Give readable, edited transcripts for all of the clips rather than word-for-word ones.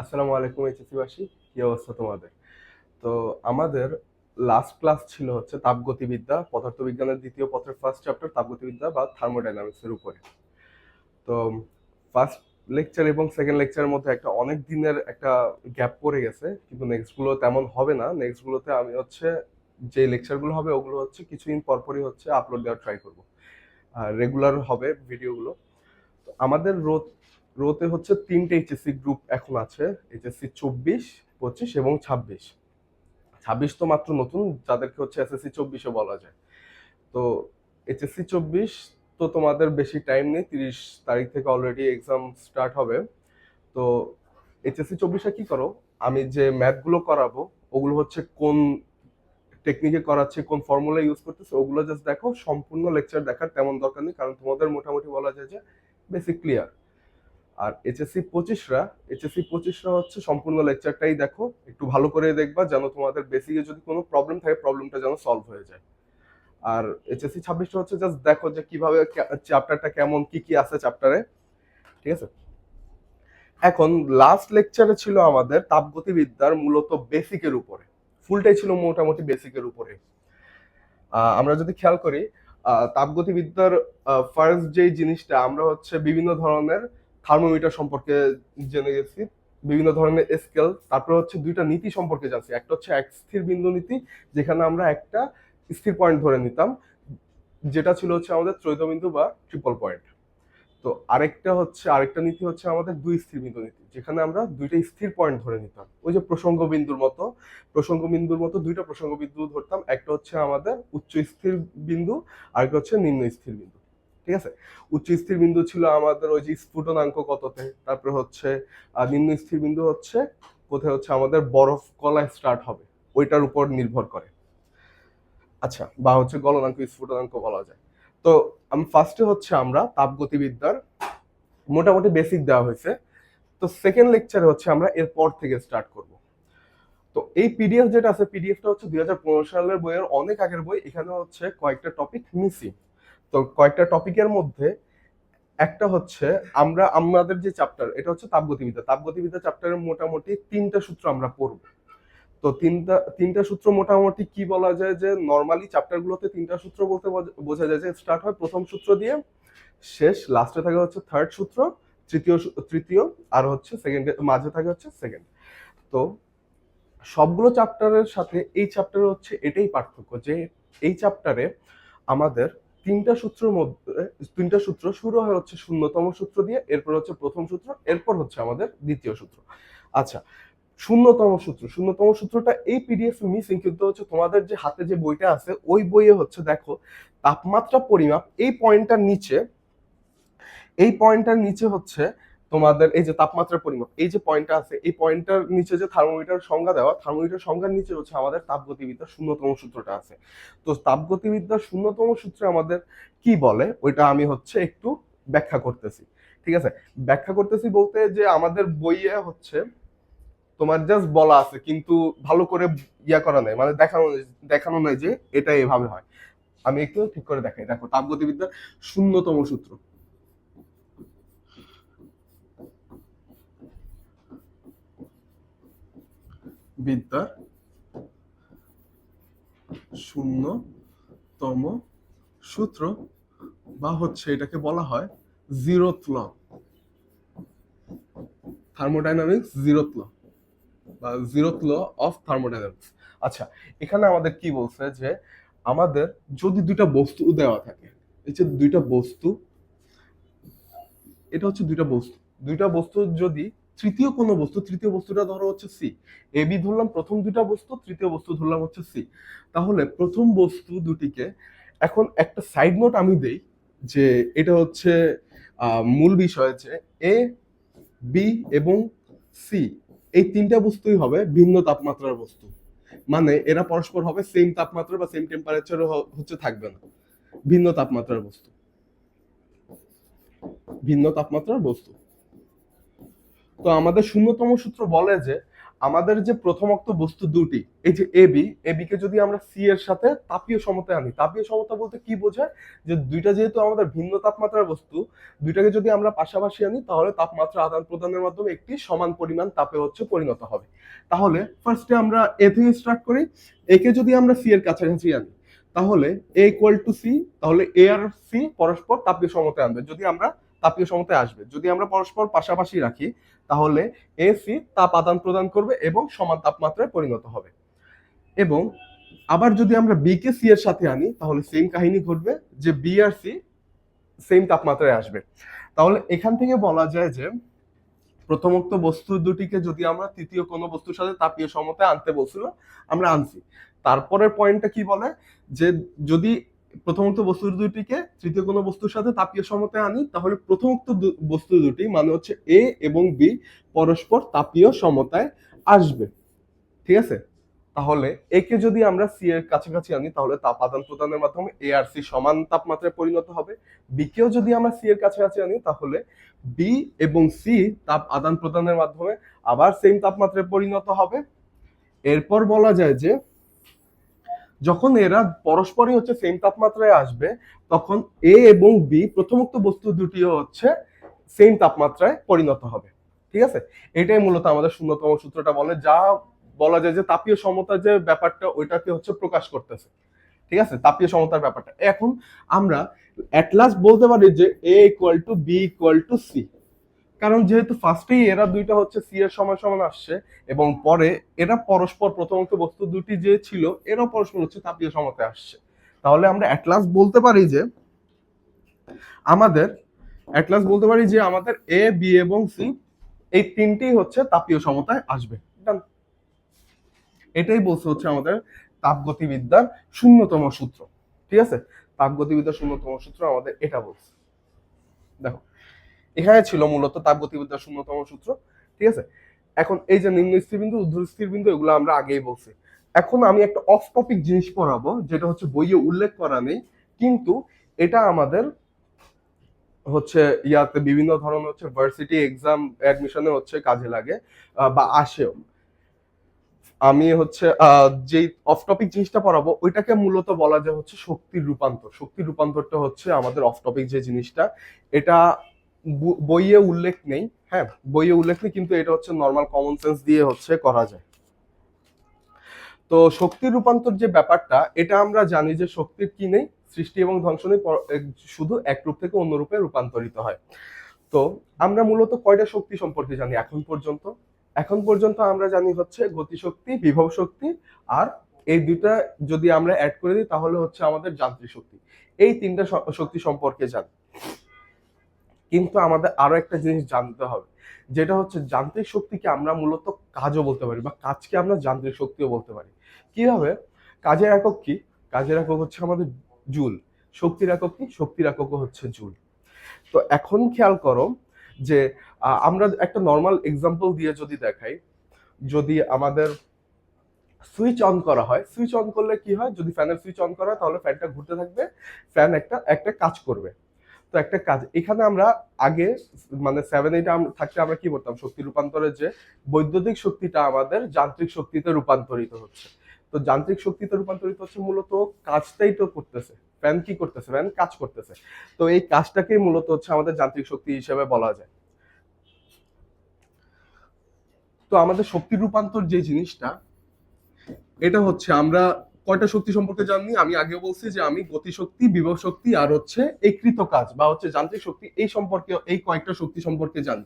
আসসালামু আলাইকুম এইচএসসিবাসী, কি অবস্থা তোমাদের? তো আমাদের লাস্ট ক্লাস ছিল হচ্ছে তাপগতিবিদ্যা, পদার্থবিজ্ঞানের দ্বিতীয় পত্রের ফার্স্ট চ্যাপ্টার তাপগতিবিদ্যা বা থার্মোডাইনামিক্স এর উপরে। তো ফার্স্ট লেকচার এবং সেকেন্ড লেকচারের মধ্যে একটা অনেক দিনের একটা গ্যাপ পড়ে গেছে, কিন্তু নেক্সট গুলো তেমন হবে না। নেক্সট গুলোতে আমি হচ্ছে যে লেকচার গুলো হবে ওগুলো হচ্ছে কিছুদিন পরপরই হচ্ছে আপলোড দেওয়ার ট্রাই করবো, আর রেগুলার হবে ভিডিওগুলো। আমাদের রোতে হচ্ছে তিনটে এইচএসসি গ্রুপ এখন আছে, এইচএসসি 24, 25 এবং 26। 26 তো মাত্র নতুন, যাদেরকে হচ্ছে এসএসসি 24ও বলা যায়। তো এইচএসসি 24 তো তোমাদের বেশি টাইম নেই, 30 তারিখ থেকে অলরেডি এক্সাম স্টার্ট হবে। তো এইচএসসি 24 কি করো, আমি যে ম্যাথ গুলো করাবো ওগুলো হচ্ছে কোন টেকনিকে করাচ্ছে, কোন ফর্মুলা ইউজ করতেছে ওগুলো জাস্ট দেখো। সম্পূর্ণ লেকচার দেখার তেমন দরকার নেই, কারণ তোমাদের মোটামুটি বলা যায় যে বেসিক ক্লিয়ার। আর এইচএসসি 25রা হচ্ছে সম্পূর্ণ লেকচারটাই দেখো, একটু ভালো করে দেখবা যেন তোমাদের বেসিকে যদি কোনো প্রবলেম থাকে প্রবলেমটা যেন সলভ হয়ে যায়। আর এইচএসসি 26টা হচ্ছে জাস্ট দেখো যে কিভাবে চ্যাপ্টারটা কেমন, কি কি আছে চ্যাপ্টারে, ঠিক আছে? এখন লাস্ট লেকচারে ছিল আমাদের তাপগতিবিদ্যার মূলত বেসিকের উপরে, ফুলটাই ছিল মোটামুটি বেসিকের উপরে। আমরা যদি খেয়াল করি, তাপগতিবিদ্যার ফার্স্ট যেই জিনিসটা আমরা হচ্ছে বিভিন্ন ধরনের থার্মোমিটার সম্পর্কে জেনে গেছি, বিভিন্ন ধরনের স্কেল, তারপর হচ্ছে দুইটা নীতি সম্পর্কে জানছি। একটা হচ্ছে এক স্থির বিন্দু নীতি, যেখানে আমরা একটা স্থির পয়েন্ট ধরে নিতাম, যেটা ছিল হচ্ছে আমাদের ত্রৈধ বিন্দু বা ট্রিপল পয়েন্ট। তো আরেকটা নীতি হচ্ছে আমাদের দুই স্থির বিন্দু নীতি, যেখানে আমরা দুইটা স্থির পয়েন্ট ধরে নিতাম, ওই যে প্রসঙ্গ বিন্দুর মতো দুইটা প্রসঙ্গ বিন্দু ধরতাম। একটা হচ্ছে আমাদের উচ্চ স্থির বিন্দু, আরেকটা হচ্ছে নিম্ন স্থির বিন্দু, ঠিক আছে? উচ্চ স্থির বিন্দু ছিল আমাদের ওই যে স্ফুটনাঙ্ক কততে, তারপরে হচ্ছে নিম্ন স্থির বিন্দু হচ্ছে কোথায় হচ্ছে আমাদের বরফ গলায় স্টার্ট হবে, ওইটার উপর নির্ভর করে। আচ্ছা, বা হচ্ছে গলনাঙ্ক স্ফুটনাঙ্ক বলা যায়। তো আমি ফার্স্টে হচ্ছে আমরা তাপগতিবিদ্যার মোটামুটি বেসিক দেওয়া হয়েছে। তো সেকেন্ড লেকচারে হচ্ছে আমরা এরপর থেকে স্টার্ট করব। তো এই পিডিএফ যেটা আছে, পিডিএফটা হচ্ছে 2015 সালের বইয়ের অনেক আগের বই। এখানে হচ্ছে কয়েকটা টপিক মিসিং। তো কয়েকটা টপিকের মধ্যে একটা হচ্ছে, আমাদের যে চ্যাপ্টার, এটা হচ্ছে তাপগতিবিদ্যা চ্যাপ্টারের মোটামুটি তিনটা সূত্র আমরা পড়ব। তো তিনটা সূত্র মোটামুটি কি বলা যায় যে নর্মালি চ্যাপ্টার গুলোতে তিনটা সূত্র বলতে বোঝা যায় যে স্টার্ট হয় প্রথম সূত্র দিয়ে, শেষ লাস্টে থাকে হচ্ছে থার্ড সূত্র, তৃতীয় আর হচ্ছে সেকেন্ড, মাঝে থাকে হচ্ছে সেকেন্ড। তো সবগুলো চ্যাপ্টারের সাথে এই চ্যাপ্টারে হচ্ছে এটাই পার্থক্য যে এই চ্যাপ্টারে আমাদের তিনটা সূত্র শুরু হয় হচ্ছে শূন্যতম সূত্র দিয়ে, এরপর হচ্ছে প্রথম সূত্র, এরপর হচ্ছে আমাদের দ্বিতীয় সূত্র। আচ্ছা, শূন্যতম সূত্রটা এই পিডিএফ মিসিং, কিন্তু হচ্ছে তোমাদের যে হাতে যে বইটা আছে ওই বইয়ে হচ্ছে দেখো তাপমাত্রা পরিমাপ এই পয়েন্টটার নিচে হচ্ছে তোমাদের এই যে তাপমাত্রা পরিমাপ, এই যে পয়েন্টটা আছে এই পয়েন্টটার নিচে যে থার্মোমিটার সংজ্ঞা দেওয়া, থার্মোমিটার সংজ্ঞার নিচে হচ্ছে আমাদের তাপগতিবিদ্যার শূন্যতম সূত্রটা আছে। তো তাপগতিবিদ্যার শূন্যতম সূত্রে আমাদের কি বলে ওইটা আমি হচ্ছে একটু ব্যাখ্যা করতেছি, ঠিক আছে? ব্যাখ্যা করতেছি বলতে যে আমাদের বইয়ে হচ্ছে তোমার জাস্ট বলা আছে, কিন্তু ভালো করে ইয়া করা নাই, মানে দেখানো নাই যে এটা এভাবে হয়। আমি একটু ঠিক করে দেখাই, দেখো তাপগতিবিদ্যার শূন্যতম সূত্র, বিদ্যার শূন্যতম সূত্র, বা হচ্ছে এটাকে বলা হয় জিরোথ ল, থার্মোডাইনামিক্স জিরোথ ল বা জিরোথ ল অফ থার্মোডাইনামিক্স। আচ্ছা, এখানে আমাদের কি বলছে যে আমাদের যদি দুইটা বস্তু দেওয়া থাকে, এই যে দুইটা বস্তু, এটা হচ্ছে দুইটা বস্তু যদি তৃতীয় বস্তুটা ধরো হচ্ছে সি, এ বি ধরলাম প্রথম দুইটা বস্তু, তৃতীয় বস্তু ধরলাম হচ্ছে সি। তাহলে প্রথম বস্তু দুটিকে, এখন একটা সাইড নোট আমি দেই যে এটা হচ্ছে মূল বিষয় যে এ, বি এবং সি এই তিনটা বস্তুই হবে ভিন্ন তাপমাত্রার বস্তু, মানে এরা পরস্পর হবে সেম তাপমাত্রা বা সেম টেম্পারেচার হচ্ছে থাকবে না, ভিন্ন তাপমাত্রার বস্তু, ভিন্ন তাপমাত্রার বস্তু। তো আমাদের শূন্যতম সূত্র বলে যে আমাদের যে প্রথমোক্ত বস্তু দুটি, এই যে এবি কে যদি আমরা সি এর সাথে তাপীয় সমতায় আনি, তাপীয় সমতা বলতে কি বোঝায়, যে দুইটা যেহেতু আমাদের ভিন্ন তাপমাত্রার বস্তু, দুইটাকে যদি আমরা পাশাপাশি আনি তাহলে তাপমাত্রা আদান প্রদানের মাধ্যমে একটি সমান পরিমাণ তাপে হচ্ছে পরিণত হবে। তাহলে ফার্স্টে আমরা এ থেকে স্টার্ট করি। একে যদি আমরা সি এর কাছাকাছি আনি তাহলে এ ইকুয়াল টু সি, তাহলে এ আর সি পরস্পর তাপীয় সমতায় আনবে। যদি আমরা তাপীয় সমতায় আসবে, যদি আমরা পরস্পর পাশাপাশি রাখি তাহলে এসি তাপ আদান প্রদান করবে এবং সমান তাপমাত্রায় পরিণত হবে। এবং আবার যদি আমরা বি কে সি এর সাথে আনি তাহলে সেম কাহিনী ঘটবে, যে বি আর সি সেম তাপমাত্রায় আসবে। তাহলে এখান থেকে বলা যায় যে প্রথমোক্ত বস্তু দুটিকে যদি আমরা তৃতীয় কোনো বস্তুর সাথে তাপীয় সমতায় আনতে বলছিল, আমরা আনছি। তারপরের পয়েন্টটা কি বলে, যে যদি প্রথমোক্ত বস্তু দুটিকে তৃতীয় কোনো বস্তুর সাথে তাপীয় সমতায় আনি তাহলে প্রথমোক্ত বস্তু দুটি মানে হচ্ছে এ এবং বি পরস্পর তাপীয় সমতায় আসবে। ঠিক আছে, তাহলে একে যদি আমরা সি এর কাছাকাছি আনি তাহলে তাপ আদান প্রদানের মাধ্যমে এ আর সি সমান তাপমাত্রায় পরিণত হবে। বি কেও যদি আমরা সি এর কাছাকাছি আনি তাহলে বি এবং সি তাপ আদান প্রদানের মাধ্যমে আবার সেম তাপমাত্রায় পরিণত হবে। এরপর বলা যায় যে যখন এরা পরস্পরই হচ্ছে সেম তাপমাত্রায় আসবে তখন এ এবং বি প্রথমোক্ত বস্তু দুটিও হচ্ছে সেম তাপমাত্রায় পরিণত হবে। ঠিক আছে, এটাই মূলত আমাদের শূন্যতম সূত্রটা বলে, যা বলা যায় যে তাপীয় সমতার যে ব্যাপারটা ওইটাকে হচ্ছে প্রকাশ করতেছে। ঠিক আছে, তাপীয় সমতার ব্যাপারটা। এখন আমরা এট লাস্ট বলতে পারি যে A equal to B equal to C, কারণ যেহেতু ফার্স্টেই এরা দুইটা হচ্ছে সি এর সমান সমান আসছে এবং পরে এরা পরস্পর প্রথমত বস্তু দুটি যে ছিল এরাও পরস্পর হচ্ছে তাপীয় সমতায় আসছে। তাহলে আমরা এট লাস্ট বলতে পারি যে আমাদের এ বি এবং সি এই তিনটি হচ্ছে তাপীয় সমতায় আসবে। এটাই বলছে হচ্ছে আমাদের তাপগতিবিদ্যার শূন্যতম সূত্র। ঠিক আছে, তাপগতিবিদ্যার শূন্যতম সূত্র আমাদের এটা বলছে। দেখো এখানে ছিল মূলত তাপগতিবিদ্যার শূন্যতম সূত্র। ঠিক আছে, এখন এই যে নিম্ন স্থিরবিন্দু ঊর্ধ্ব স্থিরবিন্দু এগুলো আমরা আগেই বলছি। এখন আমি একটা অফ টপিক জিনিস পড়াবো যেটা হচ্ছে বইয়ে উল্লেখ করা নেই, কিন্তু এটা আমাদের হচ্ছে ইয়াতে বিভিন্ন ধরনের হচ্ছে ভার্সিটি এক্সাম অ্যাডমিশনে হচ্ছে কাজে লাগে বা আসেও। আমি হচ্ছে যে অফ টপিক জিনিসটা পড়াবো ওইটাকে মূলত বলা যায় হচ্ছে শক্তির রূপান্তর। শক্তির রূপান্তরটা হচ্ছে আমাদের অফ টপিক যে জিনিসটা, এটা বইয়ে উল্লেখ নেই। হ্যাঁ, বইয়ে উল্লেখ নেই, কিন্তু এটা হচ্ছে নর্মাল কমন সেন্স দিয়ে হচ্ছে করা যায়। তো শক্তির রূপান্তর যে ব্যাপারটা, এটা আমরা জানি যে শক্তির কি নেই, সৃষ্টি এবং ধ্বংস নেই, শুধু এক রূপ থেকে অন্য রূপে রূপান্তরিত হয়। তো আমরা মূলত কয়টা শক্তি সম্পর্কে জানি এখন পর্যন্ত আমরা জানি হচ্ছে গতিশক্তি, বিভব শক্তি, আর এই দুইটা যদি আমরা অ্যাড করে দিই তাহলে হচ্ছে আমাদের যান্ত্রিক শক্তি। এই তিনটা শক্তি সম্পর্কে জানি, কিন্তু আমাদের আরো একটা জিনিস জানতে হবে, যেটা হচ্ছে যান্ত্রিক শক্তিকে আমরা মূলত কাজও বলতে পারি বা কাজকে আমরা যান্ত্রিক শক্তিও বলতে পারি। কিভাবে? কাজের একক কি? কাজের একক হচ্ছে আমাদের জুল। শক্তির একক কি? শক্তির একক হচ্ছে জুল। তো এখন খেয়াল করো যে আমরা একটা নর্মাল এক্সাম্পল দিয়ে যদি দেখাই, যদি আমাদের সুইচ অন করা হয়, সুইচ অন করলে কি হয়, যদি ফ্যানের সুইচ অন করা হয় তাহলে ফ্যানটা ঘুরতে থাকবে, ফ্যান একটা কাজ করবে। তো একটা কাজ এখানে আমরা আগে মানে 7-8 থাকতে আমরা কি করতাম, শক্তি রূপান্তরের যে বৈদ্যুতিক শক্তিটা আমাদের যান্ত্রিক শক্তিতে রূপান্তরিত হচ্ছে। তো যান্ত্রিক শক্তিতে রূপান্তরিত হচ্ছে মূলত কাজটাই তো করতেছে, ফ্যান কি করতেছে, ফ্যান কাজ করতেছে। তো এই কাজটাকেই মূলত হচ্ছে আমাদের যান্ত্রিক শক্তি হিসেবে বলা যায়। তো আমাদের শক্তি রূপান্তর যে জিনিসটা, এটা হচ্ছে আমরা কয়টা শক্তি সম্পর্কে জানি, আমি আগে বলছি যে আমি গতিশক্তি, বিভব শক্তি আর হচ্ছে এই কৃত কাজ বা হচ্ছে যান্ত্রিক শক্তি, এই সম্পর্কে এই কয়েকটা শক্তি সম্পর্কে জানি।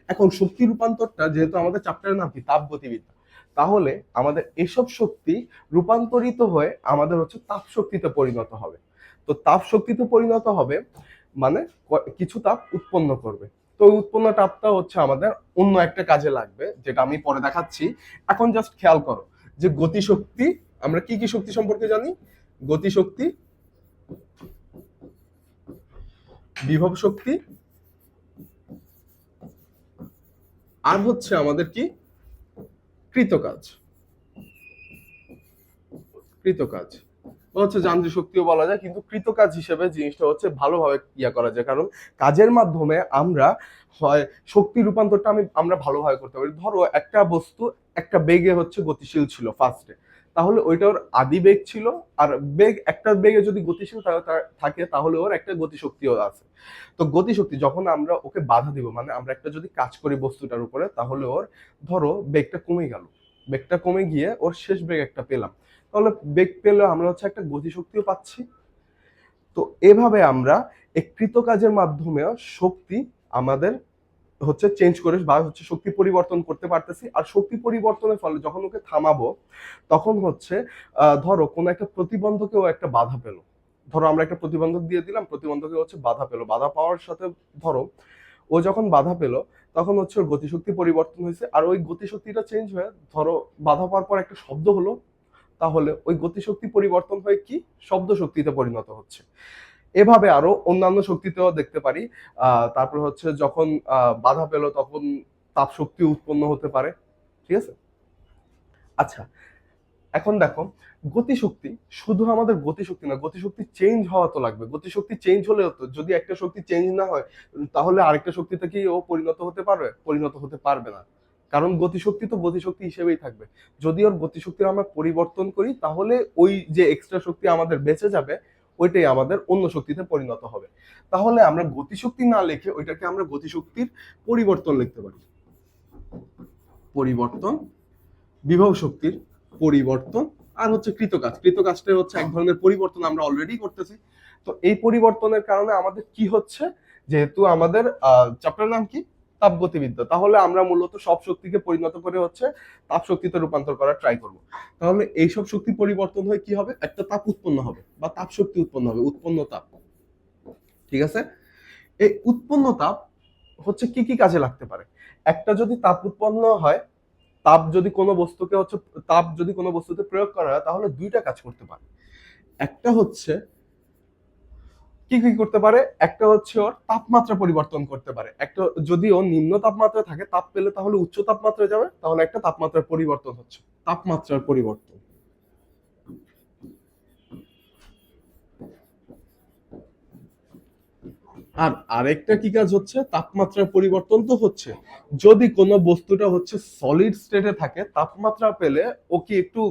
এখন শক্তি রূপান্তরটা যেহেতু আমাদের চ্যাপ্টারের নাম কি, তাপগতিবিদ্যা, তাহলে আমাদের এসব শক্তি রূপান্তরিত হয়ে আমাদের হচ্ছে তাপ শক্তিতে পরিণত হবে। তো তাপ শক্তিতে পরিণত হবে মানে কিছু তাপ উৎপন্ন করবে। তো উৎপন্ন তাপটা হচ্ছে আমাদের অন্য একটা কাজে লাগবে, যেটা আমি পরে দেখাচ্ছি। এখন জাস্ট খেয়াল করো যে গতিশক্তি, আমরা কি কি শক্তি সম্পর্কে জানি, গতিশক্তি, বিভব শক্তি, আর হচ্ছে আমাদের কি কৃতকাজ। হচ্ছে যান্ত্রিক শক্তিও বলা যায়, কিন্তু কৃতকাজ হিসেবে জিনিসটা হচ্ছে ভালোভাবে করা যায়, কারণ কাজের মাধ্যমে আমরা হয় শক্তি রূপান্তরটা আমরা ভালোভাবে করতে পারি। ধরো একটা বস্তু একটা বেগে হচ্ছে গতিশীল ছিল ফার্স্টে, তাহলে ওইটা ওর আদি বেগ ছিল, আর বেগ একটা বেগে যদি গতিশীল থাকে তাহলে ওর একটা গতিশক্তিও আছে। তো গতিশক্তি যখন আমরা ওকে বাধা দিব, মানে আমরা একটা যদি কাজ করি বস্তুটার উপরে, তাহলে ওর ধরো বেগটা কমে গেল, বেগটা কমে গিয়ে ওর শেষ বেগ একটা পেলাম, তাহলে বেগ পেলে আমরা হচ্ছে একটা গতিশক্তিও পাচ্ছি। তো এভাবে আমরা এই কৃতকাজের মাধ্যমে শক্তি আমাদের হচ্ছে চেঞ্জ করে বা হচ্ছে শক্তি পরিবর্তন করতে পারতেছি। আর শক্তি পরিবর্তনের ফলে যখন ওকে থামাবো, তখন হচ্ছে ধরো কোনো একটা প্রতিবন্ধকেও একটা বাধা পেলো, ধরো আমরা একটা প্রতিবন্ধক দিয়ে দিলাম, প্রতিবন্ধকে হচ্ছে বাধা পেলো, বাধা পাওয়ার সাথে ধরো ও যখন বাধা পেলো, তখন হচ্ছে ওর গতিশক্তি পরিবর্তন হয়েছে, আর ওই গতিশক্তিটা চেঞ্জ হয়ে ধরো বাধা পাওয়ার পর একটা শব্দ হলো, তাহলে ওই গতিশক্তি পরিবর্তন হয়ে কি শব্দ শক্তিতে পরিণত হচ্ছে। এভাবে আরো অন্যান্য শক্তিতেও দেখতে পারি। তারপর হচ্ছে যখন বাধা পেল তখন তাপ শক্তি উৎপন্ন হতে পারে, ঠিক আছে। আচ্ছা, এখন দেখো, গতিশক্তি শুধু আমাদের গতিশক্তি না, গতিশক্তি চেঞ্জ হওয়া তো লাগবে। গতিশক্তি চেঞ্জ হলেও তো, যদি একটা শক্তি চেঞ্জ না হয় তাহলে আরেকটা শক্তিতে কি ও পরিণত হতে পারবে? পরিণত হতে পারবে না, কারণ গতিশক্তি তো গতিশক্তি হিসেবেই থাকবে। যদি ওর গতিশক্তি আমরা পরিবর্তন করি, তাহলে ওই যে এক্সট্রা শক্তি আমাদের বেঁচে যাবে, ওইটাই আমাদের অন্য শক্তিতে পরিণত হবে। তাহলে আমরা গতিশক্তি না লিখে ওইটাকে আমরা গতিশক্তির পরিবর্তন লিখতে পারি। পরিবর্তন, বিভব শক্তির পরিবর্তন, আর হচ্ছে কৃতকাজ। কৃতকাজটা হচ্ছে এক ধরনের পরিবর্তন আমরা অলরেডি করতেছি। তো এই পরিবর্তনের কারণে আমাদের কি হচ্ছে, যেহেতু আমাদের চ্যাপ্টার নাম কি, তাপগতিবিদ্যা, তাহলে আমরা মূলত সব শক্তিকে পরিণত করে হচ্ছে তাপ শক্তিতে রূপান্তর করার ট্রাই করব। তাহলে এই সব শক্তি পরিবর্তন হয়ে কি হবে, একটা তাপ উৎপন্ন হবে বা তাপ শক্তি উৎপন্ন হবে, উৎপন্ন তাপ, ঠিক আছে। এই উৎপন্ন তাপ হচ্ছে কি কি কাজে লাগতে পারে। একটা যদি তাপ উৎপন্ন হয়, তাপ যদি কোনো বস্তুকে হচ্ছে, তাপ যদি কোনো বস্তুতে প্রয়োগ করা হয়, তাহলে দুইটা কাজ করতে পারে। একটা হচ্ছে কি কি করতে পারে, একটা হচ্ছে ওর তাপমাত্রা পরিবর্তন করতে পারে। একটা যদি ও নিম্ন তাপমাত্রা থাকে, তাপ পেলে তাহলে উচ্চ তাপমাত্রায় যাবে, তাহলে একটা তাপমাত্রার পরিবর্তন হচ্ছে, তাপমাত্রার পরিবর্তন। আর আরেকটা কি কাজ হচ্ছে, তাপমাত্রার পরিবর্তন তো হচ্ছে যদি কোনো বস্তুটা হচ্ছে সলিড স্টেটে থাকে, তাপমাত্রা পেলে ও কি একটু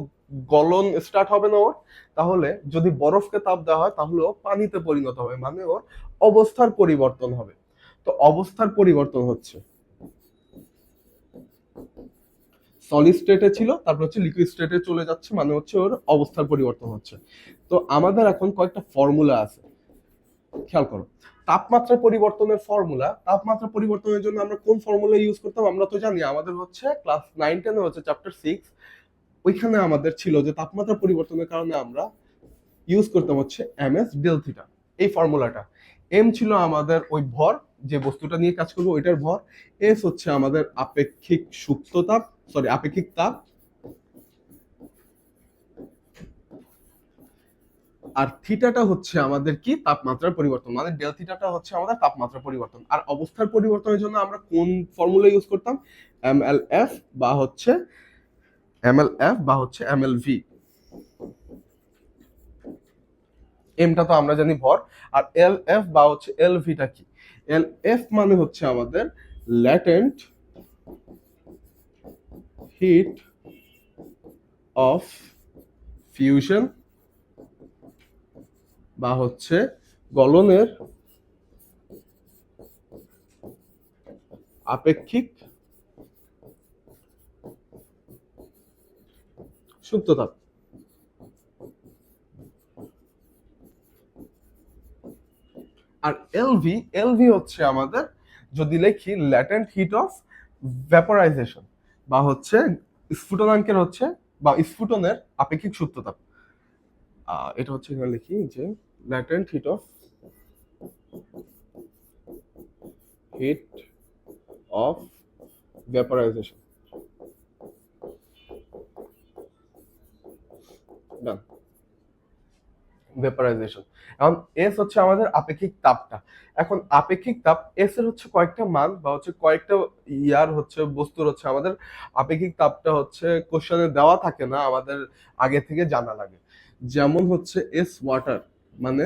গলন স্টার্ট হবে না ওর, তাহলে যদি বরফকে তাপ দেওয়া হয় তাহলে ও পানিতে পরিণত হবে, মানে ওর অবস্থার পরিবর্তন হবে। তো অবস্থার পরিবর্তন হচ্ছে, সলিড স্টেটে ছিল তারপর হচ্ছে লিকুইড স্টেটে চলে যাচ্ছে, মানে হচ্ছে ওর অবস্থার পরিবর্তন হচ্ছে। তো আমাদের এখন কয়েকটা ফর্মুলা আছে, খেয়াল করো। তাপমাত্রা পরিবর্তনের ফর্মুলা, তাপমাত্রা পরিবর্তনের জন্য আমরা কোন ফর্মুলা ইউজ করতাম আমরা তো জানি, আমাদের হচ্ছে ক্লাস 9-10 হচ্ছে চ্যাপ্টার 6, ওইখানে আমাদের ছিল যে তাপমাত্রা পরিবর্তনের কারণে আমরা ইউজ করতাম হচ্ছে ms ডেল থিটা, এই ফর্মুলাটা। m ছিল আমাদের ওই ভর, যে বস্তুটা নিয়ে কাজ করবো ওইটার ভর। s হচ্ছে আমাদের আপেক্ষিক সুপ্ত তাপ, সরি আপেক্ষিক তাপ। আর থিটাটা হচ্ছে আমাদের কি, তাপমাত্রার পরিবর্তন, মানে ডেল থিটাটা হচ্ছে আমাদের তাপমাত্রা পরিবর্তন। আর অবস্থার পরিবর্তনের জন্য আমরা কোন ফর্মুলা ইউজ করতাম, mlf বা হচ্ছে mlv। এমটা তো আমরা জানি ভর, আর lf বা হচ্ছে lvটা কি, lf মানে হচ্ছে আমাদের ল্যাটেন্ট হিট অফ ফিউশন বা হচ্ছে গলনের আপেক্ষিক সুপ্ত তাপ। আর এলভি হচ্ছে আমাদের যদি লিখি ল্যাটেন্ট হিট অফ ভ্যাপরাইজেশন বা হচ্ছে স্ফুটনাঙ্কের হচ্ছে বা স্ফুটনের আপেক্ষিক সুপ্ত তাপ। এটা হচ্ছে এখানে লিখি যে latent heat of vaporization. Done, vaporization. এখন এস হচ্ছে আমাদের আপেক্ষিক তাপটা। এখন আপেক্ষিক তাপ এস এর হচ্ছে কয়েকটা মান বা হচ্ছে কয়েকটা ইয়ার হচ্ছে বস্তুর হচ্ছে আমাদের আপেক্ষিক তাপটা হচ্ছে কোশ্চেনে দেওয়া থাকে না, আমাদের আগে থেকে জানা লাগে। যেমন হচ্ছে এস ওয়াটার, মানে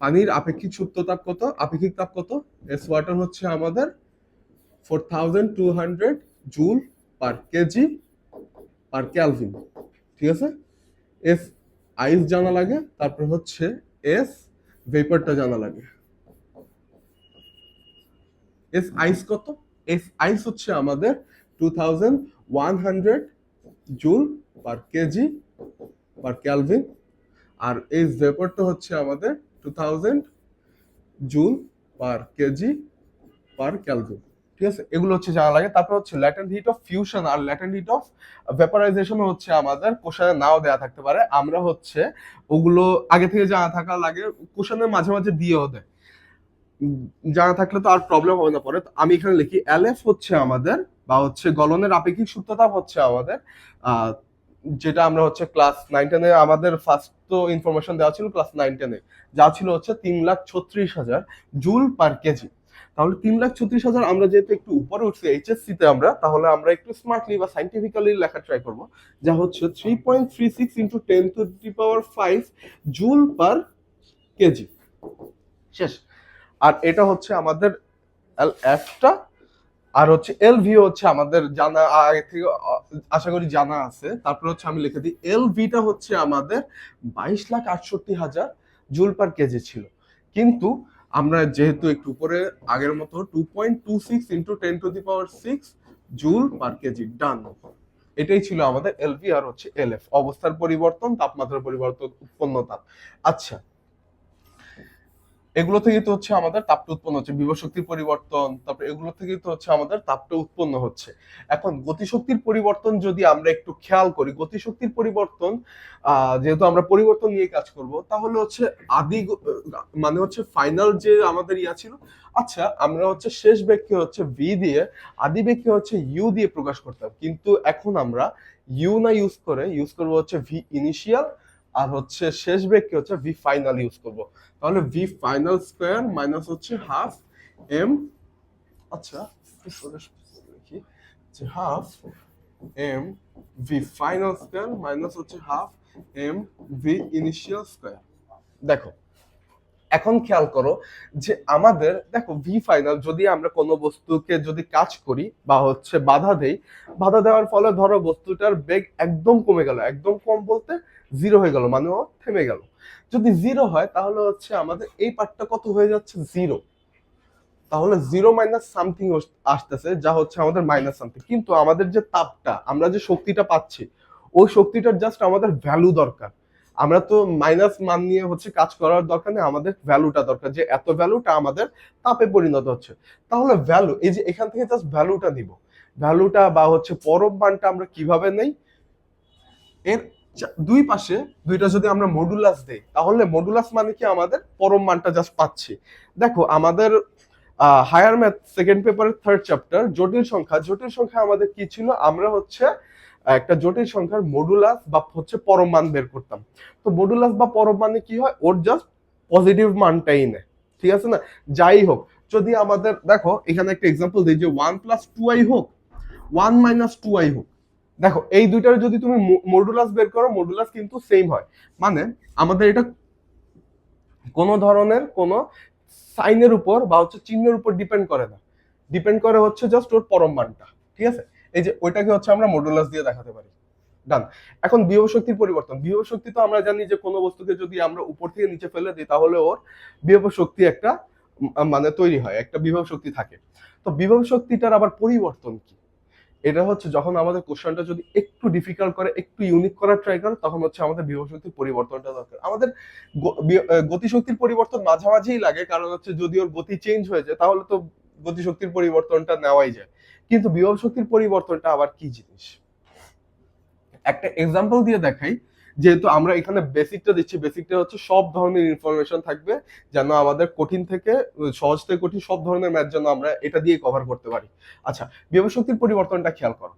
পানির আপেক্ষিক সুপ্ত তাপ কত, আপেক্ষিক তাপ কত, এস ওয়াটার হচ্ছে আমাদের 4200 joule per KG per kelvin. ঠিক আছে, এস আইস জানা লাগে, তারপর হচ্ছে এস ভেপারটা জানা লাগে। এস আইস কত, এস আইস হচ্ছে আমাদের 2100 joule per KG per kelvin, আর এস ভেপারটা হচ্ছে আমাদের 2000 joule per KG per kelvin. ঠিক আছে, এগুলো হচ্ছে জানা লাগে। তারপর হচ্ছে ল্যাটেন্ট হিট অফ ফিউশন আর ল্যাটেন্ট হিট অফ ভেপারাইজেশন হচ্ছে আমাদের কোশ্চেনে নাও দেয়া থাকতে পারে, আমরা হচ্ছে ওগুলো আগে থেকে জানা থাকা লাগে, কোশ্চেনের মাঝে মাঝে দিয়েও দেয়, জানা থাকলে তো আর প্রবলেম হবে না পরে। আমি এখানে লিখি এলএফ হচ্ছে আমাদের, বা হচ্ছে গলনের আপেক্ষিক সূত্রতাপ হচ্ছে আমাদের, যেটা আমরা হচ্ছে ক্লাস 9-10 আমাদের ফার্স্ট তো ইনফরমেশন দেওয়া ছিল ক্লাস 9-10 যা ছিল হচ্ছে 3,36,000 জুল পার কেজি। তাহলে 3,36,000 আমরা যেহেতু একটু উপরে উঠছি এইচএসসি তে আমরা, তাহলে আমরা একটু স্মার্টলি বা সাইন্টিফিক্যালি লেখা ট্রাই করব, যা হচ্ছে 3.36 ইন্টু 10⁵ জুল পার কেজি। শেষ। আর এটা হচ্ছে আমাদের এফটা, আর হচ্ছে এলভি হচ্ছে আমাদের জানা আগে থেকে আশা করি জানা আছে। তারপর হচ্ছে আমি লিখে দিই এলভিটা হচ্ছে আমাদের 22,68,000 জুল পার কেজি ছিল, কিন্তু আমরা যেহেতু একটু উপরে আগের মতো 2.26 ইন্টু 10⁶ জুল পার কেজি ডান। এটাই ছিল আমাদের এলভি আর হচ্ছে এলএফ, অবস্থার পরিবর্তন, তাপমাত্রার পরিবর্তন, উৎপন্ন তাপ। আচ্ছা, এগুলো থেকে তো হচ্ছে আমাদের তাপটা উৎপন্ন হচ্ছে, বিভব শক্তির পরিবর্তন, তারপর এগুলো থেকে তো হচ্ছে আমাদের তাপটা উৎপন্ন হচ্ছে। এখন গতিশক্তির পরিবর্তন যদি আমরা একটু খেয়াল করি, গতিশক্তির পরিবর্তন যেহেতু আমরা পরিবর্তন নিয়ে কাজ করব, তাহলে হচ্ছে মানে হচ্ছে ফাইনাল যে আমাদের ইয়া ছিল, আচ্ছা আমরা হচ্ছে শেষ বেগকে হচ্ছে ভি দিয়ে, আদি বেগকে হচ্ছে ইউ দিয়ে প্রকাশ করতাম, কিন্তু এখন আমরা ইউ না ইউজ করবো হচ্ছে ভি ইনিশিয়াল, আর হচ্ছে শেষ বেগকে হচ্ছে ভি ফাইনাল ইউজ করব। তাহলে ভি ফাইনাল স্কয়ার মাইনাস হচ্ছে হাফ এম, আচ্ছা লিখি যে half M V final square minus হচ্ছে half M V initial square. দেখো এখন খেয়াল করো যে আমাদের দেখো ভি ফাইনাল, যদি আমরা কোনো বস্তুকে যদি কাজ করি বা হচ্ছে বাধা দেই, বাধা দেওয়ার ফলে ধরো বস্তুটার বেগ একদম কমে গেল, একদম কম বলতে জিরো হয়ে গেল, মানে ও থেমে গেল। যদি জিরো হয় তাহলে হচ্ছে আমাদের এই পার্টটা কত হয়ে যাচ্ছে, জিরো। তাহলে জিরো মাইনাস সামথিং আসতেছে, যা হচ্ছে আমাদের মাইনাস সামথিং, কিন্তু আমাদের যে তাপটা, আমরা যে শক্তিটা পাচ্ছি, ওই শক্তিটার জাস্ট আমাদের ভ্যালু দরকার। আমরা তো মাইনাস মান নিয়ে হচ্ছে কাজ করার দরকার নেই, আমাদের ভ্যালুটা দরকার, যে এত ভ্যালুটা আমাদের তাপে পরিণত হচ্ছে। তাহলে ভ্যালু, এই যে এখান থেকে জাস্ট ভ্যালুটা নিব, ভ্যালুটা বা হচ্ছে পরম মানটা আমরা কিভাবে নেই, এর দুই পাশে দুইটা যদি আমরা মডুলাস দেই, তাহলে মডুলাস মানে কি আমাদের পরম মানটা জাস্ট পাচ্ছি। দেখো আমাদের হায়ার ম্যাথ সেকেন্ড পেপারের থার্ড চ্যাপ্টার জটিল সংখ্যা, জটিল সংখ্যা আমাদের কি ছিল, আমরা হচ্ছে একটা জটিল সংখ্যার মডুলাস বা হচ্ছে পরম মান বের করতাম। তো মডুলাস বা পরম মানে কি হয়, ওর জাস্ট পজিটিভ মানটাই নেয়, ঠিক আছে না। যাই হোক, যদি আমাদের দেখো এখানে একটা এক্সাম্পল দিই, যে 1+2i হোক, 1 - 2i হোক, দেখো এই দুইটার যদি তুমি মডুলাস বের করো, মডুলাস কিন্তু সেম হয়, মানে আমাদের এটা কোন ধরনের কোন সাইনের উপর বা হচ্ছে চিহ্নের উপর ডিপেন্ড করে না, ডিপেন্ড করে হচ্ছে জাস্ট ওর পরম মানটা। ঠিক আছে, এই যে ওইটাকে হচ্ছে আমরা মডুলাস দিয়ে দেখাতে পারি। ডান। এখন বিভব শক্তির পরিবর্তন, বিভব শক্তি তো আমরা জানি যে কোনো বস্তুকে যদি আমরা উপর থেকে নিচে ফেলে দিই, তাহলে ওর বিভব শক্তি একটা মানে তৈরি হয়, একটা বিভব শক্তি থাকে। তো বিভব শক্তিটার আবার পরিবর্তন কি, এটা হচ্ছে যখন আমাদের কোশ্চেনটা যদি একটু ডিফিকাল্ট করে, একটু ইউনিক করার ট্রাই করে, তখন হচ্ছে আমাদের বিভব শক্তির পরিবর্তনটা দরকার। আমাদের গতিশক্তির পরিবর্তন মাঝামাঝিই লাগে, কারণ হচ্ছে যদি ওর গতি চেঞ্জ হয়ে যায় তাহলে তো গতিশক্তির পরিবর্তনটা নেওয়াই যায়, কিন্তু বিভব শক্তির পরিবর্তনটা আবার কি জিনিস, একটা এক্সাম্পল দিয়ে দেখাই। যেহেতু আমরা এখানে বেসিকটা দিচ্ছি, বেসিকটা হচ্ছে সব ধরনের ইনফরমেশন থাকবে, যেন আমাদের কঠিন থেকে সহজ থেকে কঠিন সব ধরনের ম্যাথ যেন আমরা এটা দিয়ে কভার করতে পারি। আচ্ছা, বিভব শক্তির পরিবর্তনটা খেয়াল করো।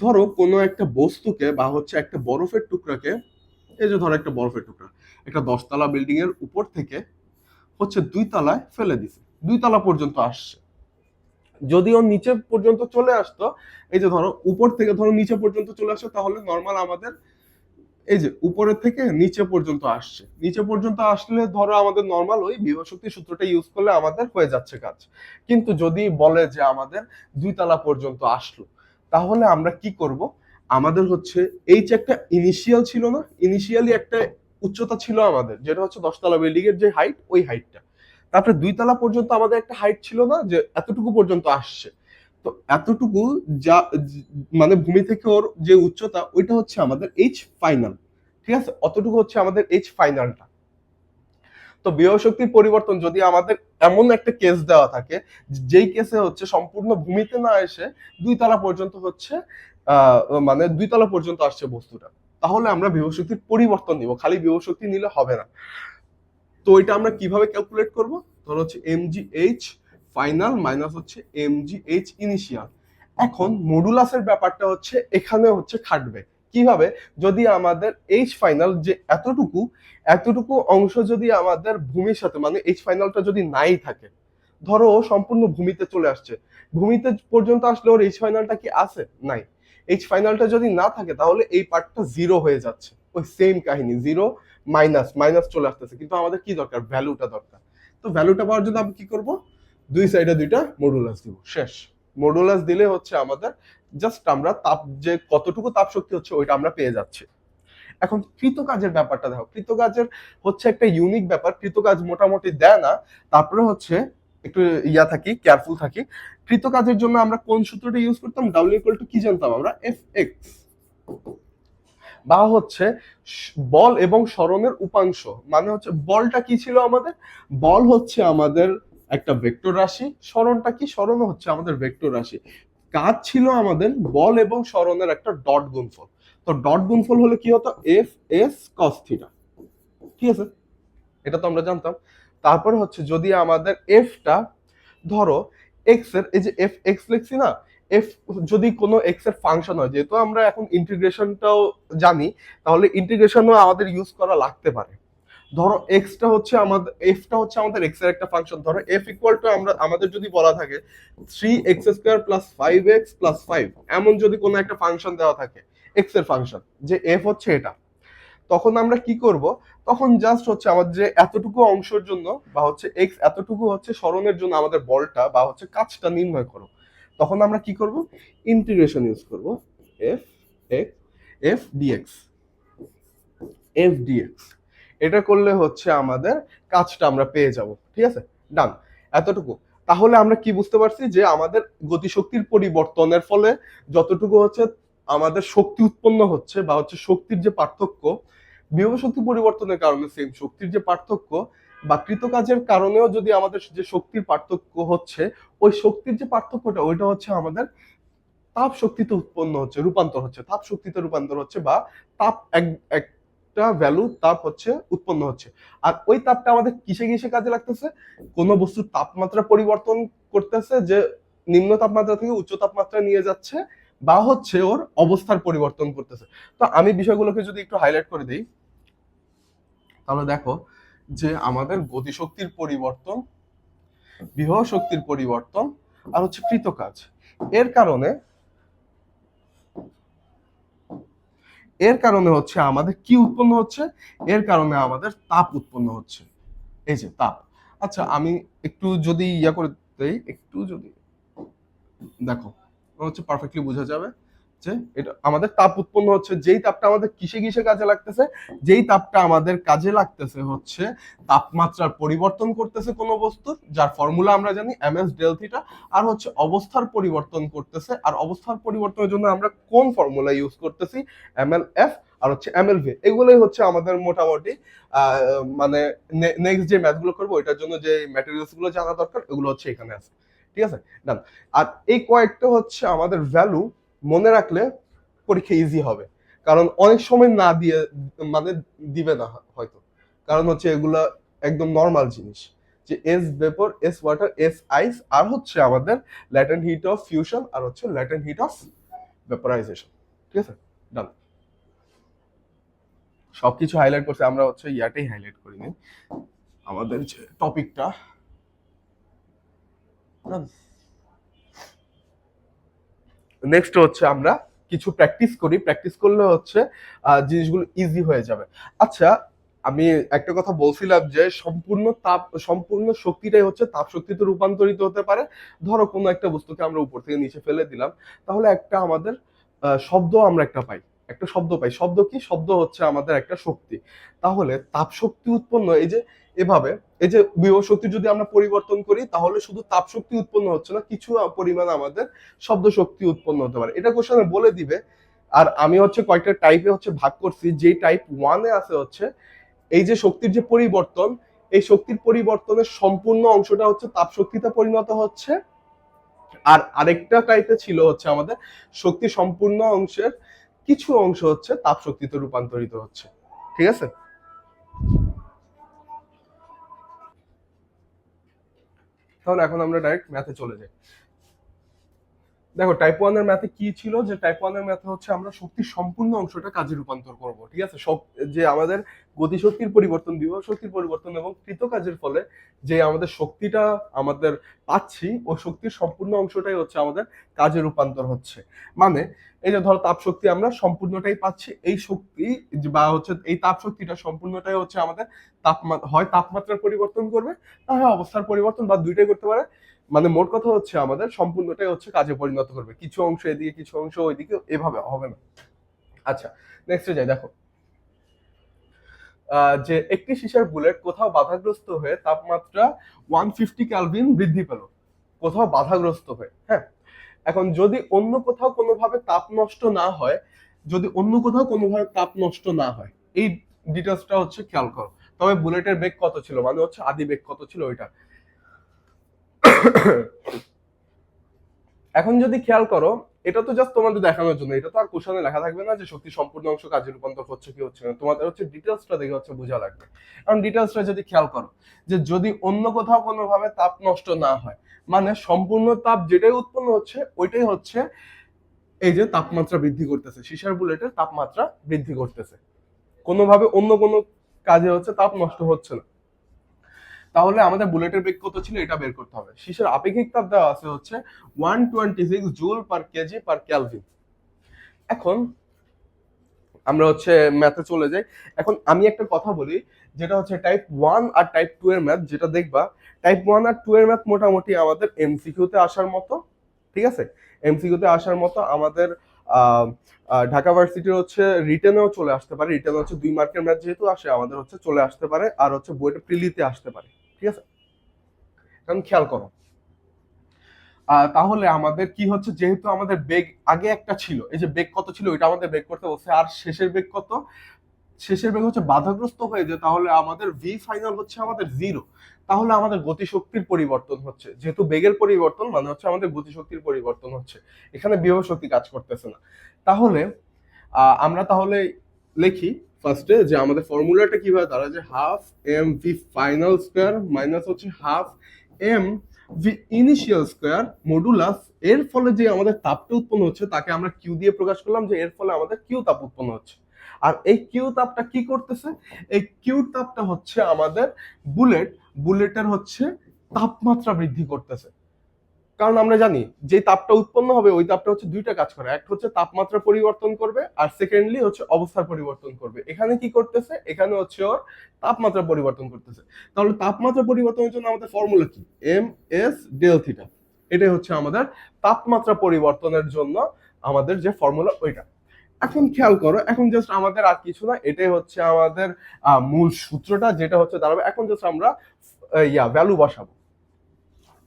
ধরো কোনো একটা বস্তুকে বা হচ্ছে একটা বরফের টুকরাকে, এই যে ধরো একটা বরফের টুকরা একটা 10 তলা বিল্ডিং এর উপর থেকে হচ্ছে 2 তলায় ফেলে দিছে, 2 তলা পর্যন্ত আসছে। যদি ও নিচে পর্যন্ত চলে আসতো, এই যে ধরো উপর থেকে ধরো নিচে পর্যন্ত চলে আসতো, তাহলে নর্মাল আমাদের এই যে উপরের থেকে নিচে পর্যন্ত আসছে, নিচে পর্যন্ত আসলে ধরো আমাদের নর্মাল ওই বিভব শক্তির সূত্রটা ইউজ করলে আমাদের হয়ে যাচ্ছে কাজ। কিন্তু যদি বলে যে আমাদের 2 তলা পর্যন্ত আসলো, তাহলে আমরা কি করব? আমাদের হচ্ছে এই যে একটা ইনিশিয়াল ছিল না, ইনিশিয়ালি একটা উচ্চতা ছিল আমাদের, যেটা হচ্ছে 10 তলা বিল্ডিং এর যে হাইট, ওই হাইটটা। তারপরে 2 তলা পর্যন্ত আমাদের একটা হাইট ছিল না, যে এতটুকু পর্যন্ত আসছে। তো এতটুকু যা মানে ভূমি থেকে ওর যে উচ্চতা, ওইটা হচ্ছে আমাদের এইচ ফাইনাল। ঠিক আছে, অতটুকু হচ্ছে আমাদের এইচ ফাইনালটা। তো বিভব শক্তির পরিবর্তন যদি আমাদের এমন একটা কেস দেওয়া থাকে, যেই কেসে হচ্ছে সম্পূর্ণ ভূমিতে না এসে 2 তলা পর্যন্ত হচ্ছে মানে 2 তলা পর্যন্ত আসছে বস্তুটা, তাহলে আমরা বিভব শক্তির পরিবর্তন নিব, খালি বিভব শক্তি নিলে হবে না। তো এটা আমরা কিভাবে ক্যালকুলেট করব? ধরো হচ্ছে mgh ফাইনাল মাইনাস হচ্ছে mgh ইনিশিয়াল। এখন মডুলাসের ব্যাপারটা হচ্ছে এখানে হচ্ছে খাটবে কিভাবে? যদি আমাদের এইচ ফাইনাল যে এতটুকু, এতটুকু অংশ যদি আমাদের ভূমির সাথে, মানে এইচ ফাইনালটা যদি নাই থাকে, ধরো সম্পূর্ণ ভূমিতে চলে আসছে, ভূমিতে পর্যন্ত আসলে ওর এইচ ফাইনালটা কি আছে? নাই। এইচ ফাইনালটা যদি না থাকে, তাহলে এই পার্টটা জিরো হয়ে যাচ্ছে। ওই সেম কাহিনী, জিরো মাইনাস মাইনাস চলে আসতেছে, কিন্তু আমাদের কি দরকার? ভ্যালুটা দরকার। তো ভ্যালুটা পাওয়ার জন্য আমি কি করব? দুই সাইডে দুইটা মডুলাস দিব, শেষ। মডুলাস দিলে হচ্ছে আমাদের জাস্ট আমরা তাপ, যে কতটুকু তাপ শক্তি হচ্ছে ওইটা আমরা পেয়ে যাচ্ছি। এখন কৃতকাজের ব্যাপারটা দেখো, কৃতকাজের হচ্ছে একটা ইউনিক ব্যাপার। কৃতকাজ মোটামুটি দেয় না, তারপরে হচ্ছে একটু ইয়া থাকি, কেয়ারফুল থাকি। কৃতকাজের জন্য আমরা কোন সূত্রটা ইউজ করতাম? ডাব্লিউ ইকুয়াল টু কি জানতাম আমরা? এফ এক্স, বা হচ্ছে বল এবং সরণের উপাংশ। মানে হচ্ছে বলটা কি ছিল আমাদের? বল হচ্ছে আমাদের একটা ভেক্টর রাশি, সরণটা কি? সরণ হচ্ছে আমাদের ভেক্টর রাশি। কাজ ছিল আমাদের বল এবং সরণের একটা ডট গুণফল। তো ডট গুণফল হলে কি হতো? F S cos theta. ঠিক আছে, এটা তো আমরা জানতাম। তারপরে হচ্ছে যদি আমাদের এফটা ধরো এক্স এর, এই যে এফ এক্স লিখছি না, এফ যদি কোনো এক্স এর ফাংশন হয়, যেহেতু আমরা এখন ইন্টিগ্রেশনটাও জানি, তাহলে ইন্টিগ্রেশনও আমাদের ইউজ করা লাগতে পারে। ধরো এক্সটা হচ্ছে আমাদের, এফটা হচ্ছে আমাদের এক্স এর একটা ফাংশন। ধরো এফ ইকুয়াল টু আমরা, আমাদের যদি বলা থাকে 3x² + 5x + 5, এমন যদি কোনো একটা ফাংশন দেওয়া থাকে, এক্স এর ফাংশন, যে এফ হচ্ছে এটা, তখন আমরা কি করব? তখন জাস্ট হচ্ছে আমাদের যে এতটুকু অংশের জন্য, বা হচ্ছে এক্স এতটুকু হচ্ছে সরণের জন্য আমাদের বলটা বা হচ্ছে কাজটা নির্ণয় করো, তখন আমরা কি করব? ইন্টিগ্রেশন ইউজ করব। F X, F DX, F DX. এটা করলে হচ্ছে আমাদের কাজটা আমরা পেয়ে যাব। ঠিক আছে, ডান। এতটুকু। তাহলে আমরা কি বুঝতে পারছি? যে আমাদের গতিশক্তির পরিবর্তনের ফলে যতটুকু হচ্ছে আমাদের শক্তি উৎপন্ন হচ্ছে, বা হচ্ছে শক্তির যে পার্থক্য, বিভব শক্তি পরিবর্তনের কারণে সেম শক্তির যে পার্থক্য, বা কৃতকাজের কারণেও যদি আমাদের যে শক্তির পার্থক্য হচ্ছে, ওই শক্তির যে পার্থক্যটা, ওইটা হচ্ছে আমাদের তাপ শক্তিতে উৎপন্ন হচ্ছে, রূপান্তর হচ্ছে, তাপ শক্তিতে রূপান্তর হচ্ছে, বা তাপ একটা ভ্যালু তাপ হচ্ছে উৎপন্ন হচ্ছে। আর ওই তাপটা আমাদের কিসে কিসে কাজে লাগতেছে? কোন বস্তুর তাপমাত্রা পরিবর্তন করতেছে, যে নিম্ন তাপমাত্রা থেকে উচ্চ তাপমাত্রা নিয়ে যাচ্ছে, বা হচ্ছে ওর অবস্থার পরিবর্তন করতেছে। তো আমি বিষয়গুলোকে যদি একটু হাইলাইট করে দিই, তাহলে দেখো যে আমাদের গতিশক্তির পরিবর্তন, বিভব শক্তির পরিবর্তন, আর হচ্ছে কৃতকাজ, এর কারণে, এর কারণে হচ্ছে আমাদের কি উৎপন্ন হচ্ছে? এর কারণে আমাদের তাপ উৎপন্ন হচ্ছে। এই যে তাপ। আচ্ছা, আমি একটু যদি ইয়া করে দেই, একটু যদি দেখো, হচ্ছে পারফেক্টলি বোঝা যাবে যে এটা আমাদের তাপ উৎপন্ন হচ্ছে। যেই তাপটা আমাদের কিসে কিসে কাজে লাগতেছে? যেই তাপটা আমাদের কাজে লাগতেছে হচ্ছে তাপমাত্রার পরিবর্তন করতেছে কোন বস্তুর, যার ফর্মুলা আমরা জানি ms ডেল থিটা। আর হচ্ছে অবস্থার পরিবর্তন করতেছে, আর অবস্থার পরিবর্তনের জন্য আমরা কোন ফর্মুলা ইউজ করতেছি? mlf আর হচ্ছে mlv। এগুলোই হচ্ছে আমাদের মোটামুটি মানে নেক্সট যে ম্যাথ গুলো করবো ওইটার জন্য যে ম্যাটেরিয়ালস গুলো জানা দরকার, এগুলো হচ্ছে এখানে আছে। ঠিক আছে, ডান। আর এই কয়েকটা হচ্ছে আমাদের ভ্যালু মনে রাখলে পরীক্ষা ইজি হবে, কারণ অনেক সময় না দিয়ে, মানে দিবে না হয়তো, কারণ হচ্ছে এগুলা একদম নর্মাল জিনিস, যে S vapour, S water, S ice, আর হচ্ছে আমাদের ল্যাটেন্ট হিট অফ ফিউশন, আর হচ্ছে ল্যাটেন্ট হিট অফ ভেপরাইজেশন। ঠিক আছে, ডান। সবকিছু হাইলাইট করছে, আমরা হচ্ছে ইয়াটাই হাইলাইট করিনি, আমাদের যে টপিকটা। নেক্সট হচ্ছে আমরা কিছু প্র্যাকটিস করি, প্র্যাকটিস করলে হচ্ছে জিনিসগুলো ইজি হয়ে যাবে। আচ্ছা, আমি একটা কথা বলছিলাম যে সম্পূর্ণ শক্তিটাই হচ্ছে তাপ শক্তিতে রূপান্তরিত হতে পারে। ধরো কোনো একটা বস্তুকে আমরা উপর থেকে নিচে ফেলে দিলাম, তাহলে একটা আমাদের শব্দ আমরা একটা শব্দ পাই। শব্দ কি? শব্দ হচ্ছে আমাদের একটা শক্তি। তাহলে তাপ শক্তি উৎপন্ন এই যে এভাবে, এই যে বিভব শক্তি যদি আমরা পরিবর্তন করি, তাহলে শুধু তাপ শক্তি উৎপন্ন হচ্ছে না, কিছু পরিমাণ আমাদের শব্দ শক্তি উৎপন্ন হতে পারে। এটা কোশ্চেনে বলে দিবে। আর আমি হচ্ছে কয়েকটা টাইপে হচ্ছে ভাগ করছি। যে টাইপ 1-এ আছে হচ্ছে এই যে শক্তির যে পরিবর্তন, এই শক্তির পরিবর্তনের সম্পূর্ণ অংশটা হচ্ছে তাপ শক্তিতে পরিণত হচ্ছে। আর আরেকটা টাইপে ছিল হচ্ছে আমাদের শক্তির সম্পূর্ণ অংশের কিছু অংশ হচ্ছে তাপ শক্তিতে রূপান্তরিত হচ্ছে। ঠিক আছে? তাহলে এখন আমরা ডাইরেক্ট ম্যাথে চলে যাই। দেখো টাইপ 1 এর ম্যাথে কি ছিল, যে টাইপ 1 এর ম্যাথে হচ্ছে আমরা শক্তির সম্পূর্ণ অংশটা কাজে রূপান্তর করব। ঠিক আছে? সব যে আমাদের গতিশক্তির পরিবর্তন, বিভব শক্তির পরিবর্তন এবং কৃত কাজের ফলে যে আমাদের শক্তিটা আমাদের পাচ্ছি, ওই শক্তির সম্পূর্ণ অংশটাই হচ্ছে আমাদের কাজে রূপান্তর হচ্ছে। মানে এই যে ধরো তাপ শক্তি আমরা সম্পূর্ণটাই পাচ্ছি, এই শক্তি বা হচ্ছে এই তাপ শক্তিটা সম্পূর্ণটাই হচ্ছে আমাদের হয় তাপমাত্রার পরিবর্তন করবে, না হয় অবস্থার পরিবর্তন, বা দুইটাই করতে পারে। মানে মোট কথা হচ্ছে আমাদের সম্পূর্ণটাই হচ্ছে কাজে পরিণত করবে, কিছু অংশ এদিকে কিছু অংশ ওইদিকে, এভাবে হবে না। আচ্ছা, নেক্সটে যাই। দেখো যে একটি সীসার বুলেট কোথাও বাধাগ্রস্ত হয়ে তাপমাত্রা 150 কেলভিন বৃদ্ধি পেল, কোথাও বাধাগ্রস্ত হয়ে। হ্যাঁ, এখন যদি অন্য কোথাও কোনোভাবে তাপ নষ্ট না হয়, যদি অন্য কোথাও কোনোভাবে তাপ নষ্ট না হয়, এই ডিটেলসটা হচ্ছে খেয়াল করো। তবে বুলেটের বেগ কত ছিল, মানে হচ্ছে আদি বেগ কত ছিল ওইটা। এখন যদি খেয়াল করো, এটা তো জাস্ট তোমাদের দেখানোর জন্য, এটা তো আর কোশ্চেনে লেখা থাকবে না যে শক্তি সম্পূর্ণ অংশ কাজে রূপান্তর হচ্ছে কি হচ্ছে না। তোমাদের হচ্ছে ডিটেলসটা দেখে হচ্ছে বোঝা লাগবে। কারণ ডিটেলসটা যদি খেয়াল করো, যে যদি অন্য কোথাও কোনোভাবে তাপ নষ্ট না হয়, মানে সম্পূর্ণ তাপ যেটাই উৎপন্ন হচ্ছে ওইটাই হচ্ছে এই যে তাপমাত্রা বৃদ্ধি করতেছে, সীসার বুলেটের তাপমাত্রা বৃদ্ধি করতেছে, কোনোভাবে অন্য কোনো কাজে হচ্ছে তাপ নষ্ট হচ্ছে না। তাহলে আমাদের বুলেটের বেগ কত ছিল এটা বের করতে হবে। সীসার আপেক্ষিক তাপ দেওয়া আছে হচ্ছে 126 joule per KG per kelvin. এখন আমরা হচ্ছে ম্যাথে চলে যাই। এখন আমি একটা কথা বলি, যেটা হচ্ছে টাইপ 1 আর টাইপ 2 এর ম্যাথ, যেটা দেখবা টাইপ 1 আর 2 এর ম্যাথ মোটামুটি আমাদের এমসিকিউ তে আসার মতো। ঠিক আছে? এমসিকিউ তে আসার মতো আমাদের ঢাকা ভার্সিটির হচ্ছে রিটেনেও চলে আসতে পারে। রিটেনে হচ্ছে 2 মার্কের ম্যাথ যেহেতু আসে, আমাদের হচ্ছে চলে আসতে পারে, আর হচ্ছে বইটা প্রিলিতে আসতে পারে। ঠিক আছে? কারণ খেয়াল করো, তাহলে আমাদের কি হচ্ছে, যেহেতু আমাদের বেগ আগে একটা ছিল, এই যে বেগ কত ছিল ওইটা আমাদের বেগ করতে বলছে, আর শেষের বেগ কত, শেষের বেগ হচ্ছে বাধাগ্রস্ত হয়ে যায়, তাহলে আমাদের ভি ফাইনাল হচ্ছে আমাদের 0। তাহলে আমাদের গতিশক্তির পরিবর্তন হচ্ছে, যেহেতু বেগের পরিবর্তন মানে হচ্ছে আমাদের গতিশক্তির পরিবর্তন হচ্ছে, এখানে বিভব শক্তি কাজ করতেছে না। তাহলে আমরা তাহলে লিখি ফার্স্টে যে আমাদের ফর্মুলাটা কিভাবে দাঁড়ায়, যে half M V final square minus হচ্ছে half M V initial square modulus এর ফলে যে আমাদের তাপটা উৎপন্ন হচ্ছে তাকে আমরা কিউ দিয়ে প্রকাশ করলাম, যে এর ফলে আমাদের কিউ তাপ উৎপন্ন হচ্ছে। আর এই কিউ তাপটা কি করতেছে, এই কিউ তাপটা হচ্ছে আমাদের বুলেটের হচ্ছে তাপমাত্রা বৃদ্ধি করতেছে। কারণ আমরা জানি যে তাপটা উৎপন্ন হবে ওই তাপটা হচ্ছে দুইটা কাজ করে, একটা হচ্ছে তাপমাত্রা পরিবর্তন করবে, আর সেকেন্ডলি হচ্ছে অবস্থার পরিবর্তন করবে। এখানে কি করতেছে, এখানে হচ্ছে ওর তাপমাত্রা পরিবর্তন করতেছে। তাহলে তাপমাত্রা পরিবর্তনের জন্য আমাদের ফর্মুলা কি, এম এস ডেল থিটা। এটাই হচ্ছে আমাদের তাপমাত্রা পরিবর্তনের জন্য আমাদের যে ফর্মুলা ওইটা। এখন খেয়াল করো, এখন জাস্ট আমাদের আর কিছু না, এটাই হচ্ছে আমাদের মূল সূত্রটা, যেটা হচ্ছে দাঁড়াবে। এখন জাস্ট আমরা ভ্যালু বসাবো।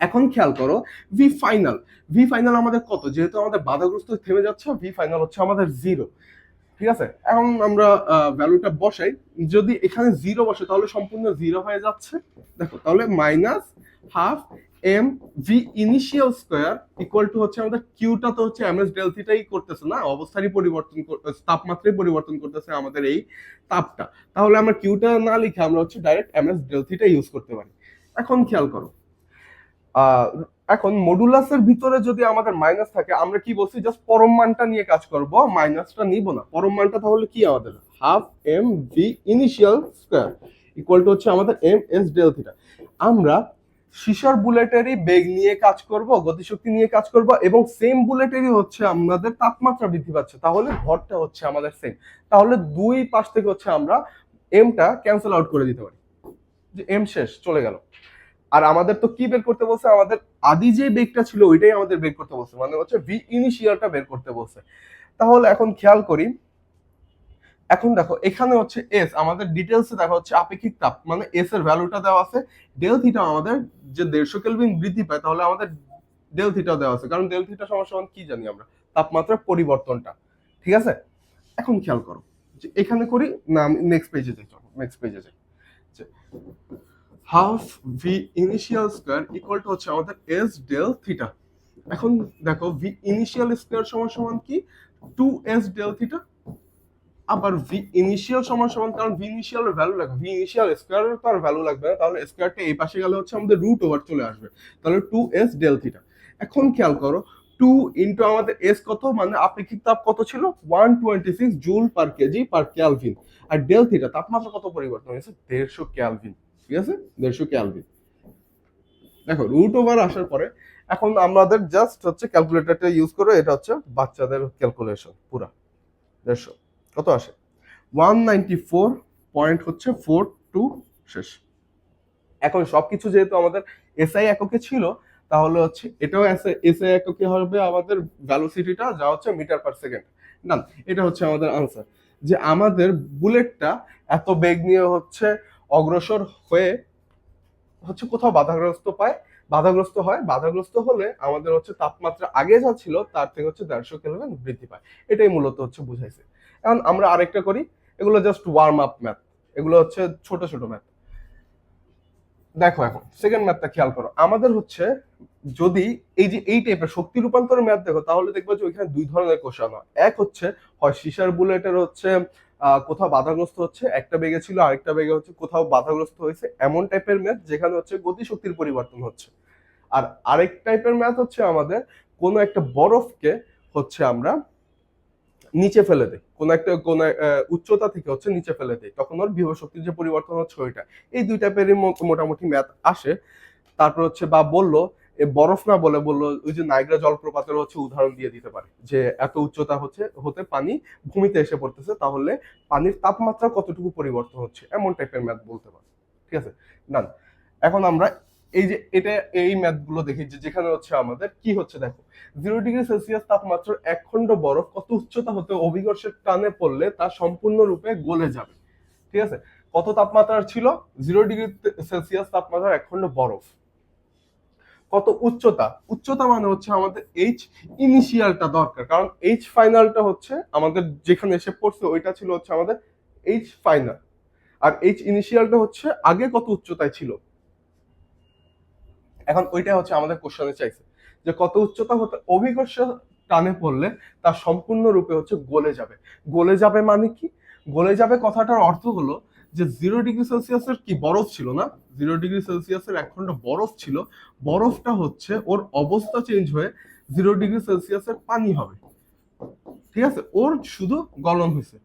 এখন খেয়াল করো, ভি ফাইনাল আমাদের কত, যেহেতু আমাদের বাধাগ্রস্ত থেমে যাচ্ছে, ভি ফাইনাল হচ্ছে আমাদের 0। ঠিক আছে? এখন আমরা ভ্যালুটা বসাই, যদি এখানে 0 বসে তাহলে সম্পূর্ণ 0 হয়ে যাচ্ছে। দেখো তাহলে minus half M V initial square equal to হচ্ছে আমাদের কিউটা তো হচ্ছে এম এস ডেল থিটাই করতেছে না, অবস্থারই পরিবর্তন, তাপমাত্রাই পরিবর্তন করতেছে আমাদের এই তাপটা। তাহলে আমরা কিউটা না লিখে আমরা হচ্ছে direct M S del theta use করতে পারি। এখন খেয়াল করো, এখন মডুলাসের ভিতরে যদি আমাদের মাইনাস থাকে, আমরা কি বলছি, জাস্ট পরম মানটা নিয়ে কাজ করব, মাইনাসটা নিব না। পরম মানটা তাহলে কি আমাদের half M V initial square equal to হচ্ছে আমাদের এম এস ডেল থিটা। আমরা সীসার বুলেটেরই বেগ নিয়ে কাজ করব, গতিশক্তি নিয়ে কাজ করব, এবং সেম বুলেটেরই হচ্ছে আমাদের তাপমাত্রা বৃদ্ধি পাচ্ছে, তাহলে ভরটা হচ্ছে আমাদের সেম। তাহলে দুই পাশ থেকে হচ্ছে আমরা এমটা ক্যান্সেল আউট করে দিতে পারি, যে এম শেষ, চলে গেল। আর আমাদের তো কি বের করতে বলছে, আমাদের আদি যে বেগটা ছিল ওইটাই আমাদের বের করতে বলছে, মানে হচ্ছে ভি ইনিশিয়ালটা বের করতে বলছে। তাহলে এখন খেয়াল করি, এখন দেখো এখানে হচ্ছে এস, আমাদের ডিটেলসে দেখা হচ্ছে আপেক্ষিক তাপ, মানে এস এর ভ্যালুটা দেওয়া আছে, ডেল থিটা আমাদের যে 150 কেলভিন বৃদ্ধি পায়, তাহলে আমাদের ডেল থিটাও দেওয়া আছে, কারণ ডেল থিটা সমান সমান কি জানি আমরা, তাপমাত্রার পরিবর্তনটা। ঠিক আছে, এখন খেয়াল করো যে এখানে করি না, আমি নেক্সট পেজে যাই, চলো নেক্সট পেজে যাই। Half V initial square equal to হচ্ছে আমাদের এস ডেল থিটা। এখন দেখো ভি ইনিশিয়াল স্কয়ার সমান সমান কি, 2s ডেল থিটা। আবার ভি ইনিশিয়াল সমান সমান, কারণ ভি ইনিশিয়াল এর ভ্যালু লাগবে, ভি ইনিশিয়াল স্কয়ারের তো আর ভ্যালু লাগবে না, তাহলে স্কয়ারটা এই পাশে গেলে হচ্ছে আমাদের রুট ওভার চলে আসবে, তাহলে 2s ডেল থিটা। এখন খেয়াল করো 2 ইনটু আমাদের s কত, মানে আপেক্ষিক তাপ কত ছিল, 126 joule per KG per kelvin. আর ডেল থিটা তাপমাত্রা কত পরিবর্তন হয়েছে, 150 কেলভিন। ঠিক আছে, 150 কেলভিন। দেখো রুট ওভার আসার পরে এখন আমাদের জাস্ট হচ্ছে ক্যালকুলেটরটা ইউজ করে, এটা হচ্ছে বাচ্চাদের ক্যালকুলেশন পুরা। 150 কত আসে, 194 পয়েন্ট হচ্ছে 42 শেষ। এখন সবকিছু যেহেতু আমাদের এসআই এককে ছিল, তাহলে হচ্ছে এটাও এসআই এককে হবে আমাদের ভ্যালোসিটিটা, যা হচ্ছে মিটার পার সেকেন্ড। না, এটা হচ্ছে আমাদের আনসার, যে আমাদের বুলেটটা এত বেগ নিয়ে হচ্ছে অগ্রসর হয়ে হচ্ছে কোথাও বাধাগ্রস্ত হয়, বাধাগ্রস্ত হলে আমাদের হচ্ছে তাপমাত্রা আগে যা ছিল তার থেকে হচ্ছে 150 কেলভিন বৃদ্ধি পায়। এটাই মূলত হচ্ছে বুঝাইছে। এখন আমরা আরেকটা করি, এগুলো জাস্ট ওয়ার্ম আপ ম্যাথ, এগুলো হচ্ছে ছোট ছোট ম্যাথ। দেখো এখন সেকেন্ড ম্যাথটা খেয়াল করো, আমাদের হচ্ছে যদি এই যে এই টাইপের শক্তি রূপান্তরের ম্যাথ দেখো, তাহলে দেখবে যে ওইখানে দুই ধরনের কোশ্চেন হয়। এক হচ্ছে হয় সিসার বুলেটের হচ্ছে কোথাও বাধাগ্রস্ত হচ্ছে, একটা বেগে ছিল আরেকটা বেগে হচ্ছে কোথাও বাধাগ্রস্ত হয়েছে, এমন টাইপের ম্যাথ যেখানে হচ্ছে গতিশক্তির পরিবর্তন হচ্ছে। আর আরেক টাইপের ম্যাথ হচ্ছে আমাদের কোন একটা বরফকে হচ্ছে আমরা নিচে ফেলে দেয়, কোন উচ্চতা থেকে হচ্ছে নিচে ফেলে দেয়, তখন ওর বিভব শক্তির যে পরিবর্তন হচ্ছে ওইটা। এই দুই টাইপেরই মোটামুটি ম্যাথ আসে। তারপর হচ্ছে বা বললো বরফ না বলে বললো ওই যে নাইগ্রা জলপ্রপাতের হচ্ছে উদাহরণ দিয়ে দিতে পারে, যে এত উচ্চতা হতে পানি ভূমিতে এসে পড়তেছে, তাহলে পানির তাপমাত্রা কতটুকু পরিবর্তন হচ্ছে, এমন টাইপের ম্যাথ বলতে পারে। ঠিক আছে, ডান। এখন আমরা এই যে এই ম্যাথ গুলো দেখি, যে যেখানে হচ্ছে আমাদের কি হচ্ছে, দেখো 0 ডিগ্রি সেলসিয়াস তাপমাত্রার এক খণ্ড বরফ কত উচ্চতা হতে অভিকর্ষের টানে পড়লে তা সম্পূর্ণরূপে গলে যাবে। ঠিক আছে, কত তাপমাত্রার ছিল, 0 ডিগ্রি সেলসিয়াস তাপমাত্রার এক খণ্ড বরফ, কত উচ্চতা মানে হচ্ছে আমাদের এইচ ইনিশিয়ালটা দরকার, কারণ এইচ ফাইনালটা হচ্ছে আমাদের যেখানে এসে পড়ছে ওইটা ছিল হচ্ছে আমাদের এইচ ফাইনাল, আর এইচ ইনিশিয়ালটা হচ্ছে আগে কত উচ্চতায় ছিল। এখন ওইটা হচ্ছে আমাদের কোশ্চেনে চাইছে, যে কত উচ্চতা হতে অভিকর্ষ টানে পড়লে তা সম্পূর্ণরূপে হচ্ছে গলে যাবে মানে কি, গলে যাবে কথাটার অর্থ হলো যে 0 ডিগ্রি সেলসিয়াসের কি বরফ ছিল না, 0 ডিগ্রি সেলসিয়াসের এক খণ্ড বরফ ছিল, বরফটা হচ্ছে ওর অবস্থা চেঞ্জ হয়ে 0 ডিগ্রি সেলসিয়াসের পানি হবে। ঠিক আছে, ওর শুধু গলন হয়েছে,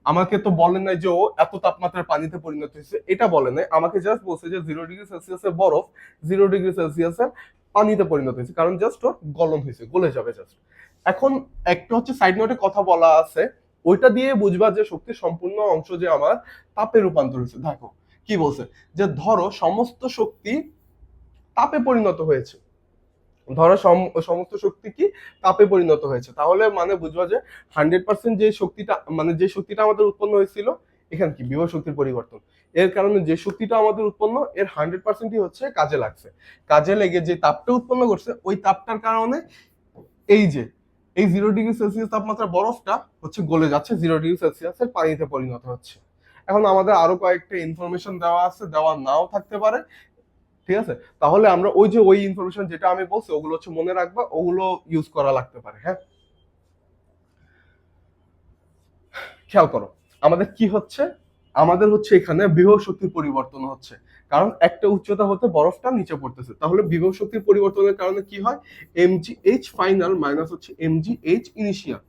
আমাকে তো বলেন নাই যে ও এত তাপমাত্রার পানিতে পরিণত হয়েছে, এটা বলে নাই, আমাকে জাস্ট বলছে যে 0 ডিগ্রি সেলসিয়াসের বরফ 0 ডিগ্রি সেলসিয়াসের পানিতে পরিণত হয়েছে, কারণ জাস্ট ওর গলন হয়েছে, গলে যাবে জাস্ট। এখন একটা হচ্ছে সাইড নোটে কথা বলা আছে, ওইটা দিয়ে বুঝবা যে শক্তির সম্পূর্ণ অংশ যে আমার তাপে রূপান্তর হয়েছে। দেখো কি বলছে, যে ধরো সমস্ত শক্তি তাপে পরিণত হয়েছে, ধরো সমস্ত শক্তি কি তাপে পরিণত হয়েছে, তাহলে মানে বুঝবা যে 100% যে শক্তিটা, মানে যে শক্তিটা আমাদের উৎপন্ন হয়েছিল, এখানে কি বিভব শক্তির পরিবর্তন, এর কারণে যে শক্তিটা আমাদের উৎপন্ন এর 100%ই হচ্ছে কাজে লাগছে, কাজে লেগে যে তাপটা উৎপন্ন করছে ওই তাপটার কারণে এই যে এই 0 ডিগ্রি সেলসিয়াস তাপমাত্রা বরফটা হচ্ছে গলে যাচ্ছে, 0 ডিগ্রি সেলসিয়াসের পানিতে পরিণত হচ্ছে। এখন আমাদের আরো কয়েকটা ইনফরমেশন দেওয়া আছে, দেওয়া নাও থাকতে পারে। ঠিক আছে, তাহলে আমরা ওই ইনফরমেশন যেটা আমি বলছি ওগুলো হচ্ছে মনে রাখবা, ওগুলো ইউজ করা লাগতে পারে। হ্যাঁ, খেয়াল করো আমাদের কি হচ্ছে, আমাদের হচ্ছে এখানে বিভব শক্তির পরিবর্তন হচ্ছে, কারণ একটা উচ্চতা হতে বরফটা নিচে পড়তেছে, তাহলে বিভব শক্তির পরিবর্তনের কারণে কি হয়, mgh ফাইনাল মাইনাস হচ্ছে mgh ইনিশিয়াল।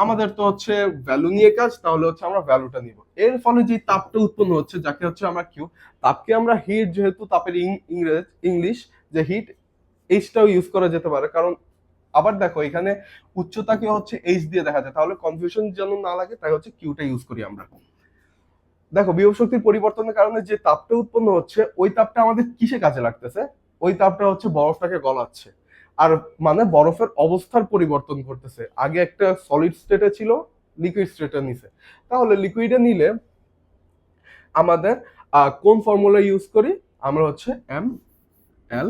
আমাদের তো হচ্ছে ভ্যালু নিয়ে কাজ, তাহলে হচ্ছে আমরা ভ্যালুটা নিব। এর ফলে যে তাপটা উৎপন্ন হচ্ছে যাকে হচ্ছে আমরা কিউ, তাপকে আমরা হিট, যেহেতু তাপের ইংলিশ যে হিট, এইচটাও ইউজ করা যেতে পারে, কারণ আবার দেখো এখানে উচ্চতাকে হচ্ছে এইচ দিয়ে দেখা যায়, তাহলে কনফিউশন যেন না লাগে তাই হচ্ছে কিউটা ইউজ করি আমরা। দেখো বিভব শক্তির পরিবর্তনের কারণে যে তাপটা উৎপন্ন হচ্ছে ওই তাপটা আমাদের কিসে কাজে লাগতেছে, ওই তাপটা হচ্ছে বরফটাকে গলাচ্ছে, আর মানে বরফের অবস্থার পরিবর্তন করতেছে। আগে একটা সলিড স্টেটে ছিল, লিকুইড স্টেটে নিছে, তাহলে লিকুইডে নিলে আমাদের কোন ফর্মুলা ইউজ করি আমরা, হচ্ছে এম এল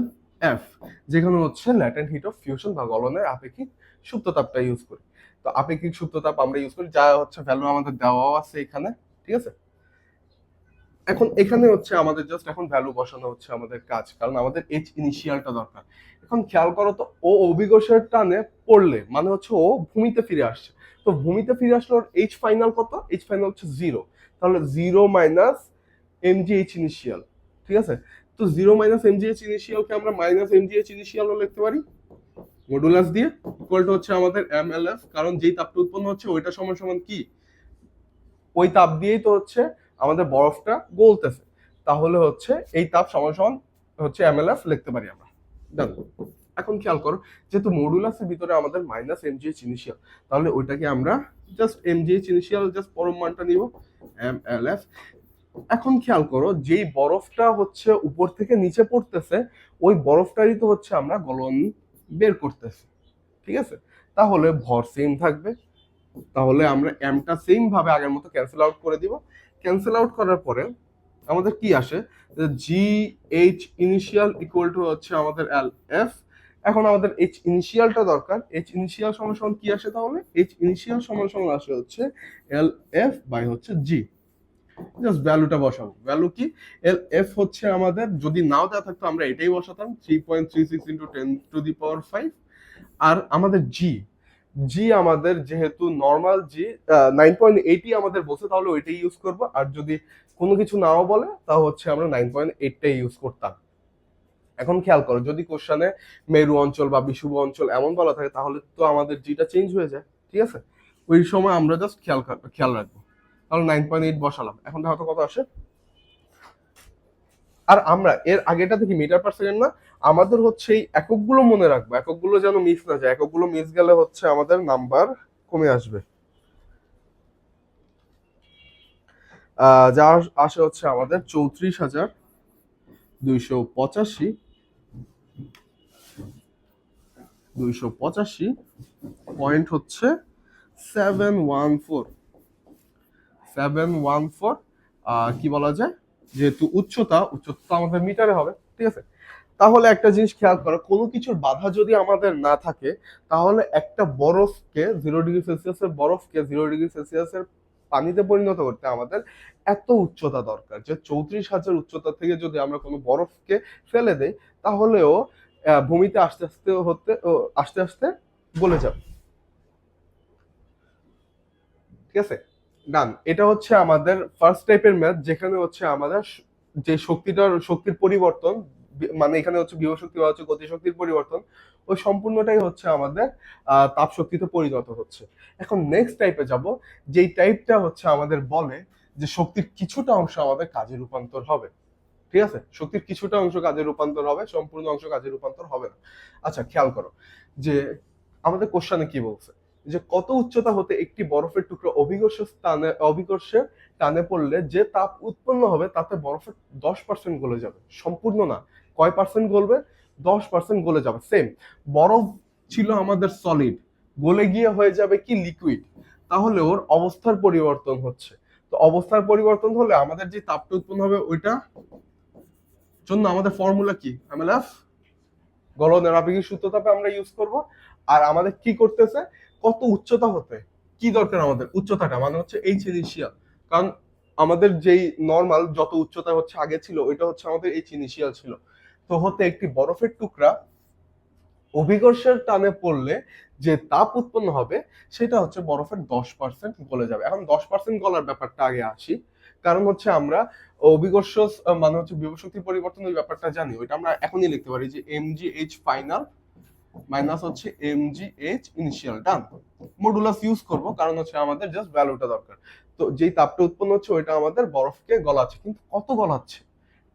এফ, যেখানে হচ্ছে ল্যাটেন্ট হিট অফ ফিউশন বা গলনের আপেক্ষিক সুপ্ততাপটা ইউজ করি। তো আপেক্ষিক সুপ্ততাপ আমরা ইউজ করি, যা হচ্ছে ভ্যালু আমাদের দেওয়াও আছে এখানে, ঠিক আছে। এখন এখানে হচ্ছে আমাদের জাস্ট এখন ভ্যালু বসানো হচ্ছে আমাদের কাজ, কারণ আমাদের এইচ ইনিশিয়ালটা দরকার। এখন খেয়াল করো তো, ও অভিকর্ষের টানে পড়লে মানে হচ্ছে ও ভূমিতে ফিরে আসছে, তো ভূমিতে ফিরে আসলে ওর এইচ ফাইনাল কত, এইচ ফাইনাল হচ্ছে জিরো, তাহলে zero minus M G H initial, ঠিক আছে। তো zero minus M G H ইনিশিয়ালকে আমরা মাইনাস এম জি এইচ ইনিশিয়ালও লিখতে পারি মডুলাস দিয়ে, ইকুয়াল টু হচ্ছে আমাদের এম এল এফ, কারণ যেই তাপটা উৎপন্ন হচ্ছে ওইটা সমান সমান কি, ওই তাপ দিয়েই তো হচ্ছে আমাদের বরফটা গলতেছে, তাহলে হচ্ছে এই তাপ সমান সমান হচ্ছে এমএলএফ লিখতে পারি আমরা। ডান। এখন খেয়াল করো, যেহেতু মডুলাসের ভিতরে আমাদের মাইনাস এমজিএইচ ইনিশিয়াল, তাহলে ওইটাকে আমরা জাস্ট এমজিএইচ ইনিশিয়াল জাস্ট পরম মানটা নিব এমএলএফ। এখন খেয়াল করো, যেই বরফটা হচ্ছে উপর থেকে নিচে পড়তেছে ওই বরফটারই তো হচ্ছে আমরা গলন বের করতেছি, ঠিক আছে। তাহলে ভর সেম থাকবে, তাহলে আমরা এমটা সেম ভাবে আগের মতো ক্যান্সেল আউট করে দিব। ক্যান্সেল আউট করার পরে আমাদের কি আসে, জি এইচ ইনিশিয়াল ইকুয়াল টু হচ্ছে আমাদের এল এফ। এখন আমাদের এইচ ইনিশিয়ালটা দরকার, এইচ ইনিশিয়াল সমান সমান কি আসে, তাহলে এইচ ইনিশিয়াল সমান সমান আসে হচ্ছে এল এফ বাই হচ্ছে জি। জাস্ট ভ্যালুটা বসাবো, ভ্যালু কি, এল এফ হচ্ছে আমাদের, যদি নাও দেওয়া থাকতো আমরা এটাই বসাতাম 3.36 ইন্টু 10⁵, আর আমাদের জি, জি আমাদের যেহেতু নর্মাল জি 9.8 আমাদের বলছে, তাহলে ওইটাই ইউজ করব, আর যদি কোনো কিছু নাও বলে তা হচ্ছে আমরা 9.8টাই ইউজ করতাম। এখন খেয়াল করো, যদি কোশ্চানে মেরু অঞ্চল বা বিষুব অঞ্চল এমন বলা থাকে তাহলে তো আমাদের জিটা চেঞ্জ হয়ে যায়, ঠিক আছে। ওই সময় আমরা জাস্ট খেয়াল রাখবো, তাহলে 9.8 বসালাম। এখন দেখো তো কত আসে, আর আমরা এর আগেটা দেখি মিটার পার সেকেন্ড না, আমাদের হচ্ছে এই এককগুলো মনে রাখবো, এককগুলো যেন মিস না যায়, এককগুলো মিস গেলে হচ্ছে আমাদের নাম্বার কমে আসবে। যা আসে হচ্ছে আমাদের 34,285 পয়েন্ট হচ্ছে 714 কি বলা যায়, যেহেতু উচ্চতা আমাদের মিটারে হবে, ঠিক আছে। তাহলে একটা জিনিস খেয়াল করো, কোনো কিছুর বাধা যদি আমাদের না থাকে তাহলে একটা বরফকে 0 ডিগ্রি সেলসিয়াসের বরফকে 0 ডিগ্রি সেলসিয়াসের পানিতে পরিণত করতে আমাদের এত উচ্চতা দরকার, যে 34,000 উচ্চতা থেকে যদি আমরা কোনো বরফকে ফেলে দেই তাহলেও ভূমিতে আস্তে আস্তে গলে যাবে, ঠিক আছে। ডান। এটা হচ্ছে আমাদের ফার্স্ট টাইপের ম্যাথ, যেখানে হচ্ছে আমাদের যে শক্তির পরিবর্তন, মানে এখানে হচ্ছে বিভব শক্তি বা হচ্ছে গতি শক্তির পরিবর্তন, ওই সম্পূর্ণটাই হচ্ছে আমাদের তাপ শক্তিতে পরিণত হচ্ছে। এখন নেক্সট টাইপে যাব, যেই টাইপটা হচ্ছে আমাদের বলে যে শক্তির কিছুটা অংশ আমাদের কাজে রূপান্তর হবে, ঠিক আছে। শক্তির কিছুটা অংশ কাজে রূপান্তর হবে, সম্পূর্ণ অংশ কাজে রূপান্তর হবে না। আচ্ছা খেয়াল করো, যে আমাদের কোশ্চেনে কি বলছে, যে কত উচ্চতা হতে একটি বরফের টুকরো অভিকর্ষের টানে পড়লে যে তাপ উৎপন্ন হবে তাতে বরফের 10% গলে যাবে, সম্পূর্ণ না, কয় পার্সেন্ট গলবে, 10% গলে যাবে। সেম, বরফ ছিল আমাদের সলিড, গলে গিয়ে হয়ে যাবে কি লিকুইড, তাহলে ওর অবস্থার পরিবর্তন হচ্ছে। তো অবস্থার পরিবর্তন হলে আমাদের যে তাপটা উৎপন্ন হবে ওইটা জন্য আমাদের ফর্মুলা কি, এমএলএফ, গলনের আপেক্ষিক সূত্রতাপে আমরা ইউজ করব। আর আমাদের কি করতেছে, কত উচ্চতা হতে কি দরকার, আমাদের উচ্চতাটা মানে হচ্ছে এইচ ইনিশিয়াল, কারণ আমাদের যেই নর্মাল যত উচ্চতা হচ্ছে আগে ছিল ওইটা হচ্ছে আমাদের এইচ ইনিশিয়াল ছিল। তো হতে একটি বরফের টুকরা অভিকর্ষের টানে পড়লে যে তাপ উৎপন্ন হবে সেটা হচ্ছে বরফের 10% গলে যাবে। এখন 10% গলার ব্যাপারটা আগে আসি, কারণ হচ্ছে আমরা অভিকর্ষ মানে হচ্ছে বিভব শক্তির পরিবর্তন ওই ব্যাপারটা জানি, ওইটা আমরা এখনই লিখতে পারি যে এমজিএইচ ফাইনাল মাইনাস হচ্ছে এমজিএইচ ইনিশিয়াল। ডান। মডুলাস ইউজ করব, কারণ হচ্ছে আমাদের জাস্ট ভ্যালুটা দরকার। তো যেই তাপটা উৎপন্ন হচ্ছে ওইটা আমাদের বরফকে গলাচ্ছে, কিন্তু কত গলাচ্ছে?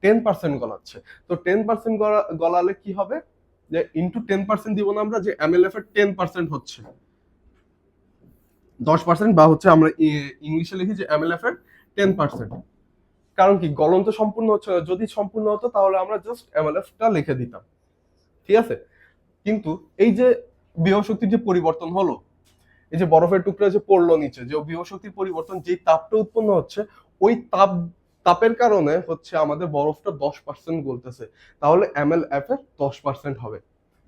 10% গলাচ্ছে। তো 10% গলালে কি হবে, যে ইন্টু 10% দিব না আমরা, যে এমএলএফ এর 10% হচ্ছে 10%, বা হচ্ছে আমরা ইংলিশে লিখি যে এমএলএফ এর 10%। কারণ কি, গলন তো সম্পূর্ণ হচ্ছে না, যদি সম্পূর্ণ হতো তাহলে আমরা জাস্ট এমএলএফ টা লিখে দিতাম, ঠিক আছে? কিন্তু এই যে বিভব শক্তির যে পরিবর্তন হলো, এই যে বরফের টুকরা যে পড়লো নিচে, যে বিভব শক্তির পরিবর্তন, যে তাপটা উৎপন্ন হচ্ছে, ওই তাপের কারণে হচ্ছে আমাদের বরফটা 10% গলতেছে, তাহলে এমএলএফ এর 10% হবে,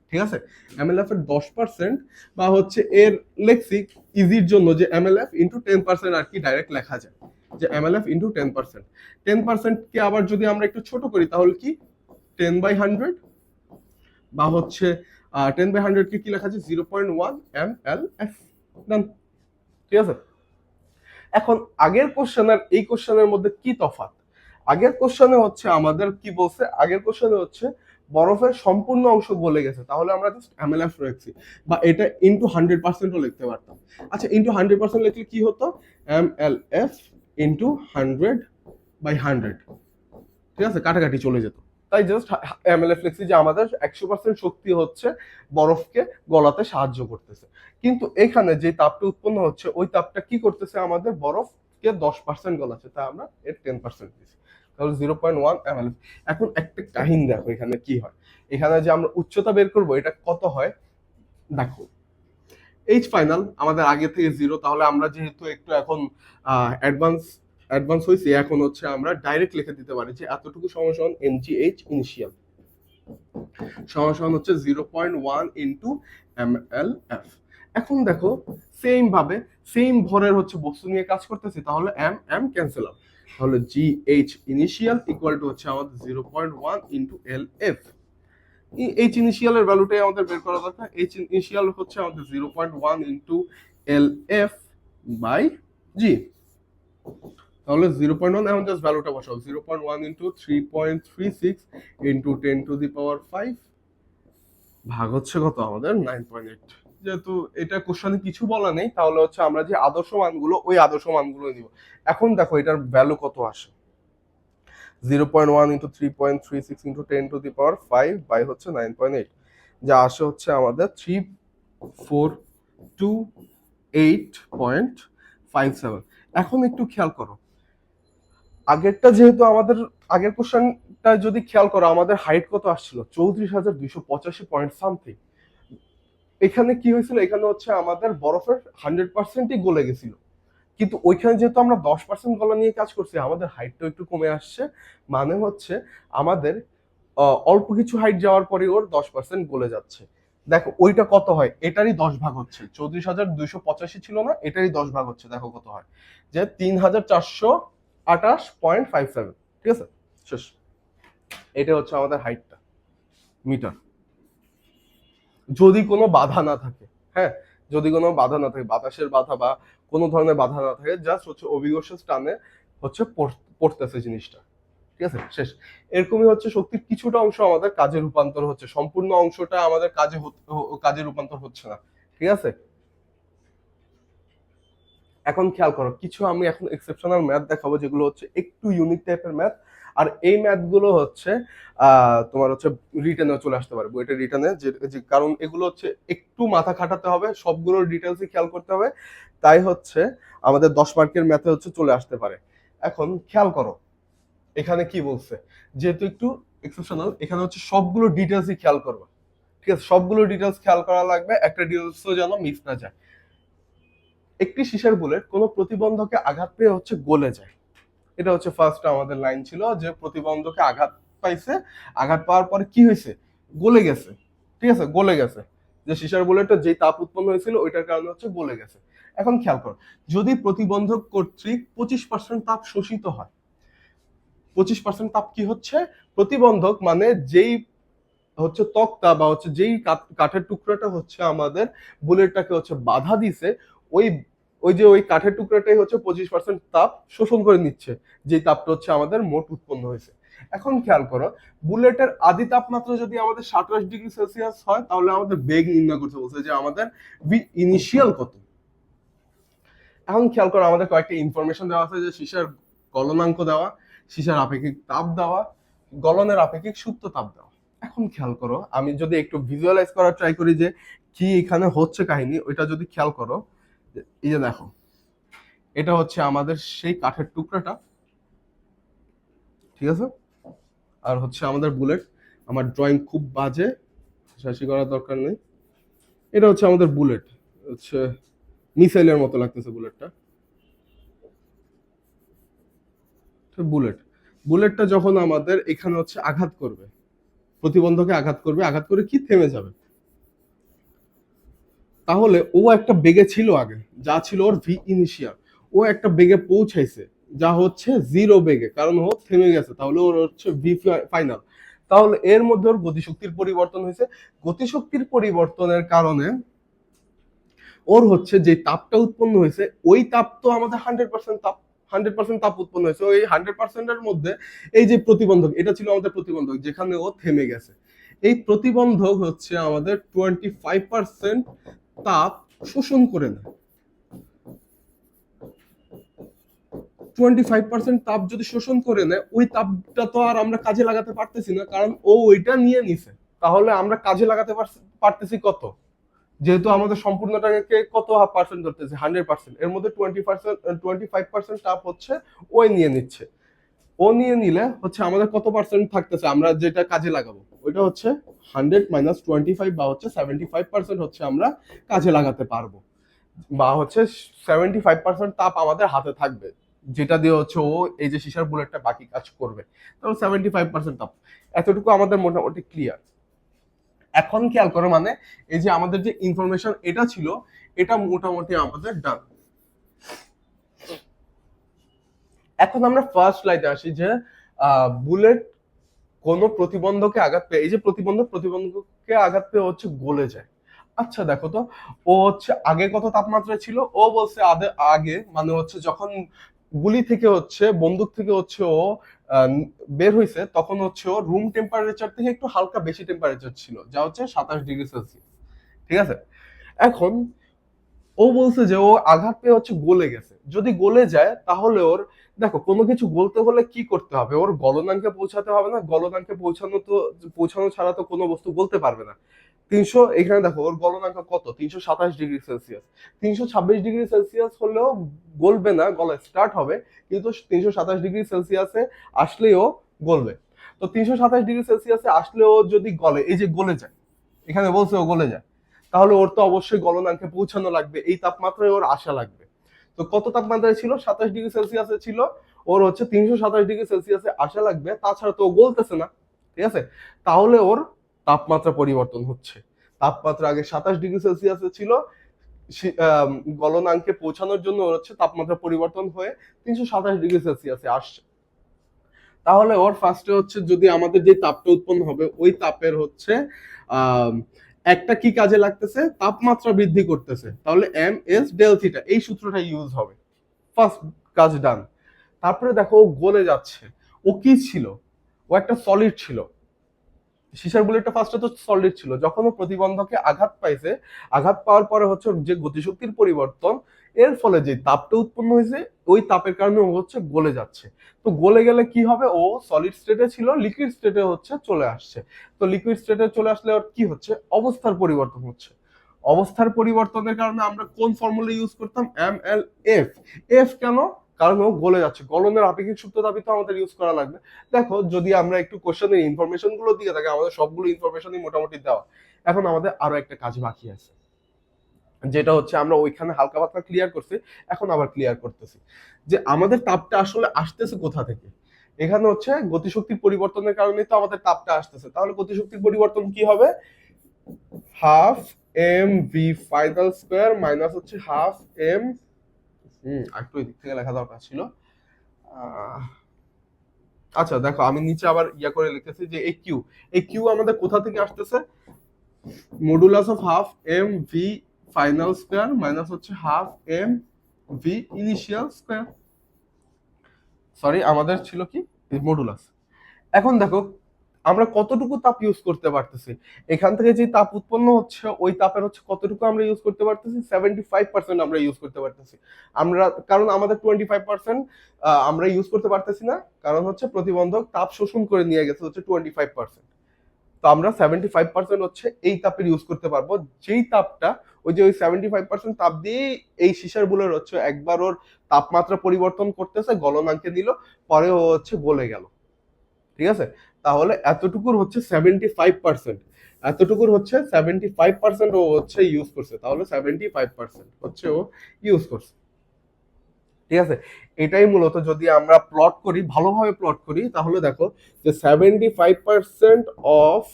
ঠিক আছে? এমএলএফ এর 10%, বা হচ্ছে এর লেক্সিক ইজির জন্য যে এমএলএফ ইন্টু 10% আর কি ডাইরেক্ট লেখা যায়, যে এমএলএফ ইন্টু 10%। 10% কে আবার যদি আমরা একটু ছোট করি তাহলে কি 10/100, বা হচ্ছে 10/100 কে কি লেখা যায় 0.1 mLf। ডান, ঠিক আছে? এখন আগের কোশ্চেন আর এই কোশ্চেনের মধ্যে কি তফাৎ? আগের কোশ্চেনে হচ্ছে আমাদের কি বলছে, আগের কোশ্চেনে হচ্ছে বরফের সম্পূর্ণ অংশ গলে গেছে, তাহলে আমরা জাস্ট এমএলএফ রাখছি, বা এটা ইনটু 100%ও লিখতে পারতাম। আচ্ছা, ইনটু 100% লিখলে কি হতো, এমএলএফ ইনটু 100/100, ঠিক আছে? কাটাকাটি চলে যেত, তাই জাস্ট এমএলএফ লিখছি, যে আমাদের 100% শক্তি হচ্ছে বরফকে গলাতে সাহায্য করতেছে। কিন্তু এখানে যে তাপটা উৎপন্ন হচ্ছে ওই তাপটা কি করতেছে, আমাদের বরফকে 10% গলাচ্ছে, তাই আমরা এর 10% দিচ্ছি, তাহলে 0.1 mLf। এখন একটা কাহিনী দেখো এখানে কি হয়, এখানে যে আমরা উচ্চতা বের করব এটা কত হয় দেখো, এইচ ফাইনাল আমাদের আগে থেকে 0, তাহলে আমরা যেহেতু একটু এখন অ্যাডভান্স অ্যাডভান্স হয়েছি, এখন হচ্ছে আমরা ডাইরেক্ট লিখে দিতে পারি যে এতটুকু সমান mgh ইনিশিয়াল সমান হচ্ছে 0.1 ইন্টু mLf। এখন দেখো সেম ভাবে সেম ভরের হচ্ছে বস্তু নিয়ে কাজ করতেছি, তাহলে এম এম ক্যান্সেল আউট, তাহলে gh ইনিশিয়াল ইকুয়াল টু হচ্ছে আমাদের 0.1 ইন্টু lf। এইচ ইনিশিয়াল এর ভ্যালুটাই আমাদের বের করা দরকার। এইচ ইনিশিয়াল হচ্ছে আমাদের 0.1 ইন্টু lf বাই g, তাহলে 0.1 এখন জাস্ট ভ্যালুটা বসাও, 0.1 ইন্টু 3.36 ইন্টু 10⁵ ভাগ হচ্ছে কত আমাদের 9.8। যেহেতু এটা কোশ্চেনে কিছু বলা নেই, তাহলে হচ্ছে আমরা যে আদর্শ মানগুলো ওই আদর্শ মানগুলো নিব। এখন দেখো এটার ভ্যালু কত আসে, 0.1 ইন্টু 3.36 ইন্টু 10⁵ বাই হচ্ছে 9.8, যা আসে হচ্ছে আমাদের 3428.57। এখন একটু খেয়াল করো, আগেরটা যেহেতু আমাদের আগের কোশ্চেনটা যদি খেয়াল করো, আমাদের হাইট কত আসছিল 34,285 পয়েন্ট সামথিং। এখানে কি হয়েছিল, এখানে হচ্ছে আমাদের বরফের 100%ই গলে গেছিল, কিন্তু ওইখানে যেহেতু আমরা 10% গলা নিয়ে কাজ করছি, আমাদের হাইটটা একটু কমে আসছে, মানে হচ্ছে আমাদের অল্প কিছু হাইট যাওয়ার পরে ওর 10% গলে যাচ্ছে। দেখো ওইটা কত হয়, এটারই 10 ভাগ হচ্ছে, 34,285 ছিল না, এটারই 10 ভাগ হচ্ছে, দেখো কত হয়, যে 3,428.57, ঠিক আছে? শেষ। এটা হচ্ছে আমাদের হাইটটা মিটার, যদি কোনো বাধা না থাকে, হ্যাঁ, যদি কোনো বাধা না থাকে, বাতাসের বাধা বা কোনো ধরনের বাধা না থাকে, জাস্ট হচ্ছে অভিকর্ষের টানে হচ্ছে পড়তেছে জিনিসটা, ঠিক আছে? শেষ। এরকমই হচ্ছে শক্তির কিছুটা অংশ আমাদের কাজে রূপান্তর হচ্ছে, সম্পূর্ণ অংশটা আমাদের কাজে রূপান্তর হচ্ছে না, ঠিক আছে? এখন খেয়াল করো, কিছু আমি এখন এক্সেপশনাল ম্যাথ দেখাবো যেগুলো হচ্ছে একটু ইউনিক টাইপের ম্যাথ, আর এই ম্যাথ গুলো হচ্ছে তোমার হচ্ছে রিটেনে চলে আসতে পারে, বইটা রিটেনে, যে কারণ এগুলো হচ্ছে একটু মাথা খাটাতে হবে, সবগুলোর ডিটেলসই খেয়াল করতে হবে, তাই হচ্ছে আমাদের 10 মার্কের ম্যাথে হচ্ছে চলে আসতে পারে। এখন খেয়াল করো এখানে কি বলছে, যেহেতু একটু এক্সেপশনাল, এখানে হচ্ছে সবগুলো ডিটেলসই খেয়াল করবে, ঠিক আছে? সবগুলো ডিটেলস খেয়াল করা লাগবে, একটা ডিটেলসও যেন মিস না যায়। একটি সীসার বুলেট কোনো প্রতিবন্ধকে আঘাত পেয়ে হচ্ছে গলে যায়, এটা হচ্ছে ফার্স্ট আমাদের লাইন ছিল, যে প্রতিবন্ধকে আঘাত পাইছে, আঘাত পাওয়ার পরে কি হয়েছে, গলে গেছে, ঠিক আছে? গলে গেছে, যে সীসার বুলেটটা যে তাপ উৎপন্ন হয়েছিল ওইটার কারণে হচ্ছে গলে গেছে। এখন খেয়াল করো, যদি প্রতিবন্ধক কর্তৃক 25% তাপ শোষিত হয়, 25% তাপ কি হচ্ছে, প্রতিবন্ধক মানে যেই হচ্ছে তক্তা বা হচ্ছে যেই কাঠের টুকরাটা হচ্ছে আমাদের বুলেটটাকে হচ্ছে বাধা দিছে, ওই ওই যে ওই কাঠের টুকরাটাই হচ্ছে 25% তাপ শোষণ করে নিচ্ছে, যে তাপটা হচ্ছে আমাদের মোট উৎপন্ন হয়েছে। এখন খেয়াল করো, বুলেটের আদি তাপমাত্রা যদি আমাদের 27 ডিগ্রি সেলসিয়াস হয়, তাহলে আমাদের বেগ নির্ণয় করতে বলছে, যে আমাদের ভি ইনিশিয়াল কত, এখন খেয়াল করো আমাদের কয়েকটা ইনফরমেশন দেওয়া আছে, যে সীসার গলনাঙ্ক দেওয়া, সীসার আপেক্ষিক তাপ দেওয়া, গলনের আপেক্ষিক সুপ্ত তাপ দেওয়া। এখন খেয়াল করো, আমি যদি একটু ভিজুয়ালাইজ করার ট্রাই করি যে কি এখানে হচ্ছে কাহিনী, ওইটা যদি খেয়াল করো, এই যে দেখো, এটা হচ্ছে আমাদের সেই কাঠের টুকরাটা, ঠিক আছে, আর হচ্ছে আমাদের বুলেট। আমার ড্রয়িং খুব বাজে, হাসাহাসি করার দরকার নেই। এটা হচ্ছে আমাদের বুলেট, হচ্ছে মিসাইলের মতো লাগতেছে বুলেটটা। বুলেট বুলেটটা যখন আমাদের এখানে হচ্ছে আঘাত করবে, প্রতিবন্ধকে আঘাত করবে, আঘাত করে কি থেমে যাবে, তাহলে ও একটা বেগে ছিল আগে, যা ছিল ওর ভি ইনিশিয়াল, ও একটা বেগে পৌঁছাইছে যা হচ্ছে জিরো বেগে, কারণ ও থেমে গেছে, তাহলে ওর হচ্ছে ভি ফাইনাল। তাহলে এর মধ্যে ওর গতিশক্তির পরিবর্তন হয়েছে। গতিশক্তির পরিবর্তনের কারণে ওর হচ্ছে যে তাপটা উৎপন্ন হয়েছে, ওই তাপ তো আমাদের 100% তাপ, 100% তাপ উৎপন্ন হয়েছে। ওই 100%-এর মধ্যে এই যে প্রতিবন্ধক, এটা ছিল আমাদের প্রতিবন্ধক, যেখানে ও থেমে গেছে। এই প্রতিবন্ধক হচ্ছে আমাদের 25% তাপ শোষণ করে নেয়। 25% তাপ যদি শোষণ করে নেয়, ওই তাপটা তো আর আমরা কাজে লাগাতে পারতেছি না, কারণ ও ওইটা নিয়ে নিছে। তাহলে আমরা কাজে লাগাতে পারতেছি কত, যেহেতু আমাদের সম্পূর্ণটাকে কত পার্সেন্ট ধরতেছে, 100%, এর মধ্যে 25% তাপ হচ্ছে ওই নিয়ে নিচ্ছে। ও নিয়ে নিলে হচ্ছে আমাদের কত পার্সেন্ট থাকতেছে আমরা যেটা কাজে লাগাবো, ওইটা হচ্ছে 100 মাইনাস 25, বা হচ্ছে 75% হচ্ছে আমরা কাজে লাগাতে পারবো, বা হচ্ছে 75% তাপ আমাদের হাতে থাকবে, যেটা দিয়ে হচ্ছে ও এই যে সীসার বুলেটটা বাকি কাজ করবে। তাহলে 75% তাপ, এতটুকু আমাদের মোটামুটি ক্লিয়ার। এখন খেয়াল করো, মানে এই যে আমাদের যে ইনফরমেশন এটা ছিল, এটা মোটামুটি আমাদের ডান। এখন আমরা ফার্স্ট লাইনে আসি, যে বুলেট কোন প্রতিবন্ধকে আঘাত পেয়ে, এই যে প্রতিবন্ধকে আঘাত পেয়ে হচ্ছে গলে যায়। আচ্ছা দেখো তো, ও হচ্ছে আগে কত তাপমাত্রা ছিল, ও বলছে আগে মানে হচ্ছে যখন গুলি থেকে হচ্ছে, বন্দুক থেকে হচ্ছে ও বের হয়েছে, তখন হচ্ছে ও রুম টেম্পারেচার থেকে একটু হালকা বেশি টেম্পারেচার ছিল, যা হচ্ছে 27°C, ঠিক আছে। এখন ও বলছে যে ও আঘাত পেয়ে হচ্ছে গলে গেছে। যদি গলে যায় তাহলে ওর, দেখো কোনো কিছু গলতে হলে কি করতে হবে, ওর গলনাঙ্কে পৌঁছাতে হবে না, গলনাঙ্কে পৌঁছানো ছাড়া তো কোনো বস্তু গলতে পারবে না। 300, এখানে দেখো ওর গলনাঙ্ক কত, 327°C। 326°C হলেও গলবে না, গলা স্টার্ট হবে, কিন্তু 327°C আসলেও গলবে। তো 327°C আসলেও যদি গলে, এই যে গলে যায়, এখানে বলছে ও গলে যায়, তাহলে ওর তো অবশ্যই গলনাঙ্কে পৌঁছানো লাগবে, এই তাপমাত্রায় ওর আসা লাগবে। তো কত তাপমাত্রায় ছিল, 27°C ছিল, ওর হচ্ছে 327°C আসা লাগবে, তাছাড়া তো ও গলতেছে না, ঠিক আছে। তাহলে ওর তাপমাত্রা পরিবর্তন হচ্ছে। তাপমাত্রা আগে 27°C ছিল, গলনাঙ্কে পৌঁছানোর জন্য ওর হচ্ছে তাপমাত্রা পরিবর্তন হয়ে 327°C আসছে। তাহলে ওর ফার্স্টে হচ্ছে, যদি আমাদের যে তাপটা উৎপন্ন হবে, ওই তাপের হচ্ছে আহ একটা কি কাজে লাগতেছে, তাপমাত্রা বৃদ্ধি করতেছে, তাহলে এম এস ডেল থিটা, এই সূত্রটা ইউজ হবে। ফার্স্ট কাজ ডান। তারপরে দেখো ও গলে যাচ্ছে, ও কি ছিল, ও একটা সলিড ছিল, সীসার বুলেটটা ফার্স্টে তো সলিড ছিল, যখন ও প্রতিবন্ধকে আঘাত পাইছে, আঘাত পাওয়ার পরে হচ্ছে যে গতিশক্তির পরিবর্তন, এর ফলে যে তাপটা উৎপন্ন হয়েছে, ওই তাপের কারণে ও হচ্ছে গলে যাচ্ছে। তো গলে গেলে কি হবে, ও সলিড স্টেটে ছিল, লিকুইড স্টেটে হচ্ছে চলে আসছে। তো লিকুইড স্টেটে চলে আসলে ওর কি হচ্ছে, অবস্থার পরিবর্তন হচ্ছে। অবস্থার পরিবর্তনের কারণে আমরা কোন ফর্মুলা ইউজ করতাম, এম এল এফ। এফ কেন, কারণ ও গলে যাচ্ছে, গলনের আপেক্ষিক সূত্র দাবি তো আমাদের ইউজ করা লাগবে। দেখো যদি আমরা একটু কোশ্চেনের ইনফরমেশন গুলো দিয়ে থাকি, আমাদের সবগুলো ইনফরমেশনই মোটামুটি দেওয়া। এখন আমাদের আরো একটা কাজ বাকি আছে, যেটা হচ্ছে আমরা ওইখানে হালকা পাতলা ক্লিয়ার করছি, এখন আবার ক্লিয়ার করতেছি, যে আমাদের তাপটা আসলে আসতেছে কোথা থেকে। এখানে হচ্ছে গতিশক্তির পরিবর্তনের কারণে তো আমাদের তাপটা আসতেছে, তাহলে গতিশক্তির পরিবর্তন কি হবে, half M V final square minus হচ্ছে হাফ এম, একটু এদিক থেকে লেখা দরকার ছিল। আচ্ছা দেখো, আমি নিচে আবার ইয়া করে লিখতেছি, যে এই কিউ আমাদের কোথা থেকে আসতেছে, modulus of half M V final square minus হচ্ছে half M V initial square, sorry আমাদের ছিল কি মডুলাস। এখন দেখো আমরা কতটুকু তাপ ইউজ করতে পারতেছি, এখান থেকে যে তাপ উৎপন্ন হচ্ছে ওই তাপের হচ্ছে কতটুকু আমরা ইউজ করতে পারতেছি, 75% আমরা ইউজ করতে পারতেছি। আমরা কারণ আমাদের 25% আমরা ইউজ করতে পারতেছি না, কারণ হচ্ছে প্রতিবন্ধক তাপ শোষণ করে নিয়ে গেছে হচ্ছে 25%। তো আমরা 75% হচ্ছে এই তাপের ইউজ করতে পারবো, যেই তাপটা ওই যে ওই 75% তাপ দিয়ে এই সীসার বুলের হচ্ছে একবার ওর তাপমাত্রা পরিবর্তন করতেছে, গলনাঙ্কে দিল, পরে ও হচ্ছে গলে গেল। ঠিক আছে, তাহলে এতটুকুর হচ্ছে 75%, এতটুকুর হচ্ছে 75% ও হচ্ছে ইউজ করছে, তাহলে 75% হচ্ছে ও ইউজ করছে। ঠিক আছে, এটাই মূলত যদি আমরা প্লট করি, ভালোভাবে প্লট করি, তাহলে দেখো যে 75% অফ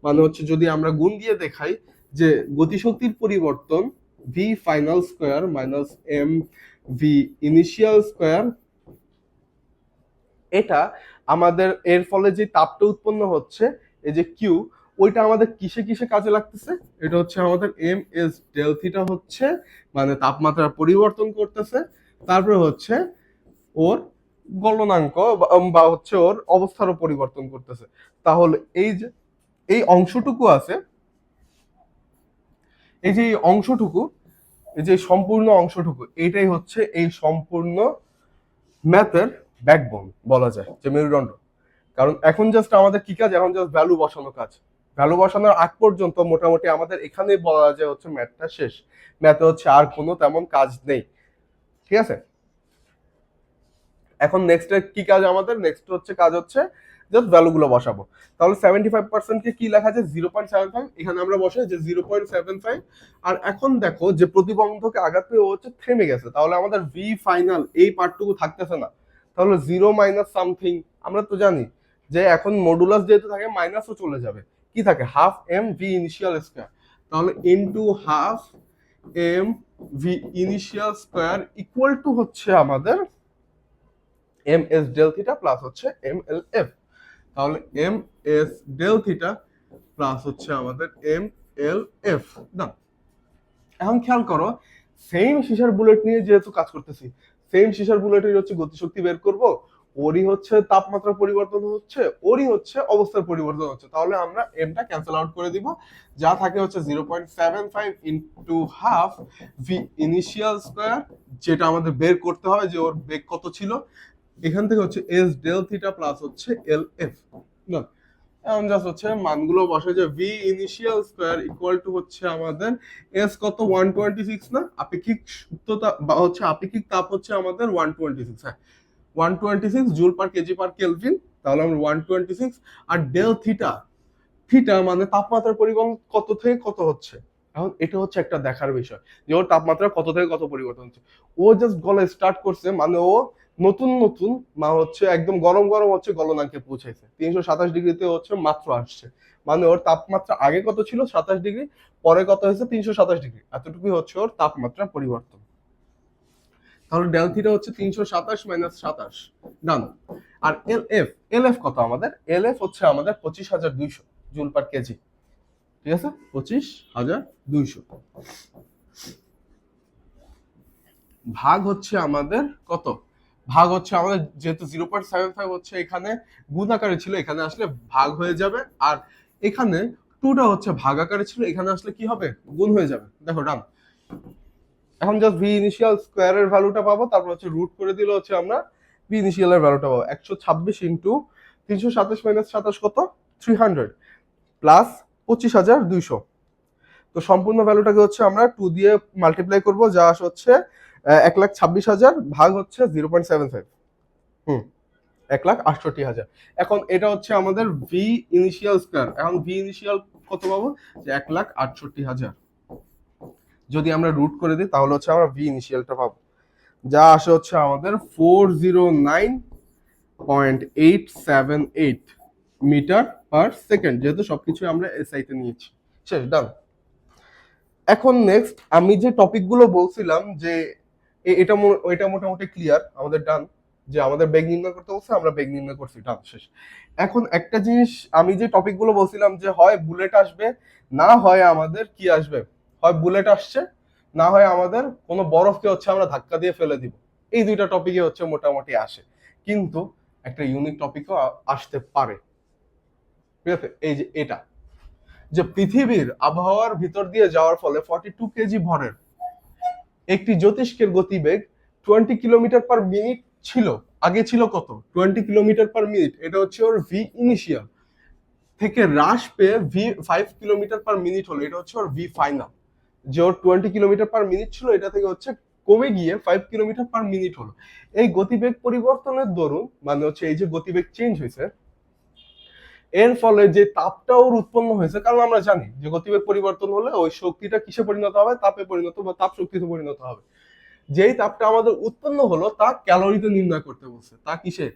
মানে হচ্ছে যদি আমরা গুণ দিয়ে দেখাই যে গতিশক্তির পরিবর্তন V final square minus M V initial square, এটা আমাদের এর ফলে যে তাপটা উৎপন্ন হচ্ছে এই যে কিউ, ওইটা আমাদের কিসে কিসে কাজে লাগতেছে, এটা হচ্ছে আমাদের এম এস ডেল থিটা হচ্ছে মানে তাপমাত্রা পরিবর্তন করতেছে, তারপরে হচ্ছে ওর গলনাঙ্ক বা হচ্ছে ওর অবস্থারও পরিবর্তন করতেছে। তাহলে এই যে এই অংশটুকু আছে, এই যে এই অংশটুকু, এই যে সম্পূর্ণ অংশটুকু, এটাই হচ্ছে এই সম্পূর্ণ ম্যাথের ব্যাকবোন বলা যায়, যে মেরুদণ্ড। কারণ এখন জাস্ট আমাদের কি কাজ, এখন জাস্ট ভ্যালু বসানো কাজ। ভ্যালু বসানোর আগ পর্যন্ত মোটামুটি আমাদের এখানেই বলা যায় হচ্ছে ম্যাথটা শেষ, ম্যাথে হচ্ছে আর কোনো তেমন কাজ নেই। ঠিক আছে, এখন নেক্সট কি কাজ আমাদের, নেক্সট হচ্ছে কাজ হচ্ছে জাস্ট ভ্যালু গুলো বসাবো। তাহলে 75% কে কি লেখা যায়, 0.75, এখানে আমরা বসাই যে 0.75। আর এখন দেখো যে প্রতিবন্ধকে আঘাত পেয়ে ও হচ্ছে থেমে গেছে, তাহলে আমাদের ভি ফাইনাল এই পার্টটুকু থাকতেছে না, তাহলে 0 মাইনাস সামথিং। আমরা তো জানি যে এখন মডুলাস যেহেতু থাকে মাইনাসও চলে যাবে, কি থাকে half M V initial square, তাহলে into half M V initial square equal to হচ্ছে আমাদের M S del theta plus হচ্ছে এম এল এফ। তাহলে M S del theta plus হচ্ছে আমাদের এম এল এফ না। এখন খেয়াল করো, সেম সিসার বুলেট নিয়ে যেহেতু কাজ করতেছি, সেম সিসার বুলেটের হচ্ছে গতিশক্তি বের করব, ওরই হচ্ছে তাপমাত্রা পরিবর্তন হচ্ছে, ওরই হচ্ছে অবস্থার পরিবর্তন হচ্ছে, তাহলে আমরা এমটা ক্যান্সেল আউট করে দিব, যা থাকে হচ্ছে 0.75 into half V initial square, যেটা আমাদের বের করতে হবে যে ওর বেগ কত ছিল, এখান থেকে হচ্ছে এস ডেল থিটা প্লাস হচ্ছে এল এফ না। এখন জাস্ট হচ্ছে মানগুলো বসে যে V initial square equal to হচ্ছে আমাদের এস কত 126 না, আপেক্ষিক উচ্চতা বা হচ্ছে আপেক্ষিক তাপ হচ্ছে আমাদের 126, হ্যাঁ 126 joule per KG per kelvin, তাহলে আমরা 126। আর ডেল থিটা, থিটা মানে তাপমাত্রার পরিবর্তন কত থেকে কত হচ্ছে, এখন এটা হচ্ছে একটা দেখার বিষয় যে ওর তাপমাত্রা কত থেকে কত পরিবর্তন হচ্ছে। ও জাস্ট গলা স্টার্ট করছে মানে ও নতুন নতুন হচ্ছে একদম গরম গরম হচ্ছে গলনাঙ্কে পৌঁছাইছে, 327 ডিগ্রিতে হচ্ছে মাত্র আসছে, মানে ওর তাপমাত্রা আগে কত ছিল 27 ডিগ্রি, পরে কত হয়েছে 327 ডিগ্রি, এতটুকুই হচ্ছে ওর তাপমাত্রা পরিবর্তন। তাহলে ডেল থিটা হচ্ছে 327 মাইনাস 27, ডান। আর এল এফ, এল এফ কত আমাদের, এল এফ হচ্ছে আমাদের 25,200 জুল পার কেজি। ঠিক আছে, 25,200 ভাগ হচ্ছে আমাদের কত, ভাগ হচ্ছে আমাদের যেহেতু 0.75 হচ্ছে এখানে গুণ আকারে ছিল, এখানে আসলে ভাগ হয়ে যাবে, আর এখানে টুটা হচ্ছে ভাগ আকারে ছিল, এখানে আসলে কি হবে গুণ হয়ে যাবে। দেখো ডান, এখন জাস্ট ভি ইনিশিয়াল স্কোয়ার এর ভ্যালুটা পাবো, তারপর হচ্ছে রুট করে দিলে হচ্ছে আমরা ভি ইনিশিয়াল এর ভ্যালুটা পাবো। 126 ইন্টু 327 মাইনাস 27 কত, 300 প্লাস 25,200। তো সম্পূর্ণ ভ্যালুটাকে হচ্ছে আমরা 2 দিয়ে মাল্টিপ্লাই করব, যা আসে হচ্ছে 1,26,000 ভাগ হচ্ছে 0.75, হুম 1,68,000। এখন এটা হচ্ছে আমাদের ভি ইনিশিয়াল স্কয়ার, এখন ভি ইনিশিয়াল কত পাবো, যে 1,68,000 যদি আমরা রুট করে দিই তাহলে হচ্ছে আমরা ভি ইনিশিয়ালটা পাবো, যা আসে হচ্ছে আমাদের 409.878 মিটার পার সেকেন্ড, যেহেতু সবকিছু আমরা এসআই তে নিয়েছি। শেষ, ডান। এখন নেক্সট আমি যে টপিকগুলো বলছিলাম যে এটা ওইটা মোটামুটি ক্লিয়ার আমাদের, ডান। যে আমাদের বেগ নির্ণয় করতে বলছে, আমরা বেগ নির্ণয় করছি, ডান, শেষ। এখন একটা জিনিস আমি যে টপিকগুলো বলছিলাম যে হয় বুলেট আসবে, না হয় আমাদের কি আসবে, হয় বুলেট আসছে, না হয় আমাদের কোনো বরফকে হচ্ছে আমরা ধাক্কা দিয়ে ফেলে দিব, এই দুইটা টপিকে হচ্ছে মোটামুটি আসে, কিন্তু একটা ইউনিক টপিকও আসতে পারে। ঠিক আছে, এই যে এটা যে পৃথিবীর আবহাওয়ার ভিতর দিয়ে যাওয়ার ফলে 42 কেজি ভরের একটি জ্যোতিষ্কের গতিবেগ 20 কিলোমিটার পার মিনিট ছিল। আগে ছিল কত? 20 কিলোমিটার পার মিনিট। এটা হচ্ছে ওর ভি ইনিশিয়াল থেকে হ্রাস পেয়ে ভি 5 কিলোমিটার পার মিনিট হলো, এটা হচ্ছে ওর ভি ফাইনাল। যে ওর 20 কিলোমিটার পার মিনিট ছিল, এটা থেকে হচ্ছে কমে গিয়ে 5 কিলোমিটার পার মিনিট হলো। এই গতিবেগ পরিবর্তনের দরুন মানে হচ্ছে এই যে গতিবেগ চেঞ্জ হয়েছে, এর ফলে যে তাপটা ওর উৎপন্ন হয়েছে, কারণ আমরা জানি যে গতিবেগ পরিবর্তন হলে ওই শক্তিটা কিসে পরিণত হবে? তাপে পরিণত বা তাপ শক্তিতে পরিণত হবে। যেই তাপটা আমাদের উৎপন্ন হলো তা ক্যালোরিতে নির্ণয় করতে বলছে। তা কিসে?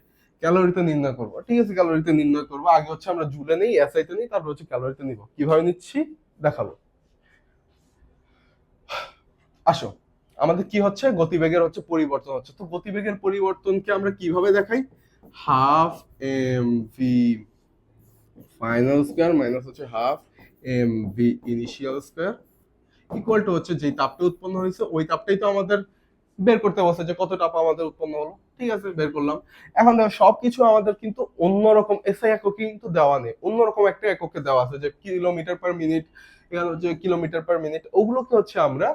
ক্যালোরিতে নির্ণয় করবো। ঠিক আছে, ক্যালোরিতে নির্ণয় করবো। আগে হচ্ছে আমরা জুলে নেই, এসআইতে নেই, তারপর হচ্ছে ক্যালোরিতে নিব। কিভাবে নিচ্ছি দেখাবো। আসো, আমাদের কি হচ্ছে? গতিবেগের হচ্ছে পরিবর্তন হচ্ছে। তো গতিবেগের পরিবর্তনকে আমরা কিভাবে দেখাই? Half M V final square minus হচ্ছে half M V initial square equal to হচ্ছে যে তাপটা উৎপন্ন হয়েছে ওই তাপটাই তো আমাদের বের করতে বলছে যে কত তাপ আমাদের উৎপন্ন হলো। ঠিক আছে, বের করলাম। এখন দেখো সবকিছু আমাদের কিন্তু অন্যরকম এসআই এককে কিন্তু দেওয়া নেই, অন্যরকম একটা এককে দেওয়া আছে যে কিলোমিটার পার মিনিট, এখানে হচ্ছে কিলোমিটার পার মিনিট। ওগুলোকে হচ্ছে আমরা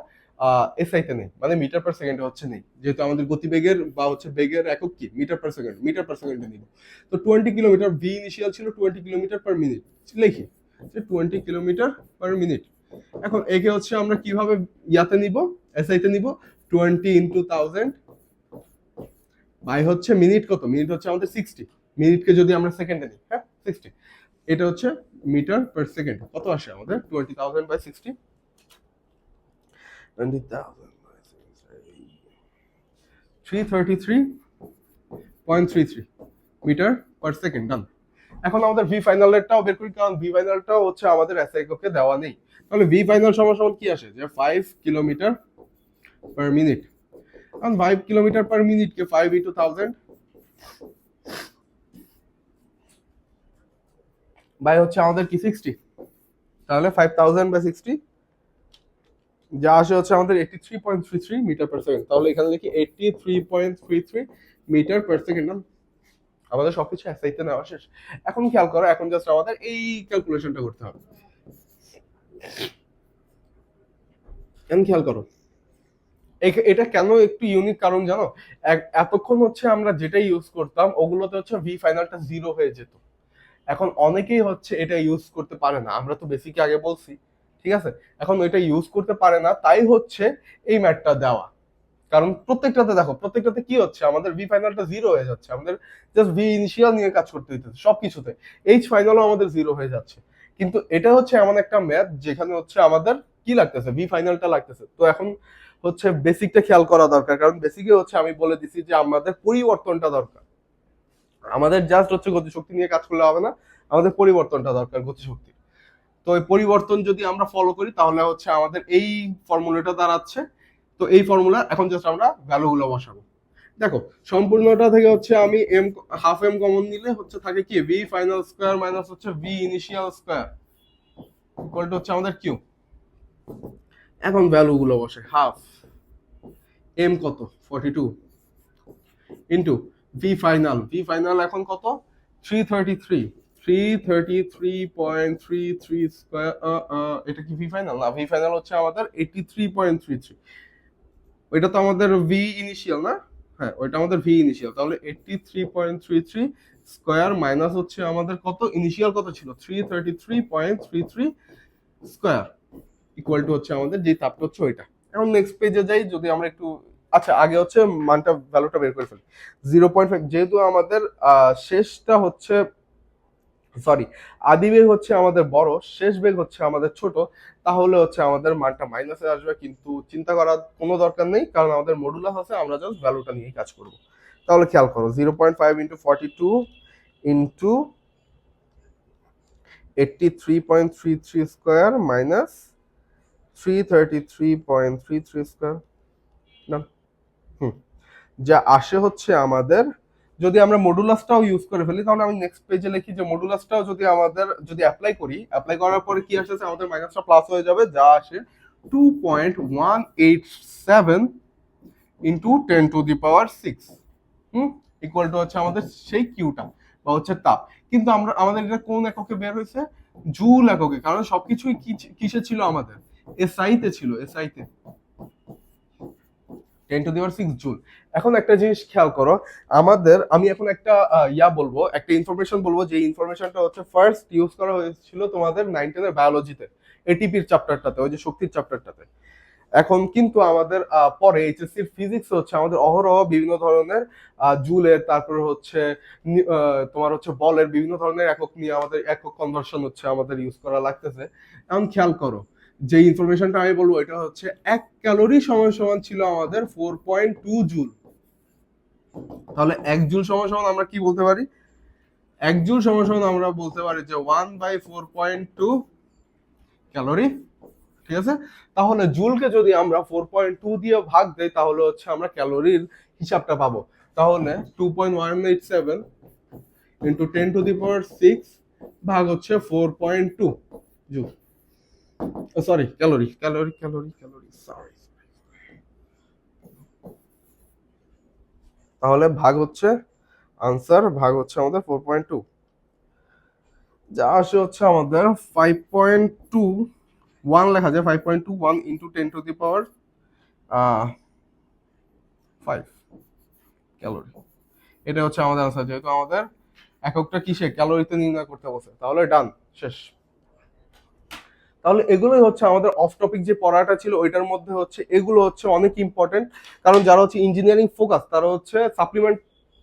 এসআইতে নেই, মানে মিটার পার সেকেন্ডে হচ্ছে নেই, যেহেতু আমাদের গতিবেগের বা হচ্ছে বেগের একক কি metre per second, metre per সেকেন্ডে নিব। তো 20 কিলোমিটার, ভি ইনিশিয়াল ছিল 20 কিলোমিটার পার মিনিট, লিখি যে 20 কিলোমিটার পার মিনিট। এখন একে হচ্ছে আমরা কিভাবে ইয়াতে নিব, এসআইতে নিব? 20 ইন্টু 1000 বাই হচ্ছে মিনিট কত? মিনিট হচ্ছে আমাদের 60, মিনিটকে যদি আমরা সেকেন্ডে নিই, হ্যাঁ 60, এটা হচ্ছে মিটার পার সেকেন্ড। কত আসে আমাদের? 20,000 by 60, 20,000 by 333.33 metre per second. Done. এখন আমাদের ভি ফাইনালেরটাও বের করি, কারণ ভি ফাইনালটাও হচ্ছে আমাদের এসআই এককে দেওয়া নেই। তাহলে ভি ফাইনাল সমান সমান কি আসে? যে 5 কিলোমিটার পার মিনিট। কারণ 5 কিলোমিটার পার মিনিটকে 5 ইন্টু 1000 বাই হচ্ছে আমাদের কি 60, তাহলে 5000 বাই 60 যা আসে হচ্ছে আমাদের 83.33 মিটার পার সেকেন্ড। তাহলে এখানে লিখি 83.33 মিটার পার সেকেন্ড। আমাদের সবকিছু এসআইতে নেওয়া শেষ। এখন খেয়াল করো, এখন জাস্ট আমাদের এই ক্যালকুলেশনটা করতে হবে। এখন খেয়াল করো, এটা কেন একটু ইউনিক কারণ জানো? এতক্ষণ হচ্ছে আমরা যেটা ইউজ করতাম ওগুলোতে হচ্ছে ভি ফাইনালটা 0 হয়ে যেত। এখন অনেকেই হচ্ছে এটা ইউজ করতে পারে না, আমরা তো বেসিকে আগে বলছি। ঠিক আছে, এখন এটা ইউজ করতে পারে না, তাই হচ্ছে এই ম্যাথটা দেওয়া। কারণ প্রত্যেকটাতে দেখো, প্রত্যেকটাতে কি হচ্ছে? আমাদের ভি ফাইনালটা 0 হয়ে যাচ্ছে, আমাদের জাস্ট ভি ইনিশিয়াল নিয়ে কাজ করতে হইতেছে সবকিছুতে। এইচ ফাইনালও আমাদের 0 হয়ে যাচ্ছে। কিন্তু এটা হচ্ছে এমন একটা ম্যাথ যেখানে হচ্ছে আমাদের কি লাগতেছে? ভি ফাইনালটা লাগতেছে। তো এখন হচ্ছে বেসিকটা খেয়াল করা দরকার, কারণ বেসিকে হচ্ছে আমি বলে দিছি যে আমাদের পরিবর্তনটা দরকার। আমাদের জাস্ট হচ্ছে গতিশক্তি নিয়ে কাজ করলে হবে না, আমাদের পরিবর্তনটা দরকার গতিশক্তি। তো এই পরিবর্তন যদি আমরা ফলো করি তাহলে হচ্ছে আমাদের এই ফর্মুলাটা দাঁড়াচ্ছে। তো এই ফর্মুলা এখন জাস্ট আমরা ভ্যালুগুলো বসাবো। দেখো, সম্পূর্ণটা থেকে হচ্ছে আমি এম হাফ এম কমন নিলে হচ্ছে থাকে কি ভি ফাইনাল স্কয়ার মাইনাস হচ্ছে V initial square equal to হচ্ছে আমাদের কিউ। এখন ভ্যালুগুলো বসে, হাফ এম কত 42 into V final, V final এখন কত 333, 333.33 স্কয়ার। এটা কি ভি ফাইনাল? না, ভি ফাইনাল হচ্ছে আমাদের 83.33। ওইটা তো আমাদের ভি ইনিশিয়াল না? হ্যাঁ, ওইটা আমাদের ভি ইনিশিয়াল। তাহলে 83.33 স্কয়ার মাইনাস হচ্ছে আমাদের কত ইনিশিয়াল কত ছিল 333.33 স্কয়ার ইকুয়াল টু হচ্ছে আমাদের যে তাপটা হচ্ছে ওইটা। এখন নেক্সট পেজে যাই, যদি আমরা একটু আচ্ছা আগে হচ্ছে মানটা ভ্যালুটা বের করে ফেলি 0.5। যেহেতু আমাদের শেষটা হচ্ছে সরি আদি বেগ হচ্ছে আমাদের বড়, শেষ বেগ হচ্ছে আমাদের ছোট, তাহলে হচ্ছে আমাদের মানটা মাইনাসে আসবে। কিন্তু চিন্তা করার কোনো দরকার নেই, কারণ আমাদের মডুলাস আছে, আমরা জাস্ট ভ্যালুটা নিয়েই কাজ করব। তাহলে খেয়াল করো 0.5 into 42 into 83.33 square minus 333.33 square. না, যা আসে হচ্ছে আমাদের, যদি আমরা মডুলাসটাও ইউজ করে ফেলি তাহলে আমি নেক্সট পেজে লিখি যে মডুলাসটাও যদি আমাদের যদি অ্যাপ্লাই করি, অ্যাপ্লাই করার পরে কি আসছে আমাদের মাইনাসটা প্লাস হয়ে যাবে, যা আসে 2.187 into 10 to the power 6 equal to হচ্ছে আমাদের সেই কিউটা বা হচ্ছে তাপ। কিন্তু আমাদের এটা কোন এককে বের হয়েছে? জুল এককে, কারণ সবকিছুই কিসে ছিল আমাদের? এসআই তে ছিল, এসআই তে 10⁶ জুল। এখন একটা জিনিস খেয়াল করো, আমি এখন একটা বলবো, একটা ইনফরমেশন বলবো, যে ইনফরমেশনটা হচ্ছে ফার্স্ট ইউজ করা হয়েছিল তোমাদের 9-10 এর বায়োলজিতে, এটিপির চ্যাপ্টারটাতে, ওই যে শক্তির চ্যাপ্টারটাতে। এখন কিন্তু আমাদের পরে এইচএসসির ফিজিক্স হচ্ছে আমাদের অহরহ বিভিন্ন ধরনের জুলের, তারপর হচ্ছে তোমার হচ্ছে বলের বিভিন্ন ধরনের একক নিয়ে আমাদের একক কনভার্সন হচ্ছে আমাদের ইউজ করা লাগতেছে। এখন খেয়াল করো, যে ইনফরমেশনটা আমি বলবো এটা হচ্ছে 1 ক্যালোরি সমান সমান ছিল আমাদের 4.2 জুল। তাহলে 1 জুল সমান সমান আমরা কি বলতে পারি? 1 জুল সমান সমান আমরা বলতে পারি যে 1/4.2 ক্যালোরি। ঠিক আছে, তাহলে জুলকে যদি আমরা 4.2 দিয়ে ভাগ দেই তাহলে হচ্ছে আমরা ক্যালোরির হিসাবটা পাবো। তাহলে 2.187 ইন্টু 10⁶ ভাগ হচ্ছে 4.2 জুল, সরি ক্যালোরি, সরি। তাহলে ভাগ হচ্ছে আনসার, ভাগ হচ্ছে আমাদের 4.2, যা আসে হচ্ছে আমাদের 5.21 লেখা যায়, 5.21 ইন্টু 10⁵ ক্যালোরি। এটা হচ্ছে আমাদের আনসার, যেহেতু আমাদের এককটা কিসে, ক্যালোরিতে নির্ণয় করতে বলছে। তাহলে ডান, শেষ। তাহলে এগুলোই হচ্ছে আমাদের অফ টপিক যে পড়াটা ছিল ওইটার মধ্যে হচ্ছে এগুলো হচ্ছে অনেক ইম্পর্টেন্ট, কারণ যারা হচ্ছে ইঞ্জিনিয়ারিং ফোকাস তারা হচ্ছে সাপ্লিমেন্ট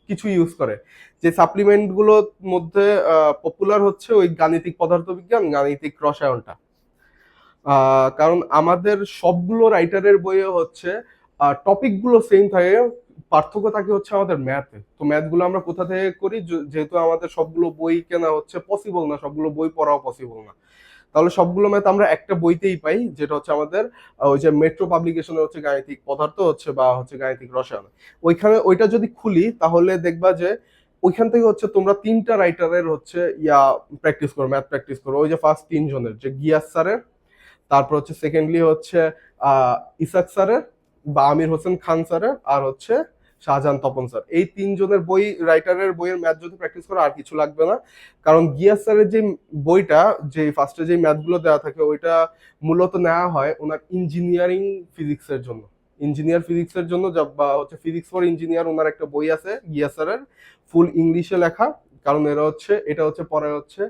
কিছু ইউজ করে, যে সাপ্লিমেন্ট গুলোর মধ্যে পপুলার হচ্ছে ওই গাণিতিক পদার্থবিজ্ঞান, গাণিতিক রসায়নটা। কারণ আমাদের সবগুলো রাইটারের বইয়ে হচ্ছে টপিক গুলো সেম থাকে, পার্থক্য থাকে হচ্ছে আমাদের ম্যাথে। তো ম্যাথ গুলো আমরা কোথা থেকে করি, যেহেতু আমাদের সবগুলো বই কেনা হচ্ছে পসিবল না, সবগুলো বই পড়াও পসিবল না, তাহলে সবগুলো ম্যাথ আমরা একটা বইতেই পাই, যেটা হচ্ছে আমাদের ওই যে মেট্রো পাবলিকেশনের হচ্ছে গাণিতিক পদার্থ হচ্ছে বা হচ্ছে গাণিতিক রসায়ন। ওইখানে ওইটা যদি খুলি তাহলে দেখবা যে ওইখান থেকে হচ্ছে তোমরা 3টা রাইটারের হচ্ছে প্র্যাকটিস করো, ম্যাথ প্র্যাকটিস করো। ওই যে ফার্স্ট 3 জনের, যে গিয়াস স্যারের, তারপর হচ্ছে সেকেন্ডলি হচ্ছে ইসাক স্যারের বা আমির হোসেন খান স্যারের, আর হচ্ছে শাহজাহান তপন স্যার। এই 3 জনের বই, রাইটারের বইয়ের ম্যাথ যদি প্র্যাকটিস করো আর কিছু লাগবে না। কারণ গিয়াস স্যারের যে বইটা, যে ফার্স্টে যে ম্যাথগুলো দেওয়া থাকে ওইটা মূলত নেওয়া হয় ওনার ইঞ্জিনিয়ারিং ফিজিক্সের জন্য, ইঞ্জিনিয়ার ফিজিক্সের জন্য, বা হচ্ছে ফিজিক্স ফর ইঞ্জিনিয়ার ওনার একটা বই আছে গিয়াস স্যারের, ফুল ইংলিশে লেখা। কারণ এটা হচ্ছে পরে হচ্ছে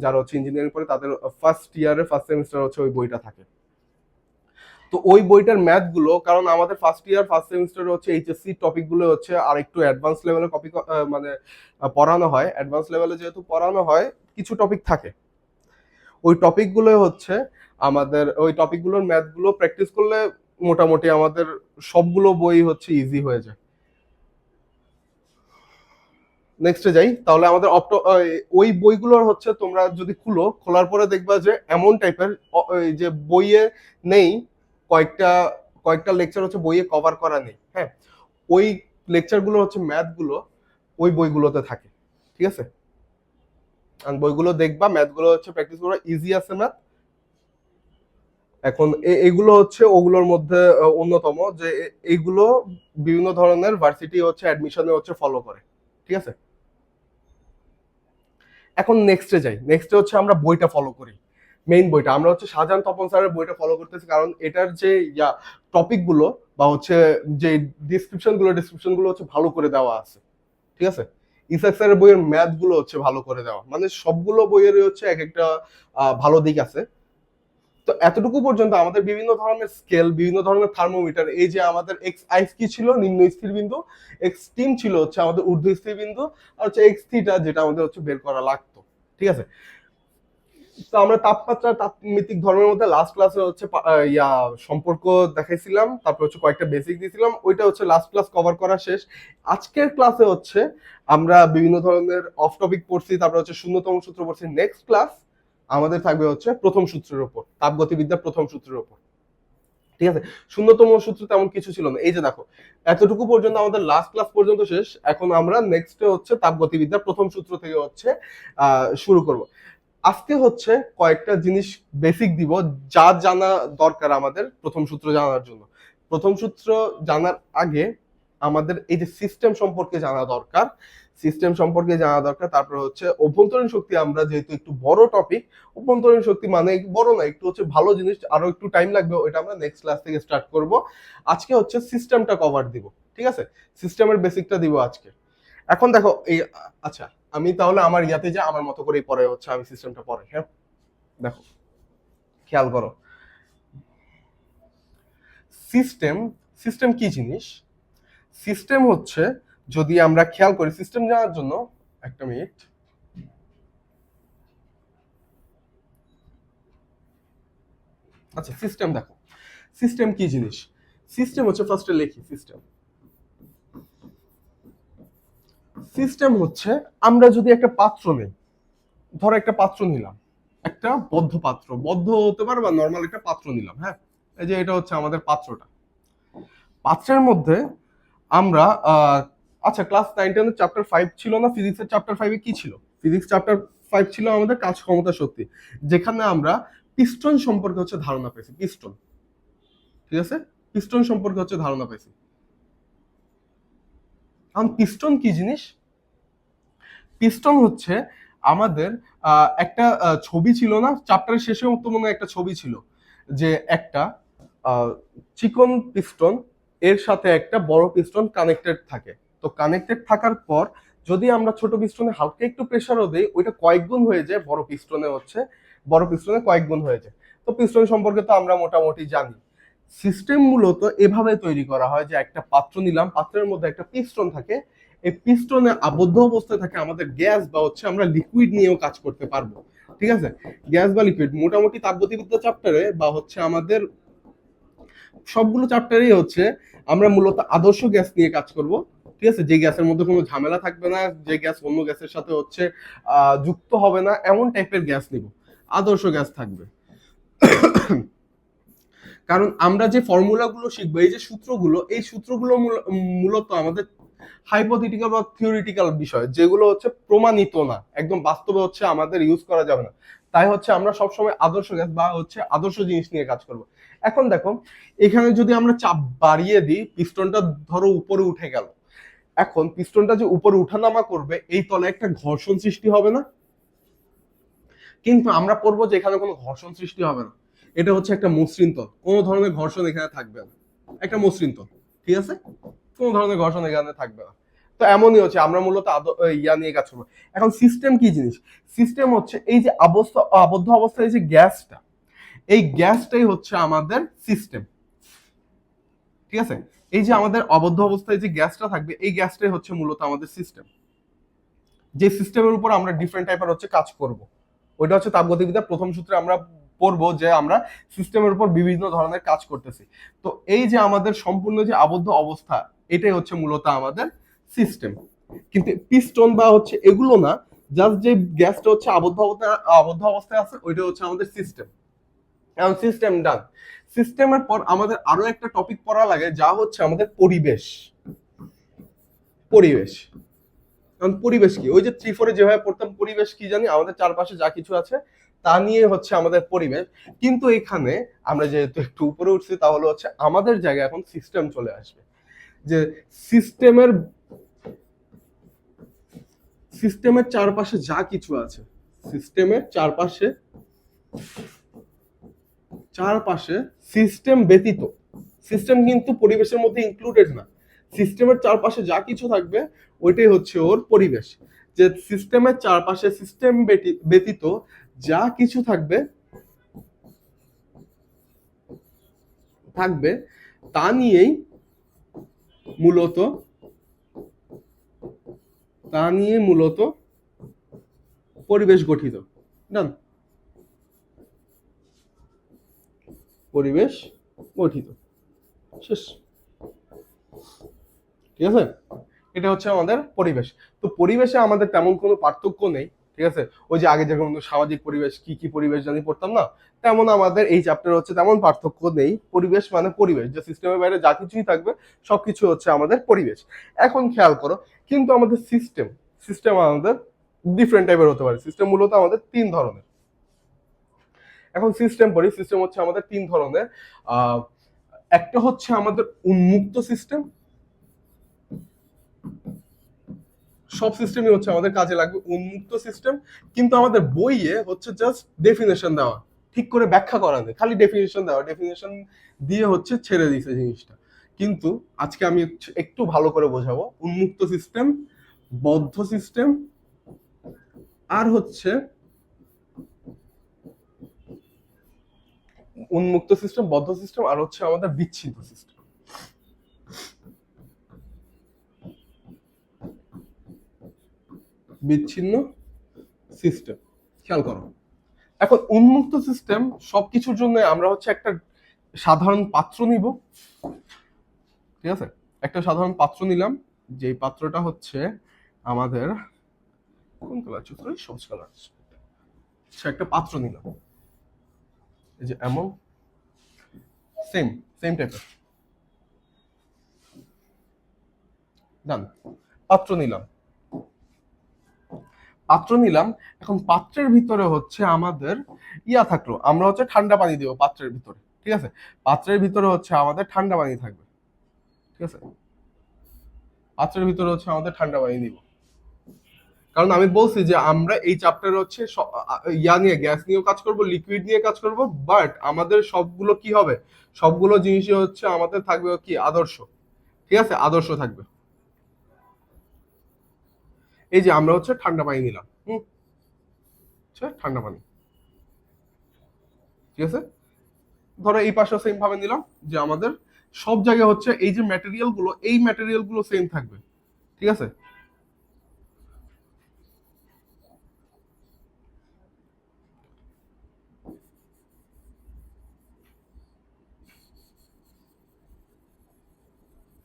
যারা হচ্ছে ইঞ্জিনিয়ারিং পড়ে তাদের ফার্স্ট ইয়ারে ফার্স্ট সেমিস্টার হচ্ছে ওই বইটা থাকে। তো ওই বইটার ম্যাথ গুলো, কারণ আমাদের ফার্স্ট ইয়ার ফার্স্ট সেমিস্টারে হচ্ছে এইচএসসি টপিক গুলো হচ্ছে আর একটু অ্যাডভান্স লেভেলের কপি মানে পড়ানো হয়, অ্যাডভান্স লেভেলে যেহেতু পড়ানো হয় কিছু টপিক থাকে, ওই টপিক গুলো হচ্ছে আমাদের, ওই টপিক গুলোর ম্যাথ গুলো প্র্যাকটিস করলে মোটামুটি আমাদের সবগুলো বই হচ্ছে ইজি হয়ে যায়। নেক্সটে যাই, তাহলে আমাদের ওই বইগুলোর হচ্ছে তোমরা যদি খোলার পরে দেখবা যে এমন টাইপের যে বইয়ে নেই, কয়েকটা কয়েকটা লেকচার হচ্ছে বইয়ে কভার করা নেই। হ্যাঁ, ওই লেকচার গুলো হচ্ছে ম্যাথ গুলো ওই বইগুলোতে থাকে। ঠিক আছে, বইগুলো দেখবা, ম্যাথ গুলো হচ্ছে প্র্যাকটিস করা ইজি আছে ম্যাথ। এখন এগুলো হচ্ছে ওগুলোর মধ্যে অন্যতম, যে এইগুলো বিভিন্ন ধরনের ভার্সিটি হচ্ছে অ্যাডমিশনে হচ্ছে ফলো করে। ঠিক আছে, এখন নেক্সটে যাই। নেক্সটে হচ্ছে আমরা বইটা ফলো করি, মেইন বইটা আমরা হচ্ছে শাহজাহান তপন স্যারের বইটা ফলো করতেছি, কারণ এটার যে টপিক গুলো বা হচ্ছে যে ডিসক্রিপশন গুলো হচ্ছে ভালো করে দেওয়া আছে। ঠিক আছে, ইসাক স্যারের বইয়ের ম্যাথ গুলো হচ্ছে ভালো করে দেওয়া, মানে সবগুলো বইয়ের হচ্ছে এক একটা ভালো দিক আছে। তো এতটুকু পর্যন্ত আমাদের বিভিন্ন ধরনের স্কেল, বিভিন্ন ধরনের থার্মোমিটার, এই যে আমাদের এক্স আইস কি ছিল, নিম্ন স্থির বিন্দু, এক্স টিম ছিল হচ্ছে আমাদের ঊর্ধ্ব স্থির বিন্দু, আর হচ্ছে এক্স থিটা যেটা আমাদের হচ্ছে বের করা লাগতো। ঠিক আছে, তো আমরা তাপমাত্রা, তাপমিতিক ধর্মের মধ্যে লাস্ট ক্লাসে হচ্ছে সম্পর্ক দেখাইছিলাম, তারপর হচ্ছে কয়েকটা বেসিক দিয়েছিলাম, ওইটা হচ্ছে লাস্ট ক্লাস কভার করা শেষ। আজকের ক্লাসে হচ্ছে আমরা বিভিন্ন ধরনের অফ টপিক পড়ছি, তারপর হচ্ছে 0তম সূত্র পড়ছি। নেক্সট ক্লাস আমাদের থাকবে হচ্ছে প্রথম সূত্রের উপর, তাপগতিবিদ্যার প্রথম সূত্রের উপর। ঠিক আছে, 0তম সূত্র তেমন কিছু ছিল না। এই যে দেখো, এতটুকু পর্যন্ত আমাদের লাস্ট ক্লাস পর্যন্ত শেষ। এখন আমরা নেক্সটে হচ্ছে তাপগতিবিদ্যার প্রথম সূত্র থেকে হচ্ছে শুরু করব। আজকে হচ্ছে কয়েকটা জিনিস বেসিক দিব যা জানা দরকার আমাদের প্রথম সূত্র জানার জন্য। প্রথম সূত্র জানার আগে আমাদের এই যে সিস্টেম সম্পর্কে জানা দরকার, সিস্টেম সম্পর্কে জানা দরকার। তারপর হচ্ছে অভ্যন্তরীণ শক্তি, আমরা যেহেতু একটু বড় টপিক, অভ্যন্তরীণ শক্তি মানে বড় না, একটু হচ্ছে ভালো জিনিস, আরো একটু টাইম লাগবে, ওইটা আমরা নেক্সট ক্লাস থেকে স্টার্ট করব। আজকে হচ্ছে সিস্টেমটা কভার দিব, ঠিক আছে, সিস্টেমের বেসিকটা দিব আজকে। এখন দেখো এই, আচ্ছা আমি তাহলে আমার ইয়াতে যা আমার মতো করেই পরে হচ্ছে আমি সিস্টেমটা পড়াই, হ্যাঁ। দেখো খেয়াল করো, সিস্টেম, সিস্টেম কি জিনিস? সিস্টেম হচ্ছে, যদি আমরা খেয়াল করি সিস্টেম জানার জন্য, একটা মিনিট, আচ্ছা সিস্টেম দেখো, সিস্টেম কি জিনিস? সিস্টেম হচ্ছে, ফার্স্টে লিখি সিস্টেম। সিস্টেম হচ্ছে, আমরা যদি একটা পাত্র নেই, ধরো একটা পাত্র নিলাম, একটা বদ্ধ পাত্র, বদ্ধ হতে পারে বা নর্মাল একটা পাত্র নিলাম, হ্যাঁ। এই যে এটা হচ্ছে আমাদের পাত্রটা। পাত্রের মধ্যে আমরা আচ্ছা ক্লাস 9-10 চ্যাপ্টার 5 ছিল না, ফিজিক্সের চ্যাপ্টার 5 কি ছিল? ফিজিক্স চ্যাপ্টার 5 ছিল আমাদের কাজ ক্ষমতা শক্তি, যেখানে আমরা পিস্টন সম্পর্কে হচ্ছে ধারণা পেয়েছি, পিস্টন, ঠিক আছে, পিস্টন সম্পর্কে হচ্ছে ধারণা পেয়েছি। এখন পিস্টন কি জিনিস? পিস্টন হচ্ছে আমাদের একটা ছবি ছিল না চ্যাপ্টারের শেষে, তো মনে হয় একটা ছবি ছিল, যে একটা চিকন পিস্টন এর সাথে একটা বড় পিস্টন কানেক্টেড থাকে। তো কানেক্টেড থাকার পর যদি আমরা ছোট পিস্টনে হালকা একটু প্রেসারও দেই, ওইটা কয়েক গুণ হয়ে যায় বড় পিস্টনে, হচ্ছে বড় পিস্টনে কয়েক গুণ হয়ে যায়। তো পিস্টন সম্পর্কে তো আমরা মোটামুটি জানি। সিস্টেম মূলত এভাবে তৈরি করা হয় যে একটা পাত্র নিলাম, পাত্রের মধ্যে একটা পিস্টন থাকে, এই পিস্টনে আবদ্ধ অবস্থায় থাকে আমাদের গ্যাস বা হচ্ছে আমরা লিকুইড নিয়েও কাজ করতে পারবো, ঠিক আছে। গ্যাস বা লিকুইড মোটামুটি তাপগতিবিদ্যা চ্যাপ্টারে বা হচ্ছে আমাদের সবগুলো চ্যাপ্টারেই হচ্ছে আমরা মূলত আদর্শ গ্যাস নিয়ে কাজ করব, ঠিক আছে, যে গ্যাসের মধ্যে কোনো ঝামেলা থাকবে না, যে গ্যাস অন্য গ্যাসের সাথে হচ্ছে যুক্ত হবে না, এমন টাইপের গ্যাস নিব, আদর্শ গ্যাস থাকবে। কারণ আমরা যে ফর্মুলাগুলো শিখবো, এই যে সূত্রগুলো, এই সূত্রগুলো মূলত আমাদের হাইপোথেটিক্যাল বা থিওরিটিক্যাল বিষয়, যেগুলো হচ্ছে প্রমাণিত না, একদম বাস্তবে হচ্ছে আমাদের ইউজ করা যাবে না। তাই হচ্ছে আমরা সবসময় আদর্শ গ্যাস বা হচ্ছে আদর্শ জিনিস নিয়ে কাজ করব। এখন দেখো এখানে যদি আমরা চাপ বাড়িয়ে দিই, পিস্টনটা ধরো উপরে উঠে গেল, এখন পিস্টনটা যে উপরে উঠানামা করবে, এই তলে একটা ঘর্ষণ সৃষ্টি হবে না? কিন্তু আমরা পড়বো যে এখানে কোনো ঘর্ষণ সৃষ্টি হবে না, এটা হচ্ছে একটা মসৃণ তল, কোনো ধরনের ঘর্ষণ এখানে থাকবে না, একটা মসৃণ তল, ঠিক আছে, কোনো ধরনের ঘর্ষণ এখানে থাকবে না। তো এমনই হচ্ছে আমরা মূলত ইয়া নিয়ে কাজ করবো। এখন সিস্টেম কি জিনিস? সিস্টেম হচ্ছে এই যে আবদ্ধ অবস্থায় যে গ্যাসটা, এই গ্যাসটাই হচ্ছে আমাদের সিস্টেম, ঠিক আছে। এই যে আমাদের আবদ্ধ অবস্থায় যে গ্যাসটা থাকবে, এই গ্যাসটাই হচ্ছে মূলত আমাদের সিস্টেম, যে সিস্টেমের উপর আমরা ডিফারেন্ট টাইপের হচ্ছে কাজ করব। ওইটা হচ্ছে তাপগতিবিদ্যার প্রথম সূত্রে আমরা পড়বো যে আমরা সিস্টেমের উপর বিভিন্ন ধরনের কাজ করতেছি। তো এই যে আমাদের সম্পূর্ণ যে আবদ্ধ অবস্থা, এটাই হচ্ছে মূলত আমাদের সিস্টেম। কিন্তু পিস্টন বা হচ্ছে এগুলো না, জাস্ট যে গ্যাসটা হচ্ছে আবদ্ধ অবস্থায় আছে, ওইটা হচ্ছে আমাদের সিস্টেম। এখন সিস্টেম ডান। সিস্টেমের পর আমাদের আরো একটা টপিক পড়া লাগে, যা হচ্ছে আমাদের পরিবেশ। পরিবেশ, কারণ পরিবেশ কি, ওই যে 3-4-এ যেভাবে পড়তাম, পরিবেশ কি জানি, আমাদের চারপাশে যা কিছু আছে তা নিয়ে হচ্ছে আমাদের পরিবেশ। কিন্তু এখানে আমরা যেহেতু একটু উপরে উঠছি, তাহলে হচ্ছে আমাদের জায়গায় এখন সিস্টেম চলে আসবে, যে সিস্টেমের সিস্টেমের চারপাশে যা কিছু আছে, সিস্টেমের চারপাশে চারপাশে সিস্টেম ব্যতীত, সিস্টেম কিন্তু পরিবেশের মধ্যে ইনক্লুডেড না, সিস্টেমের চারপাশে যা কিছু থাকবে ওইটাই হচ্ছে ওর পরিবেশ। যে সিস্টেমের চারপাশে সিস্টেম ব্যতীত যা কিছু থাকবে থাকবে তা নিয়েই মূলত পরিবেশ গঠিত। ডান, পরিবেশ গঠিত, শেষ, ঠিক আছে। এটা হচ্ছে আমাদের পরিবেশ। তো পরিবেশে আমাদের তেমন কোনো পার্থক্য নেই, ঠিক আছে। ওই যে আগে যেমন সামাজিক পরিবেশ, কি কি পরিবেশ জানি পড়তাম না, তেমন আমাদের এই চ্যাপ্টার হচ্ছে তেমন পার্থক্য নেই। পরিবেশ মানে পরিবেশ, যে সিস্টেমের বাইরে যা কিছুই থাকবে সবকিছু হচ্ছে আমাদের পরিবেশ। এখন খেয়াল করো, কিন্তু আমাদের সিস্টেম, সিস্টেম আমাদের ডিফারেন্ট টাইপের হতে পারে। সিস্টেম মূলত আমাদের 3 ধরনের। এখন সিস্টেম পড়ি, সিস্টেম হচ্ছে আমাদের 3 ধরনের। একটা হচ্ছে আমাদের উন্মুক্ত সিস্টেম, সব সিস্টেমই হচ্ছে আমাদের কাজে লাগবে, উন্মুক্ত সিস্টেম। কিন্তু আমাদের বইয়ে হচ্ছে জাস্ট ডেফিনেশন দেওয়া, ঠিক করে ব্যাখ্যা করা নেই, খালি ডেফিনেশন দেওয়া, ডেফিনেশন দিয়ে হচ্ছে ছেড়ে দিয়েছে জিনিসটা। কিন্তু আজকে আমি একটু ভালো করে বোঝাবো উন্মুক্ত সিস্টেম, বদ্ধ সিস্টেম, আর হচ্ছে উন্মুক্ত সিস্টেম, বদ্ধ সিস্টেম, আর হচ্ছে আমাদের বিচ্ছিন্ন সিস্টেম। বিচ্ছিন্ন সিস্টেম, খেয়াল করো। এখন উন্মুক্ত সিস্টেম সবকিছুর জন্য আমরা হচ্ছে একটা সাধারণ পাত্র নিব, ঠিক আছে? একটা সাধারণ পাত্র নিলাম, যে পাত্রটা হচ্ছে আমাদের কোন কালার চুজ করি, সবুজ কালার। একটা পাত্র নিলাম, এই যে এমন সেম সেম টাইপের, ডান। পাত্র নিলাম, পাত্র নিলাম। এখন পাত্রের ভিতরে হচ্ছে আমাদের ইয়া থাকলো, আমরা হচ্ছে ঠান্ডা পানি দিব পাত্রের ভিতরে, ঠিক আছে? পাত্রের ভিতরে হচ্ছে আমাদের ঠান্ডা পানি থাকবে, ঠিক আছে? পাত্রের ভিতরে হচ্ছে আমাদের ঠান্ডা পানি দিব, কারণ আমি বলছি যে আমরা এই চ্যাপ্টারে হচ্ছে ইয়া নিয়ে, গ্যাস নিয়েও কাজ করব, লিকুইড নিয়ে কাজ করব, বাট আমাদের সবগুলো কি হবে, সবগুলো জিনিসই হচ্ছে আমাদের থাকবে কি আদর্শ, ঠিক আছে? আদর্শ থাকবে। এই যে আমরা হচ্ছে ঠান্ডা পানি নিলাম, ঠান্ডা পানি, ঠিক আছে? ধরো এই পাশে সেম ভাবে নিলাম, যে আমাদের সব জায়গায় হচ্ছে এই যে ম্যাটেরিয়াল গুলো, এই ম্যাটেরিয়াল গুলো সেম থাকবে, ঠিক আছে?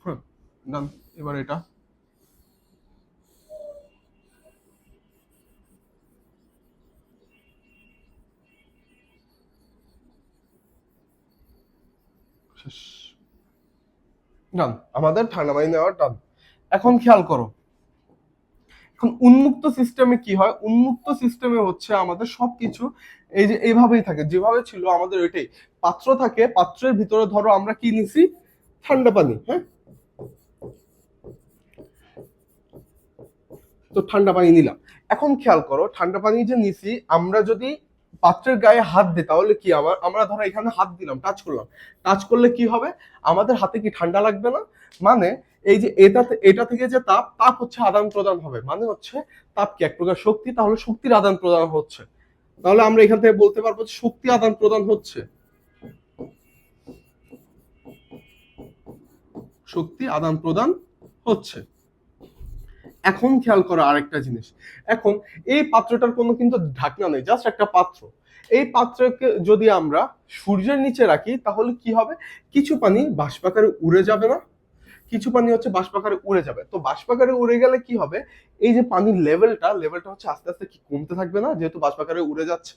হ্যাঁ, ডান। এবার এটা শেষ, ডান। আমাদের ঠান্ডা পানি নেওয়ার ডান। এখন খেয়াল করো, এখন উন্মুক্ত সিস্টেমে কি হয়, উন্মুক্ত সিস্টেমে হচ্ছে আমাদের সবকিছু এই যে এইভাবেই থাকে, যেভাবে ছিল আমাদের ওইটাই। পাত্র থাকে, পাত্রের ভিতরে ধরো আমরা কি নিছি, ঠান্ডা পানি, হ্যাঁ? তো ঠান্ডা পানি নিলাম। এখন খেয়াল করো, ঠান্ডা পানি যে নিছি, আমরা যদি পাত্রের গায়ে হাত দিই তাহলে কি, আমরা ধরো এখানে হাত দিলাম, টাচ করলাম, টাচ করলে কি হবে, আমাদের হাতে কি ঠান্ডা লাগবে না? মানে এই যে এটা থেকে যে তাপ, তাপ হচ্ছে আদান প্রদান হবে, মানে হচ্ছে তাপ কি এক প্রকার শক্তি, তাহলে শক্তির আদান প্রদান হচ্ছে। তাহলে আমরা এখান থেকে বলতে পারবো শক্তি আদান প্রদান হচ্ছে, শক্তি আদান প্রদান হচ্ছে। এখন খেয়াল করো আরেকটা জিনিস, এখন এই পাত্রটার কোনো কিন্তু ঢাকনা নেই, জাস্ট একটা পাত্র। এই পাত্রকে যদি আমরা সূর্যের নিচে রাখি তাহলে কি হবে, কিছু পানি বাষ্পাকারে উড়ে যাবে না? কিছু পানি হচ্ছে বাষ্পাকারে উড়ে যাবে। তো বাষ্পাকারে উড়ে গেলে কি হবে, এই যে পানির লেভেলটা হচ্ছে আস্তে আস্তে কি কমতে থাকবে না, যেহেতু বাষ্পাকারে উড়ে যাচ্ছে।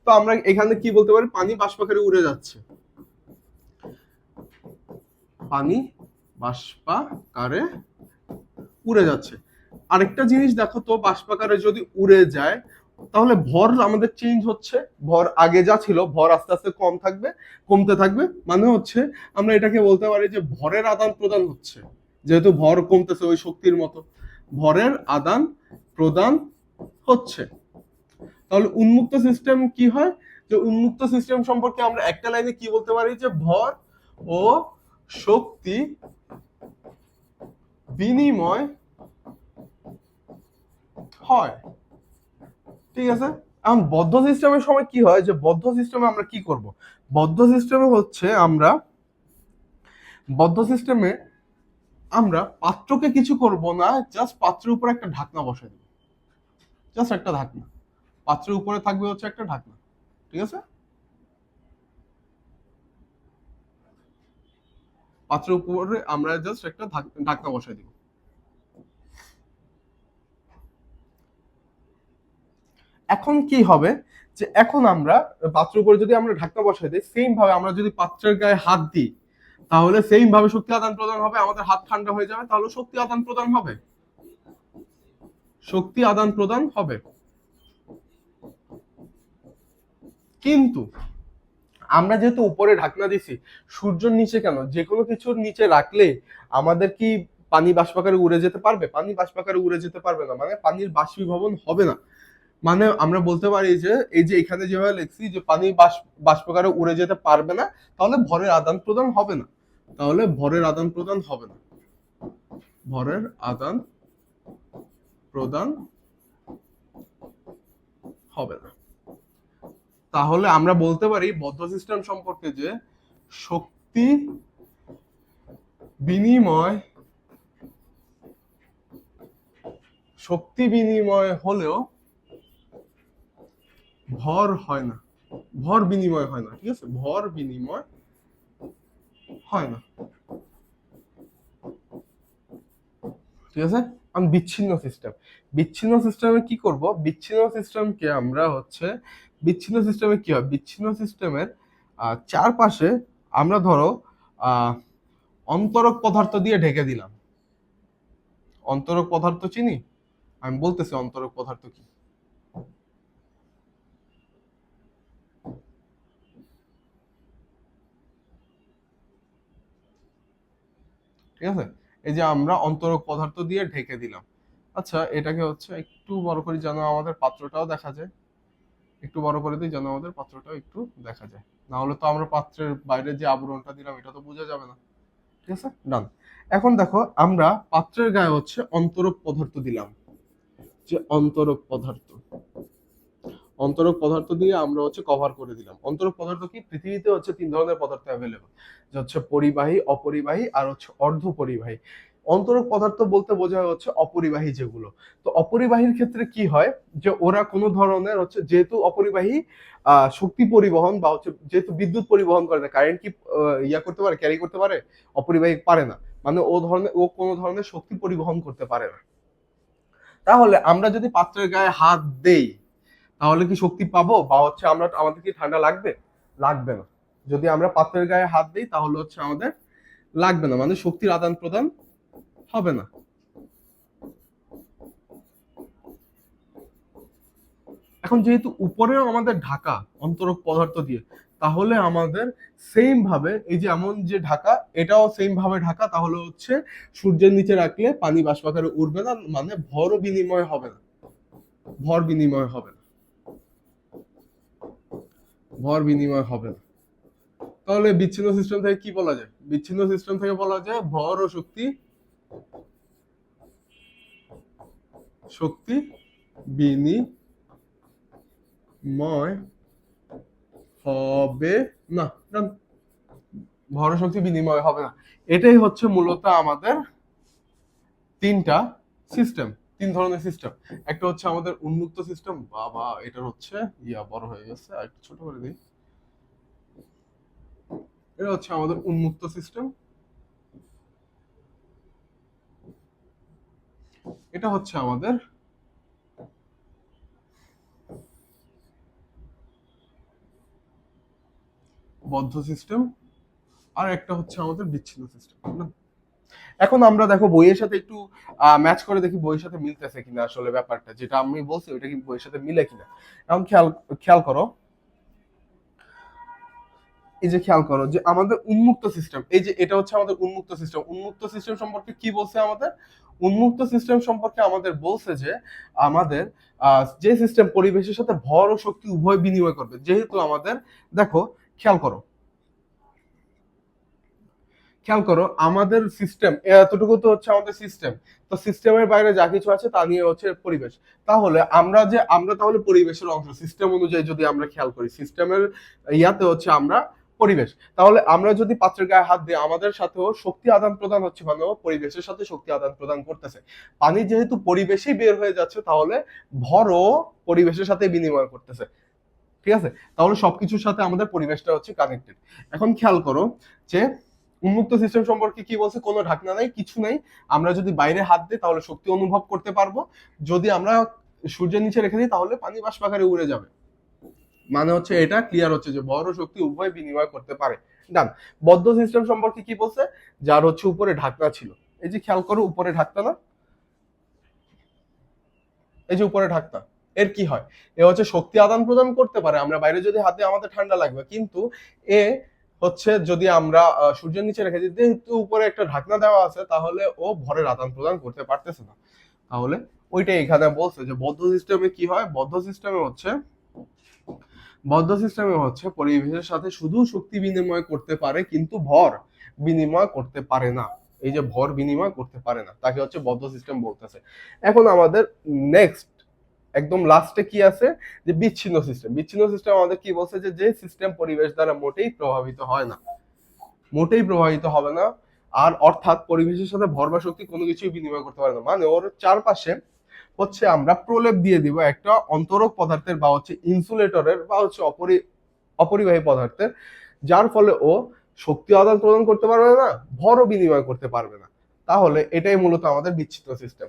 তো আমরা এখানে কি বলতে পারি, পানি বাষ্পাকারে উড়ে যাচ্ছে, পানি বাষ্পাকারে উড়ে যাচ্ছে। আরেকটা জিনিস দেখো তো, বাষ্পাকারে যদি উড়ে যায় তাহলে ভর আমাদের চেঞ্জ হচ্ছে, ভর আগে যা ছিল ভর আস্তে আস্তে কম থাকবে, কমতে থাকবে, মানে হচ্ছে আমরা এটাকে বলতে পারি যে ভরের আদান প্রদান হচ্ছে, যেহেতু ভর কমতেছে ওই শক্তির মতো, ভরের আদান প্রদান হচ্ছে। তাহলে উন্মুক্ত সিস্টেম কি হয়, যে উন্মুক্ত সিস্টেম সম্পর্কে আমরা একটা লাইনে কি বলতে পারি, যে ভর ও শক্তি বিনিময় হয়, ঠিক আছে? এখন বদ্ধ সিস্টেমের সময় কি হয়, যে বদ্ধ সিস্টেমে আমরা কি করব, বদ্ধ সিস্টেমে হচ্ছে আমরা, বদ্ধ সিস্টেমে আমরা পাত্রকে কিছু করব না, জাস্ট পাত্রের উপর একটা ঢাকনা বসাই দেব, জাস্ট একটা ঢাকনা, পাত্রের উপরে থাকবে হচ্ছে একটা ঢাকনা, ঠিক আছে? পাত্রের উপরে আমরা জাস্ট একটা ঢাকনা বসাই দিব। এখন কি হবে, যে এখন আমরা পাত্রের উপরে যদি আমরা ঢাকনা বসাই দিই, সেম ভাবে আমরা যদি পাত্রের গায়ে হাত দিই তাহলে সেম ভাবে শক্তি আদান প্রদান হবে, আমাদের হাত ঠান্ডা হয়ে যাবে, তাহলে শক্তি আদান প্রদান হবে, শক্তি আদান প্রদান হবে। কিন্তু আমরা যেহেতু উপরে ঢাকনা দিছি, সূর্যের নিচে কেন, যে কোনো কিছুর নিচে রাখলে আমাদের কি পানি বাষ্পাকারে উড়ে যেতে পারবে? পানি বাষ্পাকারে উড়ে যেতে পারবে না, মানে পানির বাষ্পীভবন হবে না। মানে আমরা বলতে পারি যে এই যে এখানে যেভাবে লিখছি যে পানি বাষ্পাকারে উড়ে যেতে পারবে না, তাহলে ভরের আদান প্রদান হবে না। তাহলে ভরের আদান প্রদান হবে না, ভরের আদান প্রদান হবে না। তাহলে আমরা বলতে পারি বদ্ধ সিস্টেম সম্পর্কে যে শক্তি বিনিময় হলেও ভর হয় না, ভর বিনিময় হয় না। ঠিক আছে, ভর বিনিময় হয় না। ঠিক আছে, আমি বিচ্ছিন্ন সিস্টেম, বিচ্ছিন্ন সিস্টেমে কি করব? বিচ্ছিন্ন সিস্টেমকে আমরা হচ্ছে, বিচ্ছিন্ন সিস্টেমে কি হয়, বিচ্ছিন্ন সিস্টেমের চারপাশে আমরা ধরো অন্তরক পদার্থ দিয়ে ঢেকে দিলাম। অন্তরক পদার্থ চিনি, আমি বলতেছি অন্তরক পদার্থ কি। ঠিক আছে, এই যে আমরা অন্তরক পদার্থ দিয়ে ঢেকে দিলাম। আচ্ছা, এটাকে হচ্ছে একটু বড় করে যেন আমাদের পাত্রটাও দেখা যায়, একটু বড় করে দিই যেন আমাদের পাত্রটাও একটু দেখা যায়, না হলে তো আমরা পাত্রের বাইরে যে আবরণটা দিলাম এটা তো বোঝা যাবে না। ঠিক আছে, ডান। এখন দেখো আমরা পাত্রের গায়ে হচ্ছে অন্তরক পদার্থ দিলাম, যে অন্তরক পদার্থ, অন্তরক পদার্থ দিয়ে আমরা হচ্ছে কভার করে দিলাম। অন্তরক পদার্থ কি, পৃথিবীতে হচ্ছে তিন ধরনের পদার্থ অ্যাভেলেবল, যে হচ্ছে পরিবাহী, অপরিবাহী আর হচ্ছে অর্ধ পরিবাহী। অন্তরক পদার্থ বলতে বোঝায় হচ্ছে অপরিবাহী যেগুলো। তো অপরিবাহীর ক্ষেত্রে কি হয়, যে ওরা কোনো ধরনের হচ্ছে, যেহেতু অপরিবাহী শক্তি পরিবহন বা হচ্ছে যেহেতু বিদ্যুৎ পরিবহন করে না, কারেন্ট কি ইয়া করতে পারে, ক্যারি করতে পারে? অপরিবাহী পারে না, মানে ও কোনো ধরনের শক্তি পরিবহন করতে পারে না। তাহলে আমরা যদি পাত্রের গায়ে হাত দেই তাহলে কি শক্তি পাবো, বা হচ্ছে আমাদের কি ঠান্ডা লাগবে? লাগবে না। যদি আমরা পাত্রের গায়ে হাত দিই তাহলে হচ্ছে আমাদের লাগবে না, মানে শক্তির আদান প্রদান হবে না। এখন যেহেতু উপরেও আমাদের ঢাকা অন্তরক পদার্থ দিয়ে, তাহলে আমাদের সেম ভাবে এই যে এমন যে ঢাকা, এটাও সেম ভাবে ঢাকা, তাহলে হচ্ছে সূর্যের নিচে রাখলে পানি বাষ্পাকারে উঠবে না, মানে ভর বিনিময় হবে না, ভর বিনিময় হবে না, ভর বিনিময় হবে না। তাহলে বিচ্ছিন্ন সিস্টেম থেকে কি বলা যায়? বিচ্ছিন্ন সিস্টেম থেকে বলা যায় ভর ও শক্তি, শক্তি বিনিময় হবে না, ভর ও শক্তি বিনিময় হবে না। এটাই হচ্ছে মূলত আমাদের তিনটা সিস্টেম, তিন ধরনের সিস্টেম। একটা হচ্ছে আমাদের উন্মুক্ত সিস্টেম, বাবা এটার হচ্ছে বড় হয়ে গেছে, আর একটু ছোট করে দিই। এটা হচ্ছে আমাদের উন্মুক্ত সিস্টেম, এটা হচ্ছে আমাদের বদ্ধ সিস্টেম, আর একটা হচ্ছে আমাদের বিচ্ছিন্ন সিস্টেম। এখন আমরা দেখো বইয়ের সাথে একটু ম্যাচ করে দেখি বইয়ের সাথে মিলতেছে কিনা আসলে ব্যাপারটা, যেটা আমি বলছি ওইটা কি বইয়ের সাথে মিলে কিনা। এখন খেয়াল খেয়াল করো, এই যে খেয়াল করো যে আমাদের উন্মুক্ত সিস্টেম, এই যে এটা হচ্ছে আমাদের উন্মুক্ত সিস্টেম। উন্মুক্ত সিস্টেম সম্পর্কে কি বলছে আমাদের? উন্মুক্ত সিস্টেম সম্পর্কে আমাদের বলছে যে আমাদের যে সিস্টেম পরিবেশের সাথে ভর ও শক্তি উভয় বিনিময় করবে। যেহেতু আমাদের দেখো, খেয়াল করো, খেয়াল করো আমাদের সিস্টেম এতটুকু তো হচ্ছে আমাদের সিস্টেম। তো সিস্টেমের বাইরে যা কিছু আছে তা নিয়ে হচ্ছে পরিবেশ। তাহলে আমরা তাহলে পরিবেশের অংশ, সিস্টেম অনুযায়ী যদি আমরা খেয়াল করি সিস্টেমের ইয়াতে হচ্ছে আমরা পরিবেশ। তাহলে আমরা যদি পাত্রের গায়ে হাত দিই আমাদের সাথেও শক্তি আদান প্রদান হচ্ছে, মানে পরিবেশের সাথে শক্তি আদান প্রদান করতেছে। পানি যেহেতু পরিবেশেই বের হয়ে যাচ্ছে, তাহলে ভরও পরিবেশের সাথে বিনিময় করতেছে। ঠিক আছে, তাহলে সবকিছুর সাথে আমাদের পরিবেশটা হচ্ছে কানেক্টেড। এখন খেয়াল করো যে উন্মুক্ত সিস্টেম সম্পর্কে কি বলছে, কোনো ঢাকনা নাই, কিছু নাই। আমরা যদি বাইরে হাত দিই তাহলে শক্তি অনুভব করতে পারবো, যদি আমরা সূর্যের নিচে রেখে দিই তাহলে পানি বাষ্পাকারে উড়ে যাবে। মানে হচ্ছে এটা ক্লিয়ার হচ্ছে যে বড় শক্তি উভয় বিনিময় করতে পারে। ডান। বদ্ধ সিস্টেম সম্পর্কে কি বলছে, যার হচ্ছে উপরে ঢাকনা ছিল, এই যে খেয়াল করো উপরে ঢাকনা না, এই যে উপরে ঢাকনা, এর কি হয়, এ হচ্ছে শক্তি আদান প্রদান করতে পারে। আমরা বাইরে যদি হাতে আমাদের ঠান্ডা লাগবে, কিন্তু এ হচ্ছে যদি আমরা সূর্যের নিচে রেখে দিই, যেহেতু উপরে একটা ঢাকনা দেওয়া আছে, তাহলে ও ভরের আদান প্রদান করতে পারতেছে না। তাহলে ওইটাই এখানে বলছে যে বদ্ধ সিস্টেমে কি হয়, বদ্ধ সিস্টেমে হচ্ছে পরিবেশের সাথে শুধু শক্তি বিনিময় করতে পারে, কিন্তু ভর বিনিময় করতে পারে না। এই যে ভর বিনিময় করতে পারে না, তাকে হচ্ছে বদ্ধ সিস্টেম বলতেছে। এখন আমাদের নেক্সট একদম লাস্টে কি আছে, যে বিচ্ছিন্ন সিস্টেম। বিচ্ছিন্ন সিস্টেম আমাদের কি বলছে, যে যে সিস্টেম পরিবেশ দ্বারা মোটেই প্রভাবিত হয় না, মোটেই প্রভাবিত হবে না, আর অর্থাৎ পরিবেশের সাথে ভর বা শক্তি কোনো কিছুই বিনিময় করতে পারে না। মানে ওর চারপাশে হচ্ছে আমরা প্রলেপ দিয়ে দিব একটা অন্তরক পদার্থের, বা হচ্ছে ইনসুলেটরের, বা হচ্ছে অপরিবাহী পদার্থের, যার ফলে ও শক্তি আদান প্রদান করতে পারবে না, ভরও বিনিময় করতে পারবে না। তাহলে এটাই মূলত আমাদের বিচ্ছিন্ন সিস্টেম।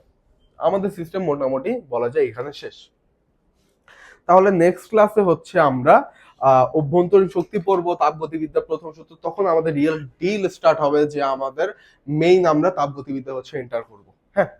আমাদের সিস্টেম মোটামুটি বলা যায় এখানে শেষ। তাহলে নেক্সট ক্লাসে হচ্ছে আমরা অভ্যন্তরীণ শক্তি পড়বো, তাপগতিবিদ্যার প্রথম সূত্র। তখন আমাদের রিয়েল ডিল স্টার্ট হবে, যে আমাদের মেইন আমরা তাপগতিবিদ্যা হচ্ছে এন্টার করব। হ্যাঁ,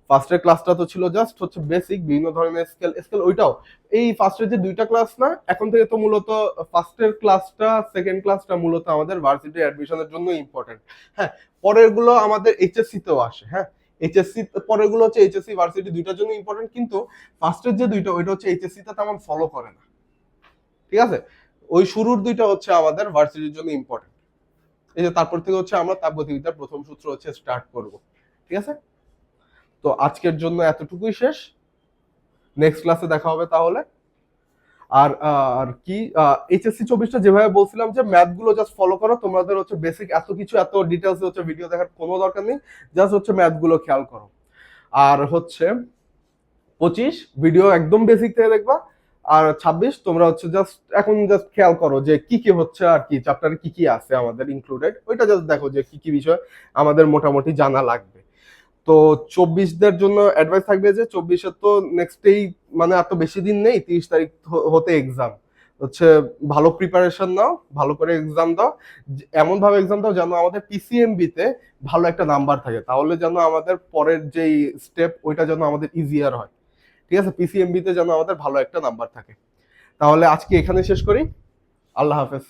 ফার্স্টের ক্লাসটা তো ছিল জাস্ট হচ্ছে বেসিক, বিভিন্ন ধরনের স্কেল ওইটাও এই ফার্স্টের যে দুইটা ক্লাস না, এখন থেকে তো মূলত ফার্স্টের ক্লাসটা, সেকেন্ড ক্লাসটা মূলত আমাদের ভার্সিটি অ্যাডমিশনের জন্য ইম্পর্টেন্ট। হ্যাঁ, পরের গুলো আমাদের এইচএসসি তেও আসে। হ্যাঁ, এইচএসসি পরের গুলো হচ্ছে এইচএসসি ভার্সিটি দুইটার জন্য ইম্পর্টেন্ট, কিন্তু ফার্স্টের যে দুইটা ওইটা হচ্ছে এইচএসসি তে তেমন ফলো করে না। ঠিক আছে, ওই শুরুর দুইটা হচ্ছে আমাদের ভার্সিটির জন্য ইম্পর্টেন্ট। এই যে তারপর থেকে হচ্ছে আমরা তাপগতিবিদ্যার প্রথম সূত্র হচ্ছে স্টার্ট করব। ঠিক আছে, তো আজকের জন্য এতটুকুই শেষ। নেক্সট ক্লাসে দেখা হবে তাহলে। আর আর কি, এইচএসসি 24টা যেভাবে বলছিলাম যে ম্যাথ গুলো জাস্ট ফলো করো, তোমাদের হচ্ছে বেসিক এত কিছু এত ডিটেলস হচ্ছে ভিডিও দেখার কোনো দরকার নেই, জাস্ট হচ্ছে ম্যাথ গুলো খেয়াল করো। আর হচ্ছে 25 ভিডিও একদম বেসিক থেকে দেখবা, আর 26 তোমরা হচ্ছে জাস্ট এখন জাস্ট খেয়াল করো যে কি কি হচ্ছে, আর কি চ্যাপ্টারে কি কি আছে আমাদের ইনক্লুডেড, ওইটা জাস্ট দেখো যে কি কি বিষয় আমাদের মোটামুটি জানা লাগবে। তো 24দের জন্য অ্যাডভাইস থাকবে যে 24-এর তো নেক্সটেই, মানে এত বেশি দিন নেই, 30 তারিখ হতে এক্সাম হচ্ছে। ভালো প্রিপারেশন নাও, ভালো করে এক্সাম দাও, এমন ভাবে এক্সাম দাও যেন আমাদের পিসিএমবি তে ভালো একটা নাম্বার থাকে, তাহলে যেন আমাদের পরের যেই স্টেপ ওইটা যেন আমাদের ইজিয়ার হয়। ঠিক আছে, পিসিএমবি তে যেন আমাদের ভালো একটা নাম্বার থাকে। তাহলে আজকে এখানে শেষ করি। আল্লাহ হাফেজ।